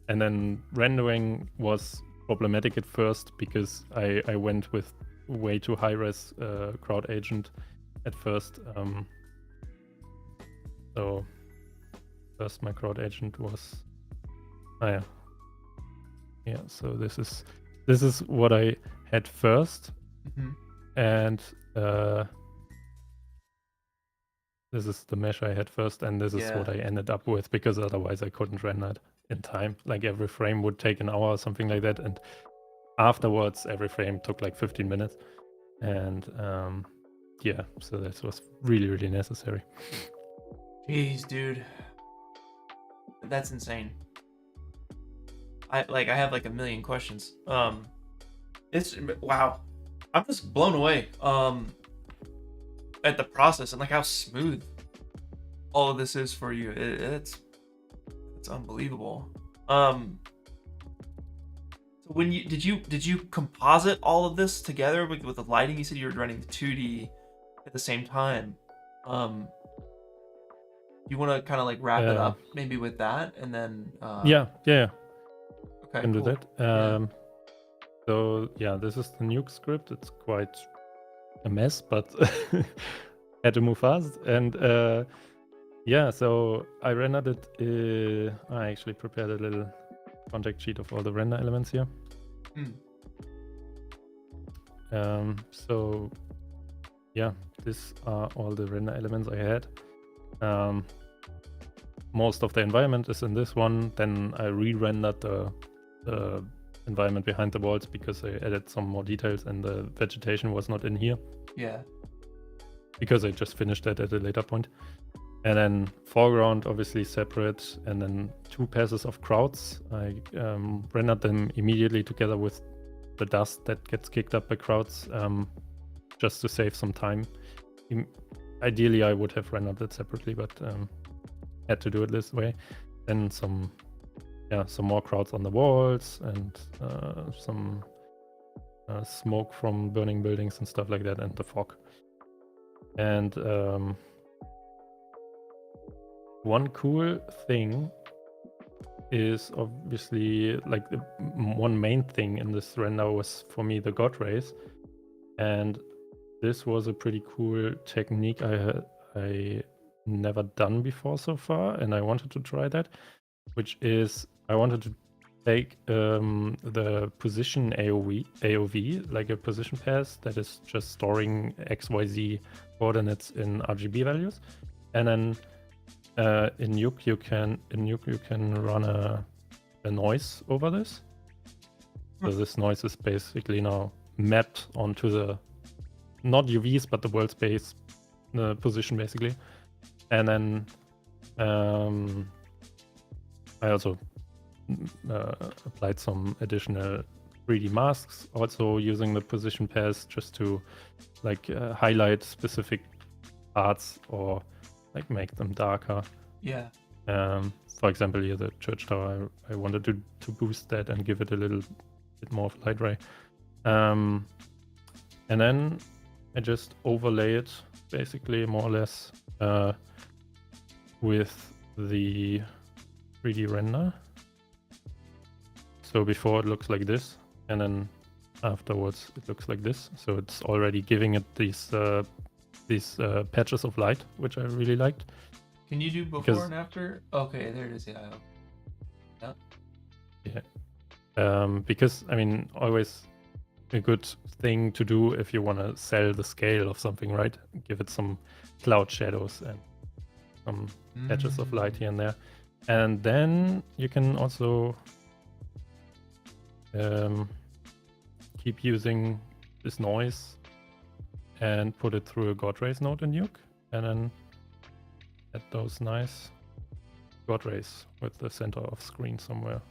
and then rendering was problematic at first because I went with way too high res crowd agent at first. So first my crowd agent was yeah, so this is what I had first. And this is the mesh I had first, and this is what I ended up with, because otherwise I couldn't render it in time. Like every frame would take an hour or something like that, and afterwards every frame took like 15 minutes. And yeah, so this was really, really necessary. Jeez, dude. That's insane. I have like a million questions. It's wow. I'm just blown away at the process and like how smooth all of this is for you. It's unbelievable. So when did you composite all of this together with the lighting? You said you were running 2D at the same time. You want to kind of like wrap it up maybe with that, and then yeah. Okay, Can do cool. that. So yeah, this is the nuke script. It's quite a mess, but had to move fast. And yeah, so I rendered it. I actually prepared a little contact sheet of all the render elements here. So yeah, these are all the render elements I had. Most of the environment is in this one. Then I re-rendered the environment behind the walls because I added some more details and the vegetation was not in here. Yeah. Because I just finished that at a later point. And then foreground obviously separate, and then 2 passes of crowds. I rendered them immediately together with the dust that gets kicked up by crowds, just to save some time. Ideally I would have rendered it separately, but had to do it this way. Then some more crowds on the walls, and some smoke from burning buildings and stuff like that, and the fog. And one cool thing is obviously, like, the one main thing in this render was for me the god rays, and this was a pretty cool technique I never done before so far, and I wanted to try that, which is I wanted to take the position AOV, like a position pass that is just storing XYZ coordinates in RGB values, and then in Nuke you can run a noise over this. So this noise is basically now mapped onto the not UVs but the world space position basically, and then I also applied some additional 3D masks, also using the position pass just to like highlight specific parts or like make them darker. Yeah. For example, here the church tower, I wanted to boost that and give it a little bit more of light ray. And then I just overlay it basically more or less with the 3D render. So before it looks like this, and then afterwards it looks like this. So it's already giving it these patches of light, which I really liked. Can you do before and after? Okay, there it is. Yeah. Because I mean, always a good thing to do if you want to sell the scale of something, right? Give it some cloud shadows and some patches of light here and there, and then you can also keep using this noise and put it through a God rays node in Nuke, and then add those nice God rays with the center of screen somewhere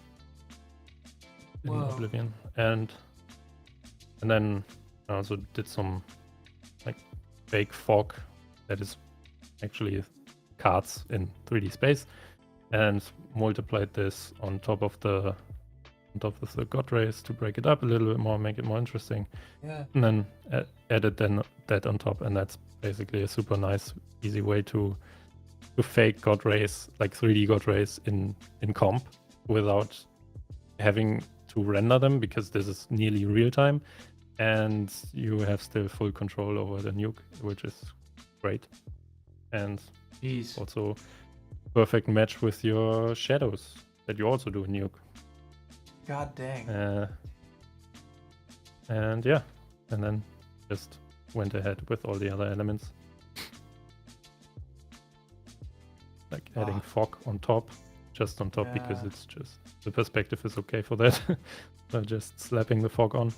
in Oblivion. And then I also did some like fake fog that is actually cards in 3D space, and multiplied this on top of the God rays to break it up a little bit more, make it more interesting. Yeah. And then added then that on top, and that's basically a super nice, easy way to fake God rays, like 3D God rays in comp without having to render them, because this is nearly real time, and you have still full control over the Nuke, which is great. And also perfect match with your shadows that you also do in Nuke. God dang. And yeah, and then just went ahead with all the other elements. Like adding fog on top, just on top, because it's just, the perspective is okay for that. So just slapping the fog on.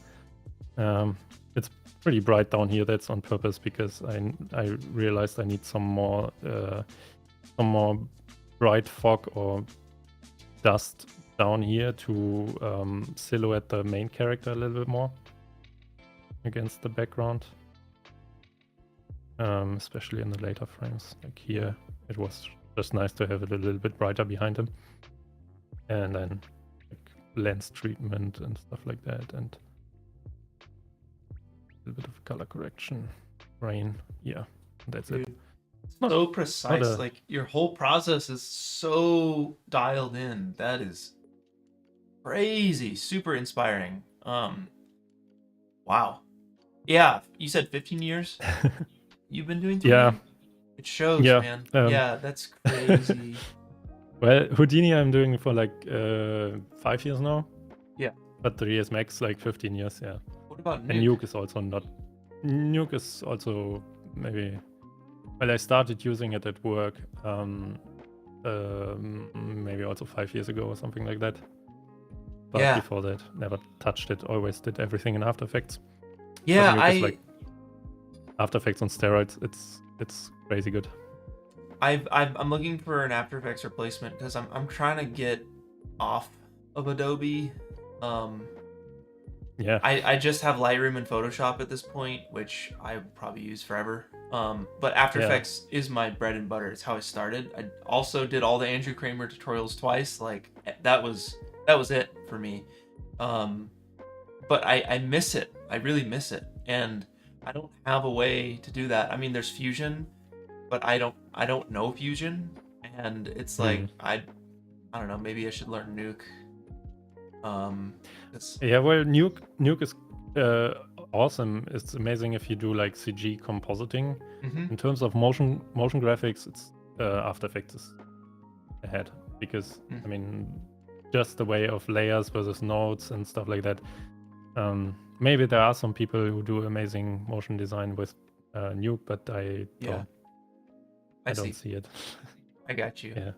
It's pretty bright down here, that's on purpose, because I realized I need some more bright fog or dust down here to silhouette the main character a little bit more against the background, especially in the later frames. Like here, it was just nice to have it a little bit brighter behind him, and then like lens treatment and stuff like that, and a little bit of color correction, rain. Yeah, that's it. not- so precise. a- Like your whole process is so dialed in. That is crazy. Super inspiring. Wow. Yeah, you said 15 years you've been doing 3D? Yeah. It shows, Yeah, man. um, Yeah, that's crazy. Well, Houdini I'm doing for like 5 years now. Yeah. But 3 years max, like 15 years, yeah. What about And Nuke? Nuke is also not. Nuke is also maybe. Well, I started using it at work, maybe also 5 years ago or something like that. But Yeah. before that, never touched it. Always did everything in After Effects. Yeah, Nuke is like After Effects on steroids. It's crazy good. I'm looking for an After Effects replacement because I'm trying to get off of Adobe. Yeah. I just have Lightroom and Photoshop at this point, which I probably use forever. But After Yeah. Effects is my bread and butter. It's how I started. I also did all the Andrew Kramer tutorials twice. Like that was it for me. But I miss it. I really miss it, and I don't have a way to do that. I mean, there's Fusion, but I don't know Fusion, and it's like I don't know. Maybe I should learn Nuke. Yeah, well, Nuke is awesome. It's amazing if you do like CG compositing. Mhm. In terms of motion graphics, it's After Effects is ahead because I mean, just the way of layers versus nodes and stuff like that. Maybe there are some people who do amazing motion design with Nuke, but I don't see it. I got you. Yeah.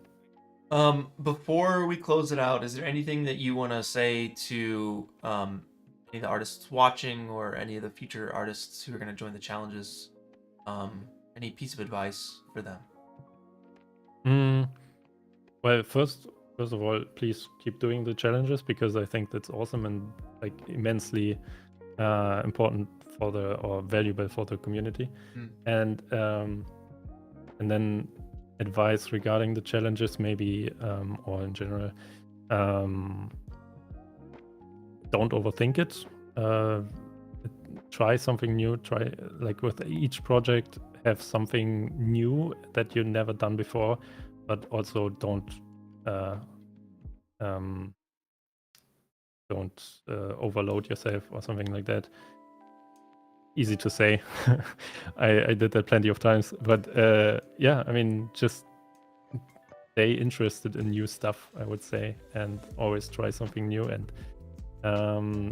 Before we close it out, is there anything that you want to say to any of the artists watching or any of the future artists who are going to join the challenges? Any piece of advice for them? Well, first of all, please keep doing the challenges because I think that's awesome and like immensely important or valuable for the community. And then advice regarding the challenges, maybe or in general, don't overthink it. Try something new. Try like with each project, have something new that you've never done before, but also don't overload yourself or something like that. Easy to say. I did that plenty of times, but yeah, I mean, just stay interested in new stuff, I would say, and always try something new. And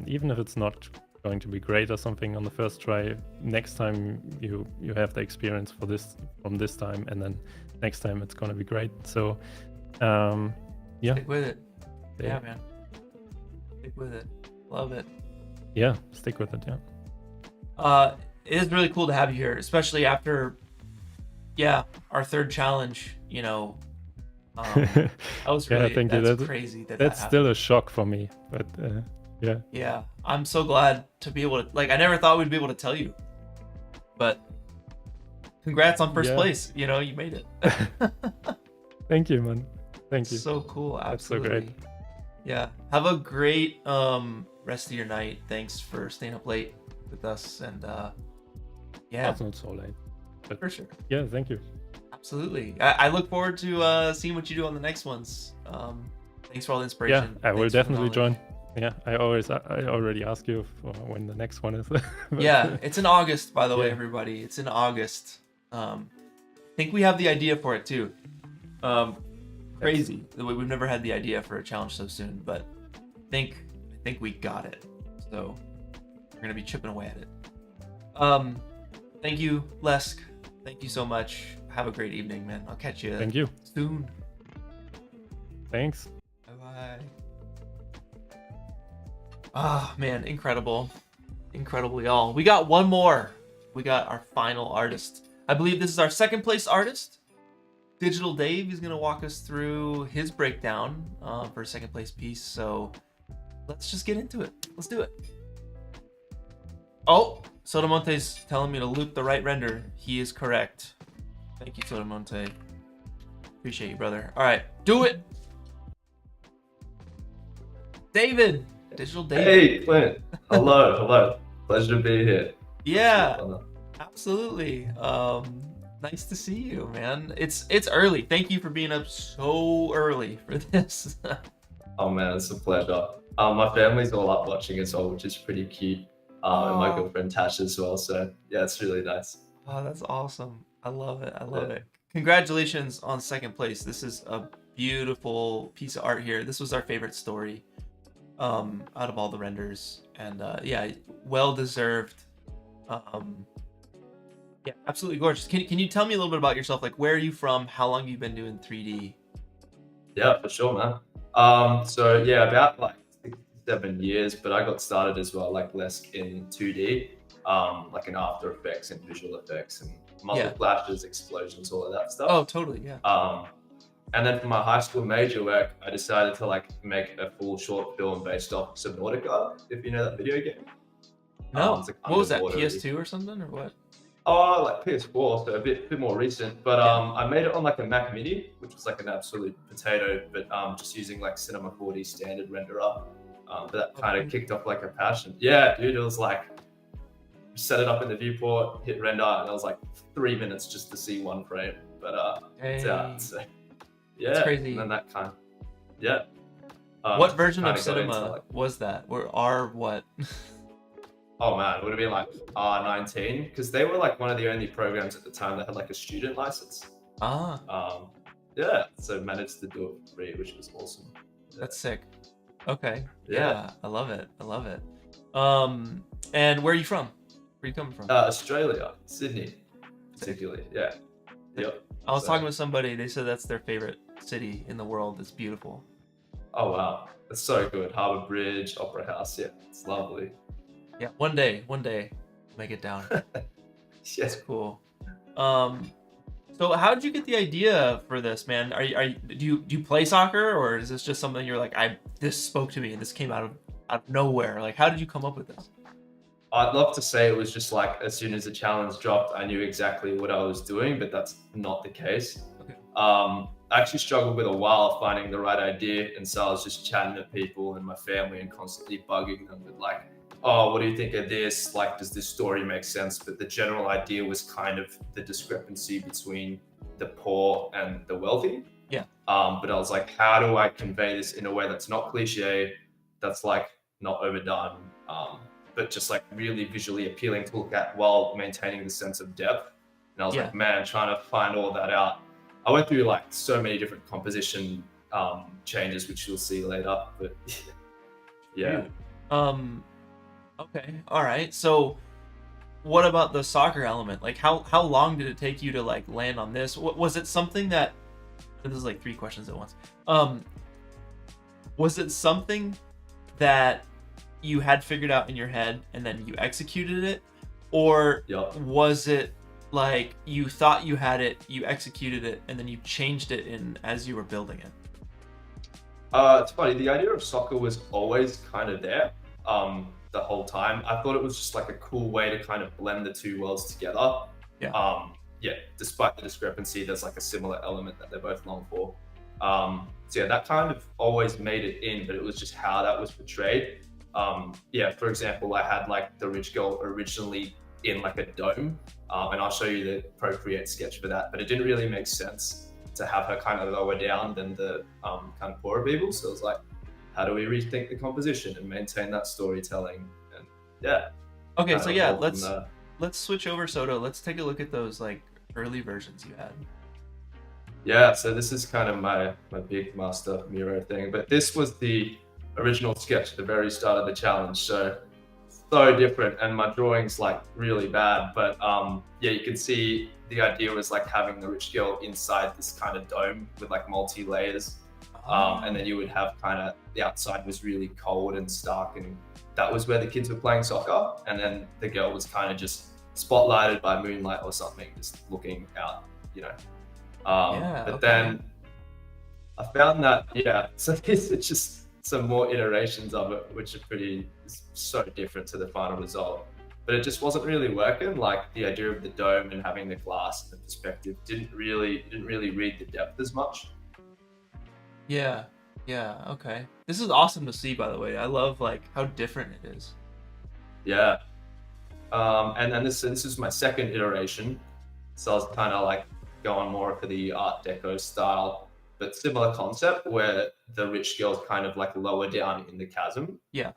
even if it's not going to be great or something on the first try, next time you have the experience from this time, and then next time it's going to be great. So yeah, Stick with it. Yeah, man. Stick with it. Love it. Yeah, stick with it. Yeah. It is really cool to have you here, especially after, our third challenge. You know, that was really thank you. that's crazy. That's that still a shock for me, but yeah. Yeah, I'm so glad to be able to. Like, I never thought we'd be able to tell you, but congrats on first place. You know, you made it. Thank you, man. Thank you. So cool. Absolutely. Absolutely. So great. Yeah. Have a great rest of your night. Thanks for staying up late with us, and yeah, It's not so late. But for sure. yeah, thank you. Absolutely. I look forward to seeing what you do on the next ones. Thanks for all the inspiration. Yeah, I will Thanks for the definitely knowledge. join. Yeah, I already asked you for when the next one is. But Yeah, it's in August, by the way, Yeah. everybody. It's in August. I think we have the idea for it too. Crazy. We've never had the idea for a challenge so soon, but I think we got it. So we're gonna be chipping away at it. Thank you, Lesc. Thank you so much. Have a great evening, man. I'll catch you Thank you. soon. Thanks. Bye-bye. Ah, man, incredible. Incredible, y'all. We got one more. We got our final artist. I believe this is our second place artist. Digital Dave is going to walk us through his breakdown for a second place piece. So let's just get into it. Let's do it. Oh, Sotomonte's telling me to loop the right render. He is correct. Thank you, Sotomonte. Appreciate you, brother. All right, do it. David. Digital David. Hey, Clint. Hello. Pleasure to be here. Yeah, absolutely. Nice to see you, man. It's early. Thank you for being up so early for this. Oh man, it's a pleasure. My family's all up watching as well, which is pretty cute. And my Oh. girlfriend Tash as well. So yeah, it's really nice. Oh, that's awesome. I love it. I love Yeah. it. Congratulations on second place. This is a beautiful piece of art here. This was our favorite story out of all the renders. And yeah, well deserved. Yeah, absolutely gorgeous. Can you tell me a little bit about yourself? Like, where are you from? How long have you been doing 3D? Yeah, for sure, man. So yeah, about like 6 to 7 years, but I got started as well, like Lesc in 2D, like in After Effects and visual effects and muzzle Yeah. flashes, explosions, all of that stuff. Oh, totally. Yeah. And then for my high school major work, I decided to like make a full short film based off Subnautica, if you know that video game. No. It's like What was that? underwater. PS2 or something or what? Oh, like PS4, so a bit more recent. But I made it on like a Mac Mini, which was like an absolute potato, but just using like Cinema 4D standard renderer. But that kind of kicked off like a passion. Yeah, dude, it was like set it up in the viewport, hit render, and it was like 3 minutes just to see one frame. But it's out. So yeah, crazy. And then that kind, yeah. What version of kinda got into, cinema like- was that? Or R what? Oh man, would it be like R19? Because they were like one of the only programs at the time that had like a student license. Ah, Yeah, so managed to do it for free, which was awesome. Yeah. that's sick. Okay. Yeah. Yeah, I love it. I love it. And where are you from? Where are you coming from? Australia, Sydney, particularly. Yeah. Yep. I was so- talking with somebody. They said that's their favorite city in the world. It's beautiful. Oh wow, it's so good. Harbour Bridge, Opera House. Yeah, it's lovely. Yeah. One day, make it down. Yes. That's cool. So how did you get the idea for this, man? Do you play soccer, or is this just something you're like, this spoke to me and this came out of nowhere? Like, how did you come up with this? I'd love to say it was just like as soon as the challenge dropped, I knew exactly what I was doing, but that's not the case. Okay. I actually struggled with a while finding the right idea, and so I was just chatting to people and my family and constantly bugging them with like, oh, what do you think of this? Like, does this story make sense? But the general idea was kind of the discrepancy between the poor and the wealthy. Yeah. But I was like, how do I convey this in a way that's not cliche, that's like not overdone, but just like really visually appealing to look at while maintaining the sense of depth. And I was like, man, trying to find all that out. I went through like so many different composition changes, which you'll see later. But yeah. Dude. Okay. All right. So what about the soccer element? Like how long did it take you to like land on this? Was it something that this is like 3 questions at once. Was it something that you had figured out in your head and then you executed it? Or was it like you thought you had it, you executed it, and then you changed it in as you were building it? It's funny, the idea of soccer was always kind of there the whole time. I thought it was just like a cool way to kind of blend the two worlds together. Yeah, despite the discrepancy, there's like a similar element that they're both long for. So yeah, that kind of always made it in, but it was just how that was portrayed. Yeah, for example, I had like the rich girl originally in like a dome, and I'll show you the Procreate sketch for that, but it didn't really make sense to have her kind of lower down than the kind of poorer people. So it was like, how do we rethink the composition and maintain that storytelling? And yeah. Okay, so yeah, let's switch over, Soto. Let's take a look at those like early versions you had. Yeah, so this is kind of my big master Miro thing, but this was the original sketch at the very start of the challenge. So different, and my drawing's like really bad, but yeah, you can see the idea was like having the rich girl inside this kind of dome with like multi-layers, and then you would have kind of the outside was really cold and stark, and that was where the kids were playing soccer, and then the girl was kind of just spotlighted by moonlight or something, just looking out, you know. But then I found that, so this is just some more iterations of it, which are so different to the final result. But it just wasn't really working. Like the idea of the dome and having the glass and the perspective didn't really read the depth as much. Yeah, okay. This is awesome to see, by the way. I love like how different it is. Yeah. And then this is my second iteration. So I was kind of like going more for the Art Deco style, but similar concept where the rich girl's kind of like lower down in the chasm. Yeah.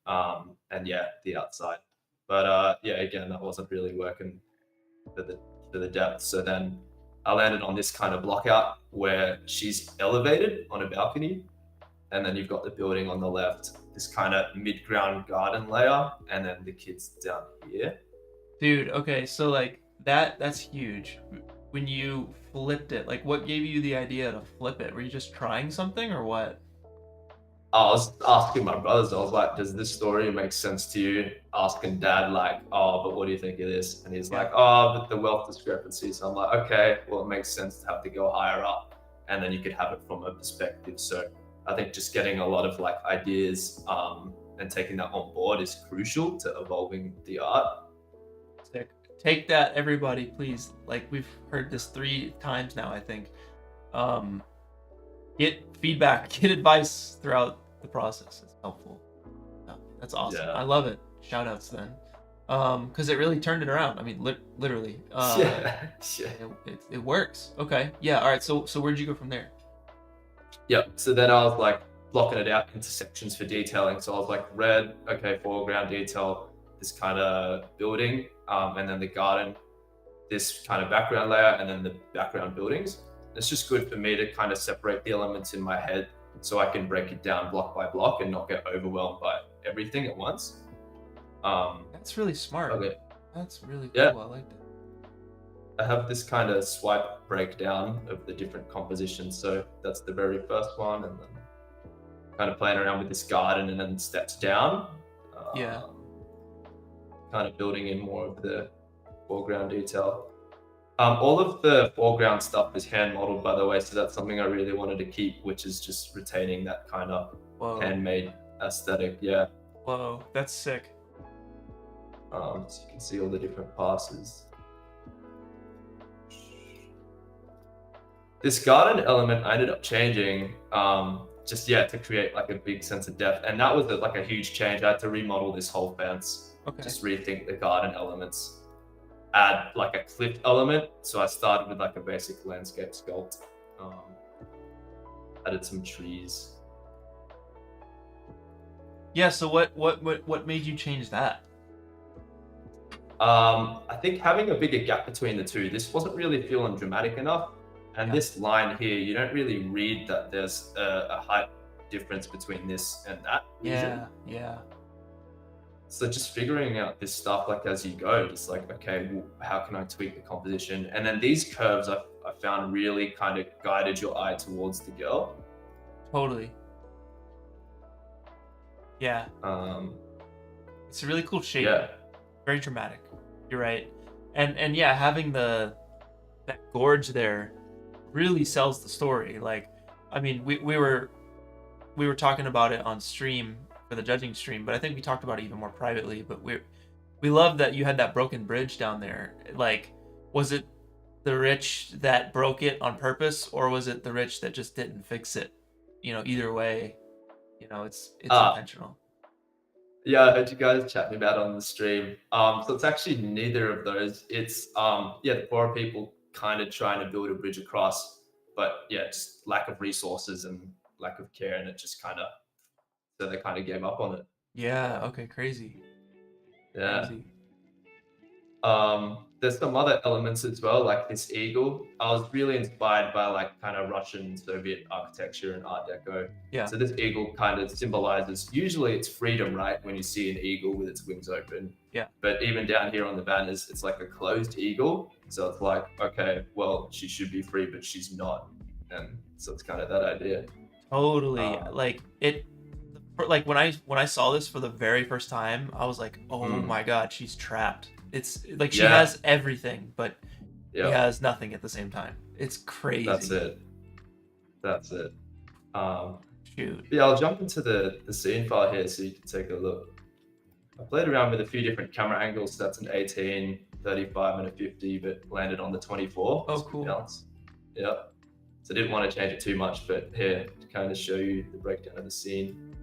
And yeah, the outside. But yeah, again, that wasn't really working for the depth. So then I landed on this kind of block out where she's elevated on a balcony, and then you've got the building on the left, this kind of mid-ground garden layer, and then the kids down here. Dude, okay, so like that's huge. When you flipped it, like what gave you the idea to flip it? Were you just trying something or what? I was asking my brothers, I was like, does this story make sense to you? Asking dad, like, oh, but what do you think of this? And he's like, oh, but the wealth discrepancy. So I'm like, okay, well, it makes sense to have to go higher up, and then you could have it from a perspective. So I think just getting a lot of like ideas and taking that on board is crucial to evolving the art. Sick. Take that, everybody, please. Like we've heard this 3 times now, I think. Get feedback, get advice throughout the process. It's helpful. Yeah, that's awesome. Yeah. I love it. Shout outs then. Because it really turned it around. I mean, literally. Yeah. It works. Okay. Yeah. All right. So where'd you go from there? Yep. So then I was like blocking it out into sections for detailing. So I was like, red, okay, foreground detail, this kind of building, and then the garden, this kind of background layer, and then the background buildings. It's just good for me to kind of separate the elements in my head so I can break it down block by block and not get overwhelmed by everything at once. That's really smart. Okay. That's really cool. Yeah. I like that. I have this kind of swipe breakdown of the different compositions. So that's the very first one, and then kind of playing around with this garden and then steps down. Yeah. Kind of building in more of the foreground detail. All of the foreground stuff is hand modeled, by the way, so that's something I really wanted to keep, which is just retaining that kind of handmade aesthetic. Yeah. Whoa, that's sick. So you can see all the different passes. This garden element I ended up changing to create like a big sense of depth, and that was like a huge change. I had to remodel this whole fence. Okay. Just rethink the garden elements. Add like a cliff element. So I started with like a basic landscape sculpt. Added some trees. Yeah. So what made you change that? I think having a bigger gap between the two. This wasn't really feeling dramatic enough, and this line here, you don't really read that there's a height difference between this and that. Yeah. Yeah. So just figuring out this stuff like as you go, just like, okay, well, how can I tweak the composition? And then these curves I found really kind of guided your eye towards the girl. Totally. Yeah. It's a really cool shape. Yeah. Very dramatic. You're right. And yeah, having that gorge there really sells the story. Like, I mean, we were talking about it on stream for the judging stream, but I think we talked about it even more privately. But we love that you had that broken bridge down there. Like, was it the rich that broke it on purpose, or was it the rich that just didn't fix it? You know, either way, you know, it's intentional. Yeah, I heard you guys chatting about it on the stream. So it's actually neither of those. It's the poor people kind of trying to build a bridge across, but yeah, just lack of resources and lack of care, and it just kind of, so they kind of gave up on it. Yeah. Okay. Crazy. Yeah. Crazy. There's some other elements as well, like this eagle. I was really inspired by like kind of Russian Soviet architecture and Art Deco. Yeah. So this eagle kind of symbolizes, usually it's freedom, right? When you see an eagle with its wings open. Yeah. But even down here on the banners, it's like a closed eagle. So it's like, okay, well, she should be free, but she's not. And so it's kind of that idea. Totally. Like when I saw this for the very first time, I was like, oh my God, she's trapped. It's like she has everything, but she has nothing at the same time. It's crazy. That's it. Shoot. Yeah, I'll jump into the scene file here so you can take a look. I played around with a few different camera angles. So that's an 18, 35, and a 50, but landed on the 24. Oh, cool. Counts. Yep. So I didn't want to change it too much, but here to kind of show you the breakdown of the scene.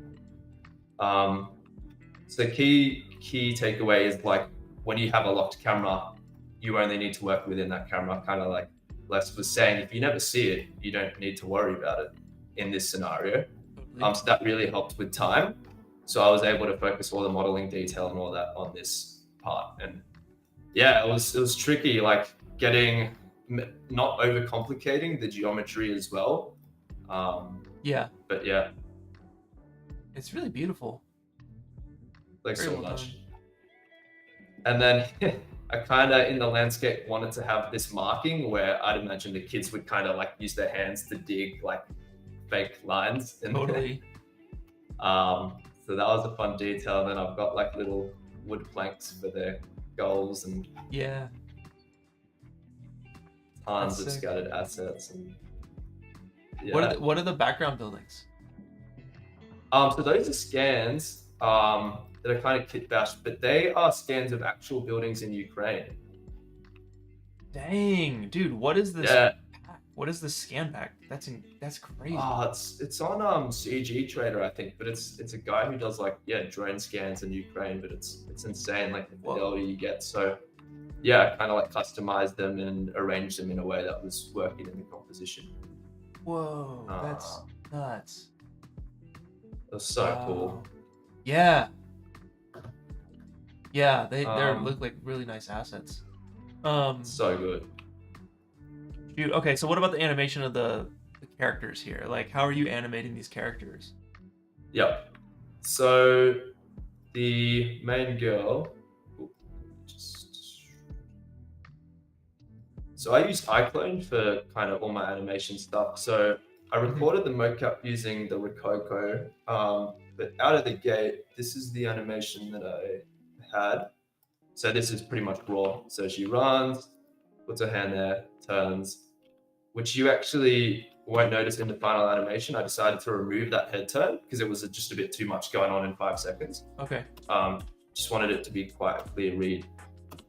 So key takeaway is like when you have a locked camera, you only need to work within that camera, kind of like Les was saying. If you never see it, you don't need to worry about it in this scenario. So that really helped with time. So I was able to focus all the modeling detail and all that on this part. And yeah, it was tricky, like not overcomplicating the geometry as well. Yeah. But yeah. It's really beautiful. Thanks Very so well much. done. And then I kind of, in the landscape, wanted to have this marking where I'd imagine the kids would kind of like use their hands to dig like fake lines. Totally. So that was a fun detail. And then I've got like little wood planks for their goals and Yeah. tons That's of sick. scattered assets. And yeah. What are the background buildings? So those are scans that are kind of kit bashed, but they are scans of actual buildings in Ukraine. Dang, dude, what is this? Yeah. Pack? What is this scan pack? That's crazy. It's on CG Trader, I think, but it's a guy who does like drone scans in Ukraine, but it's insane like the fidelity you get. So yeah, I kind of like customized them and arranged them in a way that was working in the composition. Whoa, that's nuts. It was so cool. Yeah. Yeah, they look like really nice assets. So good. Dude, okay, so what about the animation of the characters here? Like, how are you animating these characters? Yep. So the main girl. So I use iClone for kind of all my animation stuff. So I recorded the mocap using the Rococo, but out of the gate, this is the animation that I had. So this is pretty much raw. So she runs, puts her hand there, turns, which you actually won't notice in the final animation. I decided to remove that head turn because it was just a bit too much going on in 5 seconds. Okay. Just wanted it to be quite a clear read.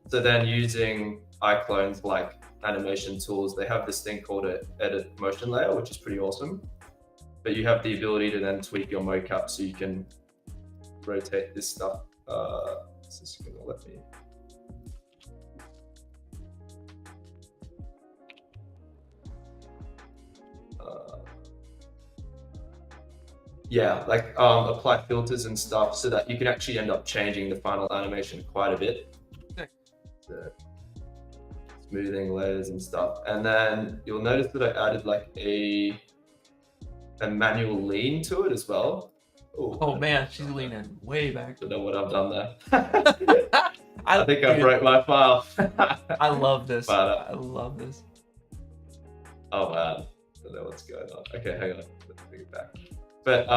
So then using iClone's like animation tools, they have this thing called an edit motion layer, which is pretty awesome. But you have the ability to then tweak your mocap so you can rotate this stuff. Is this gonna let me? Yeah, like apply filters and stuff so that you can actually end up changing the final animation quite a bit. Okay. So, smoothing layers and stuff. And then you'll notice that I added like a manual lean to it as well. Ooh, Oh man, she's leaning way back. Don't know what I've done there. I think I broke my file. I love this. But, I love this. Oh man, I don't know what's going on. Okay, hang on. Let's bring it back. But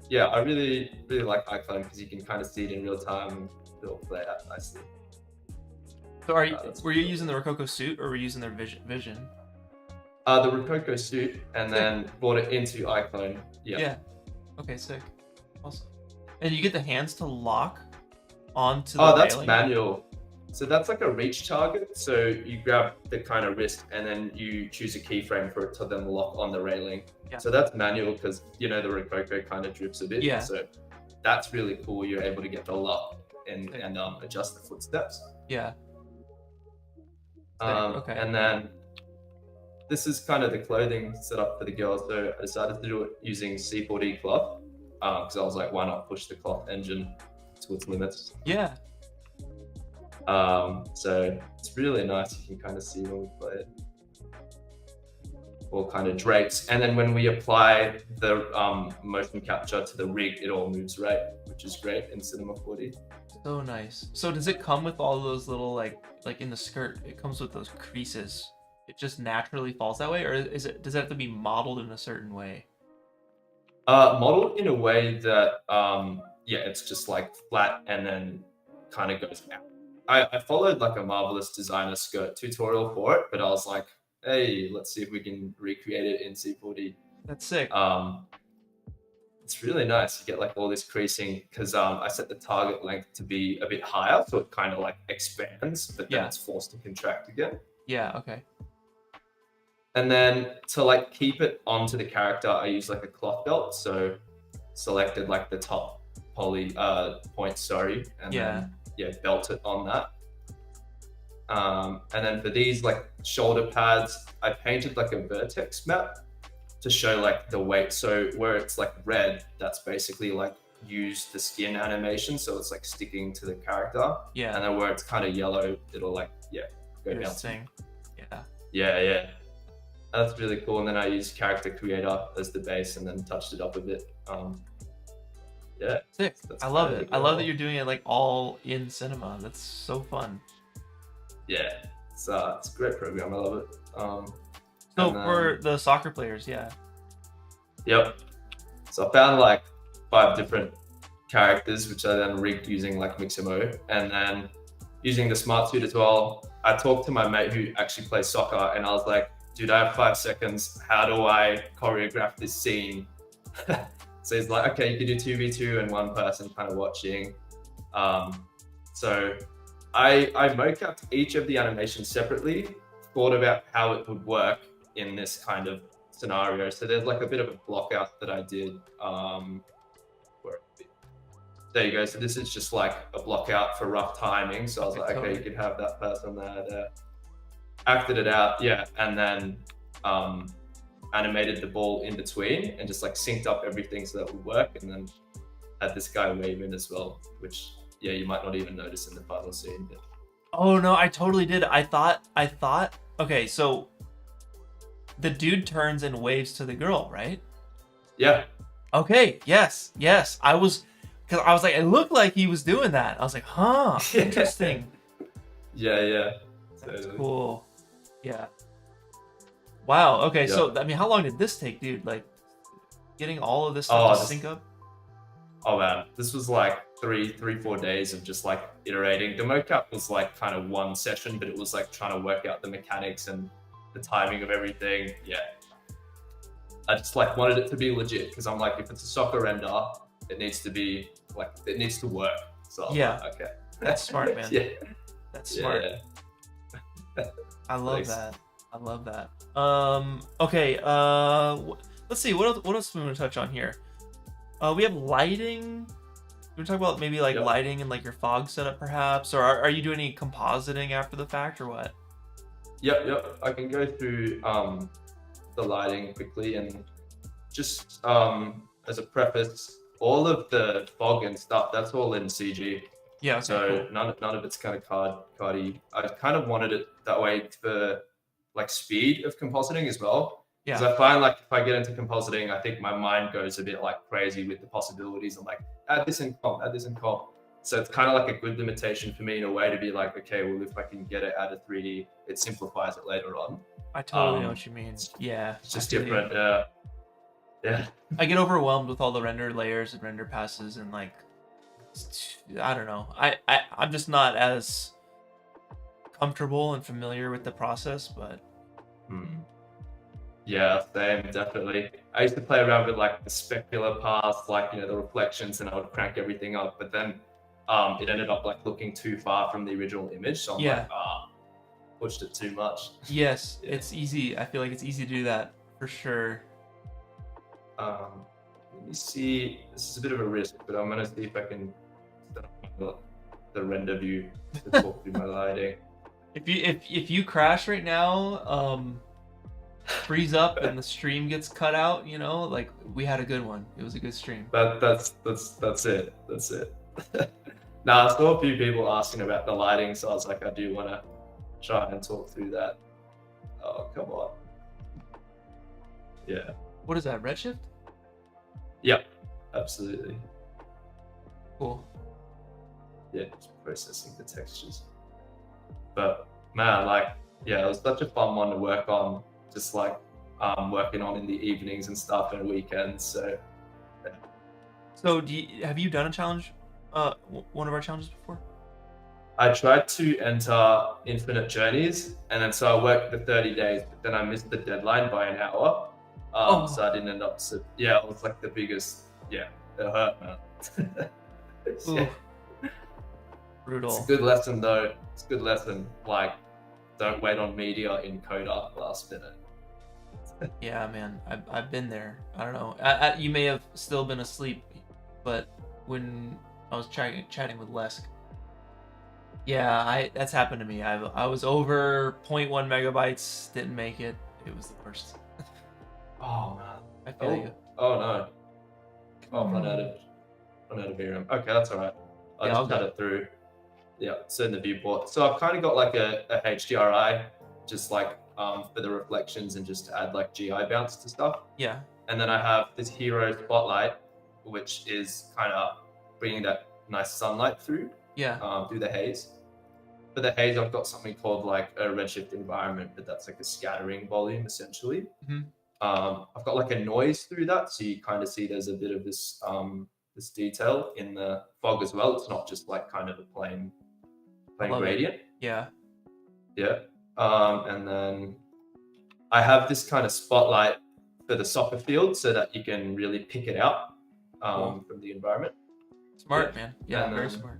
yeah, I really like iClone because you can kind of see it in real time and it'll play out nicely. So were you using the Rococo suit or were you using their vision? The Rococo suit and then brought it into iClone. Yeah. Okay, sick. Awesome. And you get the hands to lock onto the that's railing? manual. So that's like a reach target. So you grab the kind of wrist and then you choose a keyframe for it to then lock on the railing. Yeah. So that's manual because the Rococo kind of drips a bit. Yeah. So that's really cool. You're able to get the lock and adjust the footsteps. Yeah. Okay. And then this is kind of the clothing setup for the girls. So I decided to do it using C4D cloth because I was like, why not push the cloth engine to its limits? Yeah. So it's really nice. You can kind of see when we play it. All kind of drapes. And then when we apply the motion capture to the rig, it all moves right, which is great in Cinema 4D. So nice. So does it come with all those little like in the skirt, it comes with those creases? It just naturally falls that way, or does it have to be modeled in a certain way? Modeled in a way that it's just like flat and then kind of goes out. I followed like a Marvelous Designer skirt tutorial for it, but I was like, hey, let's see if we can recreate it in C4D. That's sick. It's really nice. You get like all this creasing because I set the target length to be a bit higher, so it kind of like expands, but then it's forced to contract again. Yeah, okay. And then to like keep it onto the character, I use like a cloth belt. So selected like the top poly point, and then belt it on that. And then for these like shoulder pads, I painted like a vertex map to show like the weight. So where it's like red, that's basically like use the skin animation, so it's like sticking to the character. Yeah. And then where it's kind of yellow, it'll like go down. Thing. Yeah. Yeah. That's really cool. And then I used character creator as the base and then touched it up a bit. Yeah. Sick. That's I love kind of it. the I love that goal. you're doing it like all in cinema. That's so fun. Yeah. It's a great program. I love it. So and then- for the soccer players, yeah. Yep. So I found like 5 different characters, which I then rigged using like Mixamo, and then using the smart suit as well. I talked to my mate who actually plays soccer, and I was like, dude, I have 5 seconds. How do I choreograph this scene? So he's like, okay, you can do 2v2 and one person kind of watching. So I mocapped each of the animations separately, thought about how it would work in this kind of scenario. So there's like a bit of a block out that I did. There you go. So this is just like a block out for rough timing. So I was like, okay, you could have that person there. Acted it out, yeah, and then animated the ball in between and just like synced up everything so that would work, and then had this guy wave in as well, which you might not even notice in the final scene. But... Oh no, I totally did. I thought. Okay, so the dude turns and waves to the girl, right? Yeah. Okay. Yes. I was like, it looked like he was doing that. I was like, huh, interesting. Yeah. That's Totally. cool. Yeah. Wow. Okay. Yeah. So I mean, how long did this take, dude? Like getting all of this stuff to sync up? Oh man, this was like 4 days of just like iterating. The mocap was like kind of one session, but it was like trying to work out the mechanics and the timing of everything. Yeah. I just like wanted it to be legit, because I'm like, if it's a soccer render, it needs to be like, it needs to work. So I'm Yeah. like, okay. That's smart, man. Yeah. That's smart. Yeah. I love that. Okay. Let's see. What else do we want to touch on here? We have lighting. We want to talk about maybe like lighting and like your fog setup, perhaps, or are you doing any compositing after the fact, or what? Yep. I can go through the lighting quickly, and just as a preface, all of the fog and stuff, that's all in CG. Yeah. Okay, So cool. none of it's kind of cardy. I kind of wanted it that way for like speed of compositing as well. Yeah. Because I find like if I get into compositing, I think my mind goes a bit like crazy with the possibilities. I'm like, add this in comp. So it's kind of like a good limitation for me in a way to be like, okay, well, if I can get it out of 3D, it simplifies it later on. I totally know what you mean. Yeah. It's just I feel you. different. Yeah. I get overwhelmed with all the render layers and render passes, and like, I don't know. I'm just not as comfortable and familiar with the process, but Yeah, same, definitely. I used to play around with like the specular paths, like, the reflections, and I would crank everything up, but then it ended up like looking too far from the original image. So I'm like, pushed it too much. yes, it's easy. I feel like it's easy to do that for sure. Let me see. This is a bit of a risk, but I'm gonna see if I can set up the render view to talk through my lighting. If you crash right now, freeze up and the stream gets cut out, like we had a good one. It was a good stream. That's it. Now, I saw a few people asking about the lighting, so I was like, I do want to try and talk through that. Oh, come on. Yeah. What is that, Redshift? Yep, absolutely. Cool. Yeah, just processing the textures. But man, it was such a fun one to work on, just like working on in the evenings and stuff and weekends. So have you done a challenge, one of our challenges before? I tried to enter Infinite Journeys, and then so I worked the 30 days, but then I missed the deadline by an hour. So I didn't end up. So yeah, it was like the biggest. Yeah, it hurt, man. Yeah. Brutal. It's a good lesson, though. It's a good lesson. Like, don't wait on media in Coda last minute. Yeah, man, I've been there. I don't know. You may have still been asleep, but when I was chatting with Lesc, Yeah, that's happened to me. I was over 0.1 megabytes, didn't make it. It was the worst. Oh man. I feel you. Oh no. Oh, run out of VRAM. Okay, that's all right. I'll Yeah, just I'll cut go. it through. Yeah, so in the viewport. So I've kind of got like a HDRI, just like for the reflections and just to add like GI bounce to stuff. Yeah. And then I have this hero spotlight, which is kind of bringing that nice sunlight through the haze. For the haze, I've got something called like a redshift environment, but that's like a scattering volume essentially. Mhm. I've got like a noise through that, so you kind of see there's a bit of this this detail in the fog as well. It's not just like kind of a plain gradient. Yeah. Yeah. And then I have this kind of spotlight for the soccer field so that you can really pick it out from the environment. Smart, man. Yeah, And very then, smart.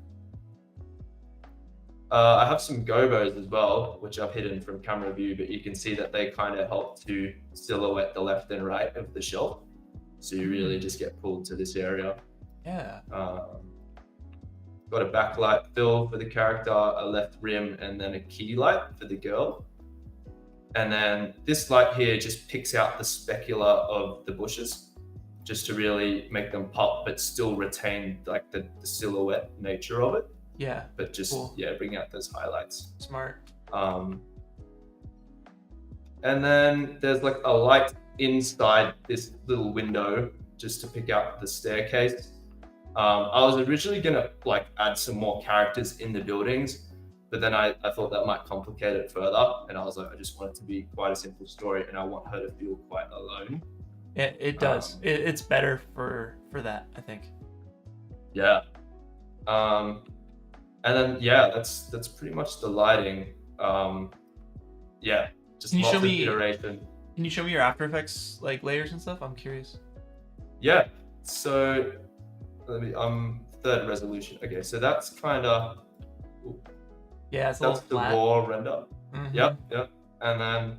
I have some gobos as well, which I've hidden from camera view, but you can see that they kind of help to silhouette the left and right of the shelf. So you really just get pulled to this area. Yeah. Got a backlight fill for the character, a left rim, and then a key light for the girl. And then this light here just picks out the specular of the bushes, just to really make them pop, but still retain like the silhouette nature of it. Yeah. But just bring out those highlights. Smart. And then there's like a light inside this little window just to pick out the staircase. I was originally gonna like add some more characters in the buildings, but then I thought that might complicate it further, and I was like, I just want it to be quite a simple story, and I want her to feel quite alone. It does. It's better for that, I think. Yeah. And then that's pretty much the lighting. Just Can you lots show of me iteration. Can you show me your After Effects like layers and stuff? I'm curious. Yeah. So third resolution. Okay, so that's kind of it's a that's little the flat. raw render. Mhm. Yep. And then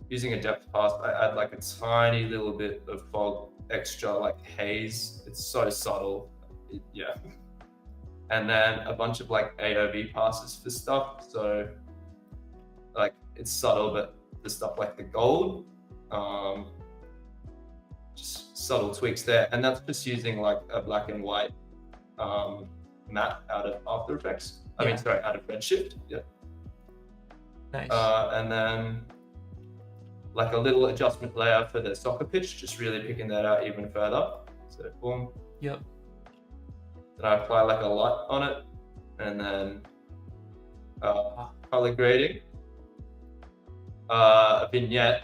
using a depth pass, I add like a tiny little bit of fog extra, like haze. It's so subtle. And then a bunch of like AOV passes for stuff. So like it's subtle, but the stuff like the gold, just subtle tweaks there. And that's just using like a black and white matte out of After Effects. Out of Redshift. Yeah. Nice. And then like a little adjustment layer for the soccer pitch, just really picking that out even further. So boom. Yep. Then I apply like a light on it, and then color grading, a vignette,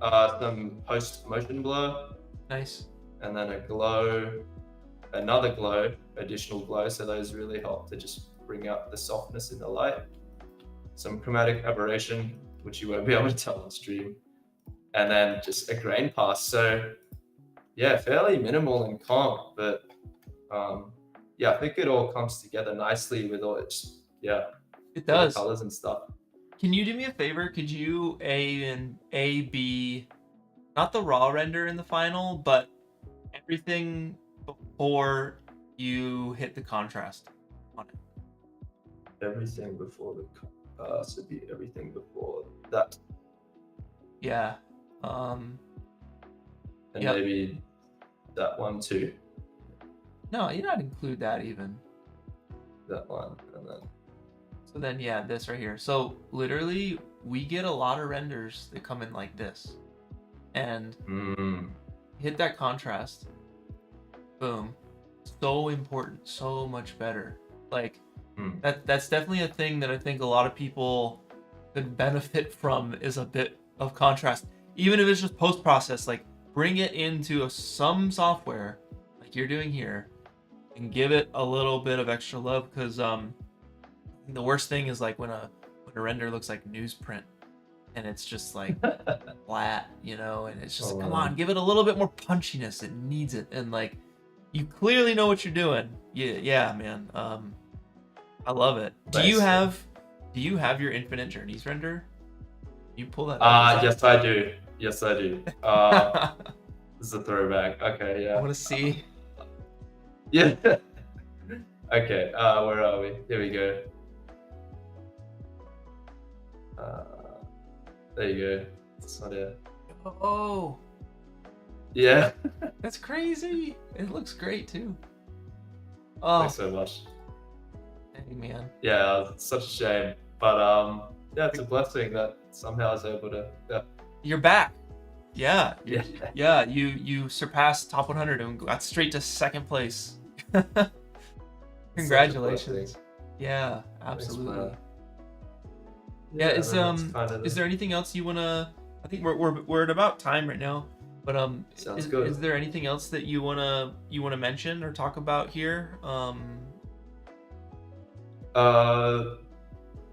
some post motion blur. Nice. And then a glow, another glow, additional glow. So those really help to just bring out the softness in the light. Some chromatic aberration, which you won't be able to tell on stream. And then just a grain pass. So yeah, fairly minimal in comp, but I think it all comes together nicely with all its it does colors and stuff. Can you do me a favor? Could you B not the raw render in the final, but everything before you hit the contrast on it? Everything before the should be everything before that. Yeah. And maybe that one too. No, you not include that even. That one, and then. So then, this right here. So literally, we get a lot of renders that come in like this, and hit that contrast. Boom. So important. So much better. Like that's definitely a thing that I think a lot of people could benefit from, is a bit of contrast, even if it's just post process. Like bring it into some software, like you're doing here, and give it a little bit of extra love, because the worst thing is like when a render looks like newsprint and it's just like flat, and it's just come on, give it a little bit more punchiness. It needs it, and like you clearly know what you're doing. Yeah, man. I love it. Do you have your Infinite Journeys render? You pull that up? Yes I do. This is a throwback. Okay, yeah. I want to see. Yeah. Okay, where are we? Here we go. There you go. It's not it. Oh, Yeah. that's crazy. It looks great too. Oh, Thanks so much. dang, man. Yeah, it's such a shame. But yeah, it's a blessing that somehow I was able to. Yeah. You're back. Yeah. Yeah. Yeah, you surpassed top 100 and got straight to second place. Congratulations. Yeah, absolutely. man. Yeah, that's kind of is there anything else you wanna? I think we're at about time right now, but Sounds is good. there anything else that you wanna mention or talk about here?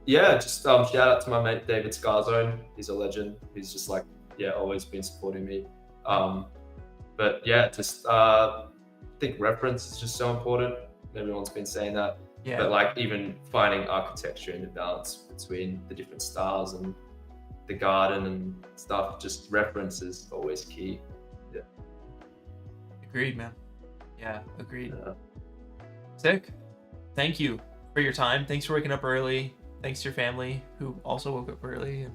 Yeah, just shout out to my mate David Scarzone. He's a legend. He's just like, yeah, always been supporting me. But yeah, just I think reference is just so important. Everyone's been saying that. Yeah. But like even finding architecture and the balance between the different styles and the garden and stuff, just reference is always key. Yeah. Agreed, man. Yeah, agreed. Yeah. Sick. Thank you for your time. Thanks for waking up early. Thanks to your family who also woke up early.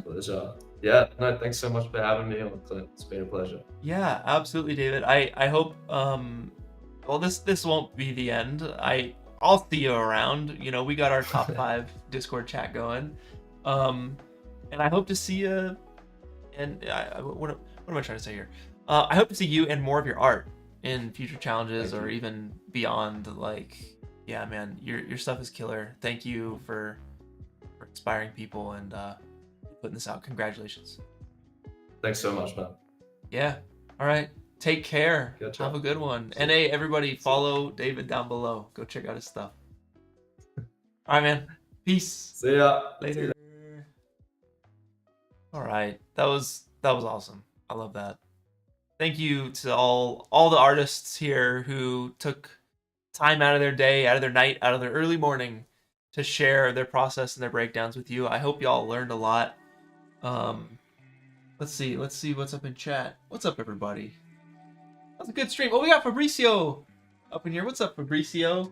Pleasure. Yeah, no, thanks so much for having me on, Clint. It's been a pleasure. Yeah, absolutely, David. I hope well this won't be the end. I'll see you around. You know, we got our top 5 Discord chat going. And I hope to see you and what am I trying to say here? I hope to see you and more of your art in future challenges or even beyond. Like, yeah, man, your stuff is killer. Thank you for inspiring people and putting this out. Congratulations. Thanks so much, man. Yeah. All right. Take care. Good Have job. a good one. And hey, everybody, follow David down below. Go check out his stuff. All right, man. Peace. See ya. Later. All right. That was awesome. I love that. Thank you to all the artists here who took time out of their day, out of their night, out of their early morning to share their process and their breakdowns with you. I hope y'all learned a lot. Let's see what's up in chat. What's up, everybody? That was a good stream. Oh, we got Fabricio up in here. What's up, Fabricio?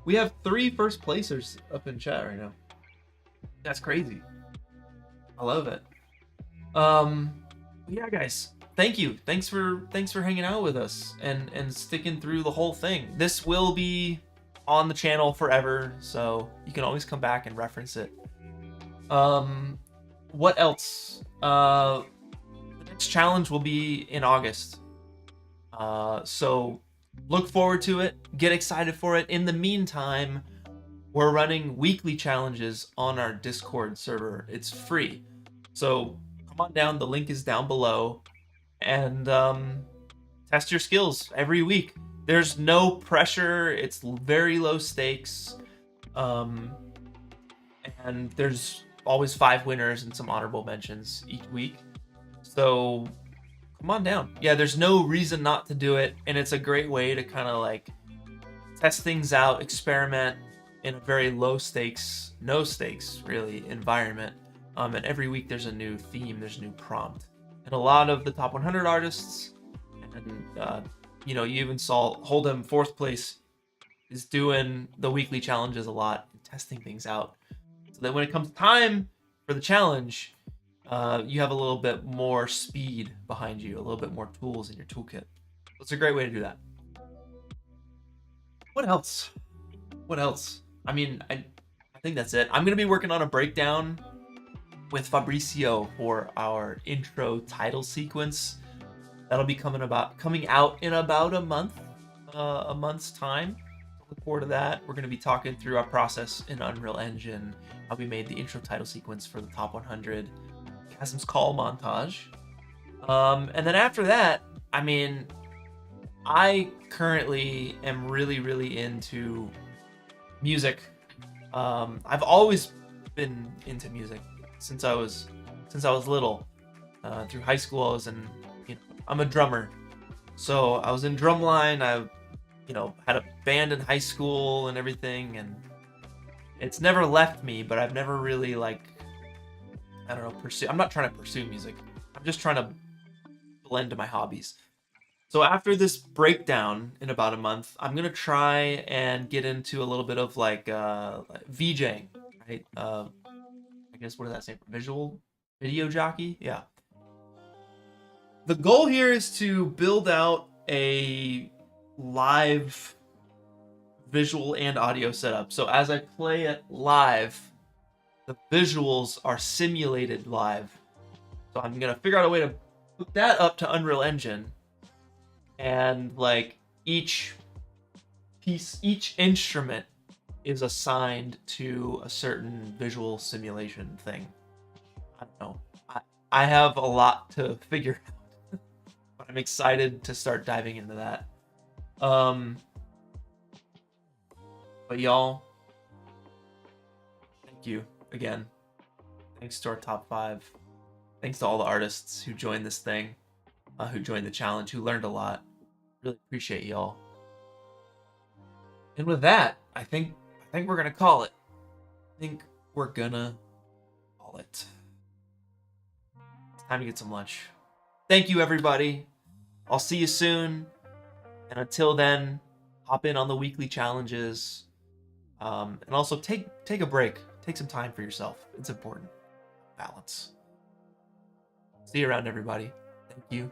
We have 3 first placers up in chat right now. That's crazy. I love it. Yeah, guys. Thank you. Thanks for hanging out with us and sticking through the whole thing. This will be on the channel forever, so you can always come back and reference it. What else? The next challenge will be in August. So look forward to it. Get excited for it. In the meantime, we're running weekly challenges on our Discord server. It's free. So come on down. The link is down below. And test your skills every week. There's no pressure. It's very low stakes. And there's always 5 winners and some honorable mentions each week. So come on down. Yeah, there's no reason not to do it. And it's a great way to kind of like test things out, experiment in a very low stakes, no stakes really environment. And every week there's a new theme, there's a new prompt. And a lot of the top 100 artists, and you know, you even saw Holdim 4th place is doing the weekly challenges a lot and testing things out. So that when it comes time for the challenge, you have a little bit more speed behind you, a little bit more tools in your toolkit. It's a great way to do that. What else? What else? I mean, I think that's it. I'm going to be working on a breakdown with Fabricio for our intro title sequence. That'll be coming out in about a month's time. Look forward to that. We're going to be talking through our process in Unreal Engine, how we made the intro title sequence for the top 100 Chasm's Call montage. And then after that, I mean, I currently am really, really into music. I've always been into music since I was little. Through high school, I was I'm a drummer, so I was in drumline. I, had a band in high school and everything, and it's never left me. But I've never really pursue. I'm not trying to pursue music. I'm just trying to blend to my hobbies. So after this breakdown in about a month, I'm gonna try and get into a little bit of like VJing, right? I guess what does that say? Visual video jockey? Yeah. The goal here is to build out a live visual and audio setup. So as I play it live, the visuals are simulated live. So I'm gonna figure out a way to hook that up to Unreal Engine, and like each instrument is assigned to a certain visual simulation thing. I don't know. I have a lot to figure out, but I'm excited to start diving into that. But y'all, thank you again. Thanks to our top 5. Thanks to all the artists who joined this thing, who joined the challenge, who learned a lot. Really appreciate y'all. And with that, I think we're gonna call it. It's time to get some lunch. Thank you, everybody. I'll see you soon. And until then, hop in on the weekly challenges. And also take a break. Take some time for yourself. It's important. Balance. See you around, everybody. Thank you.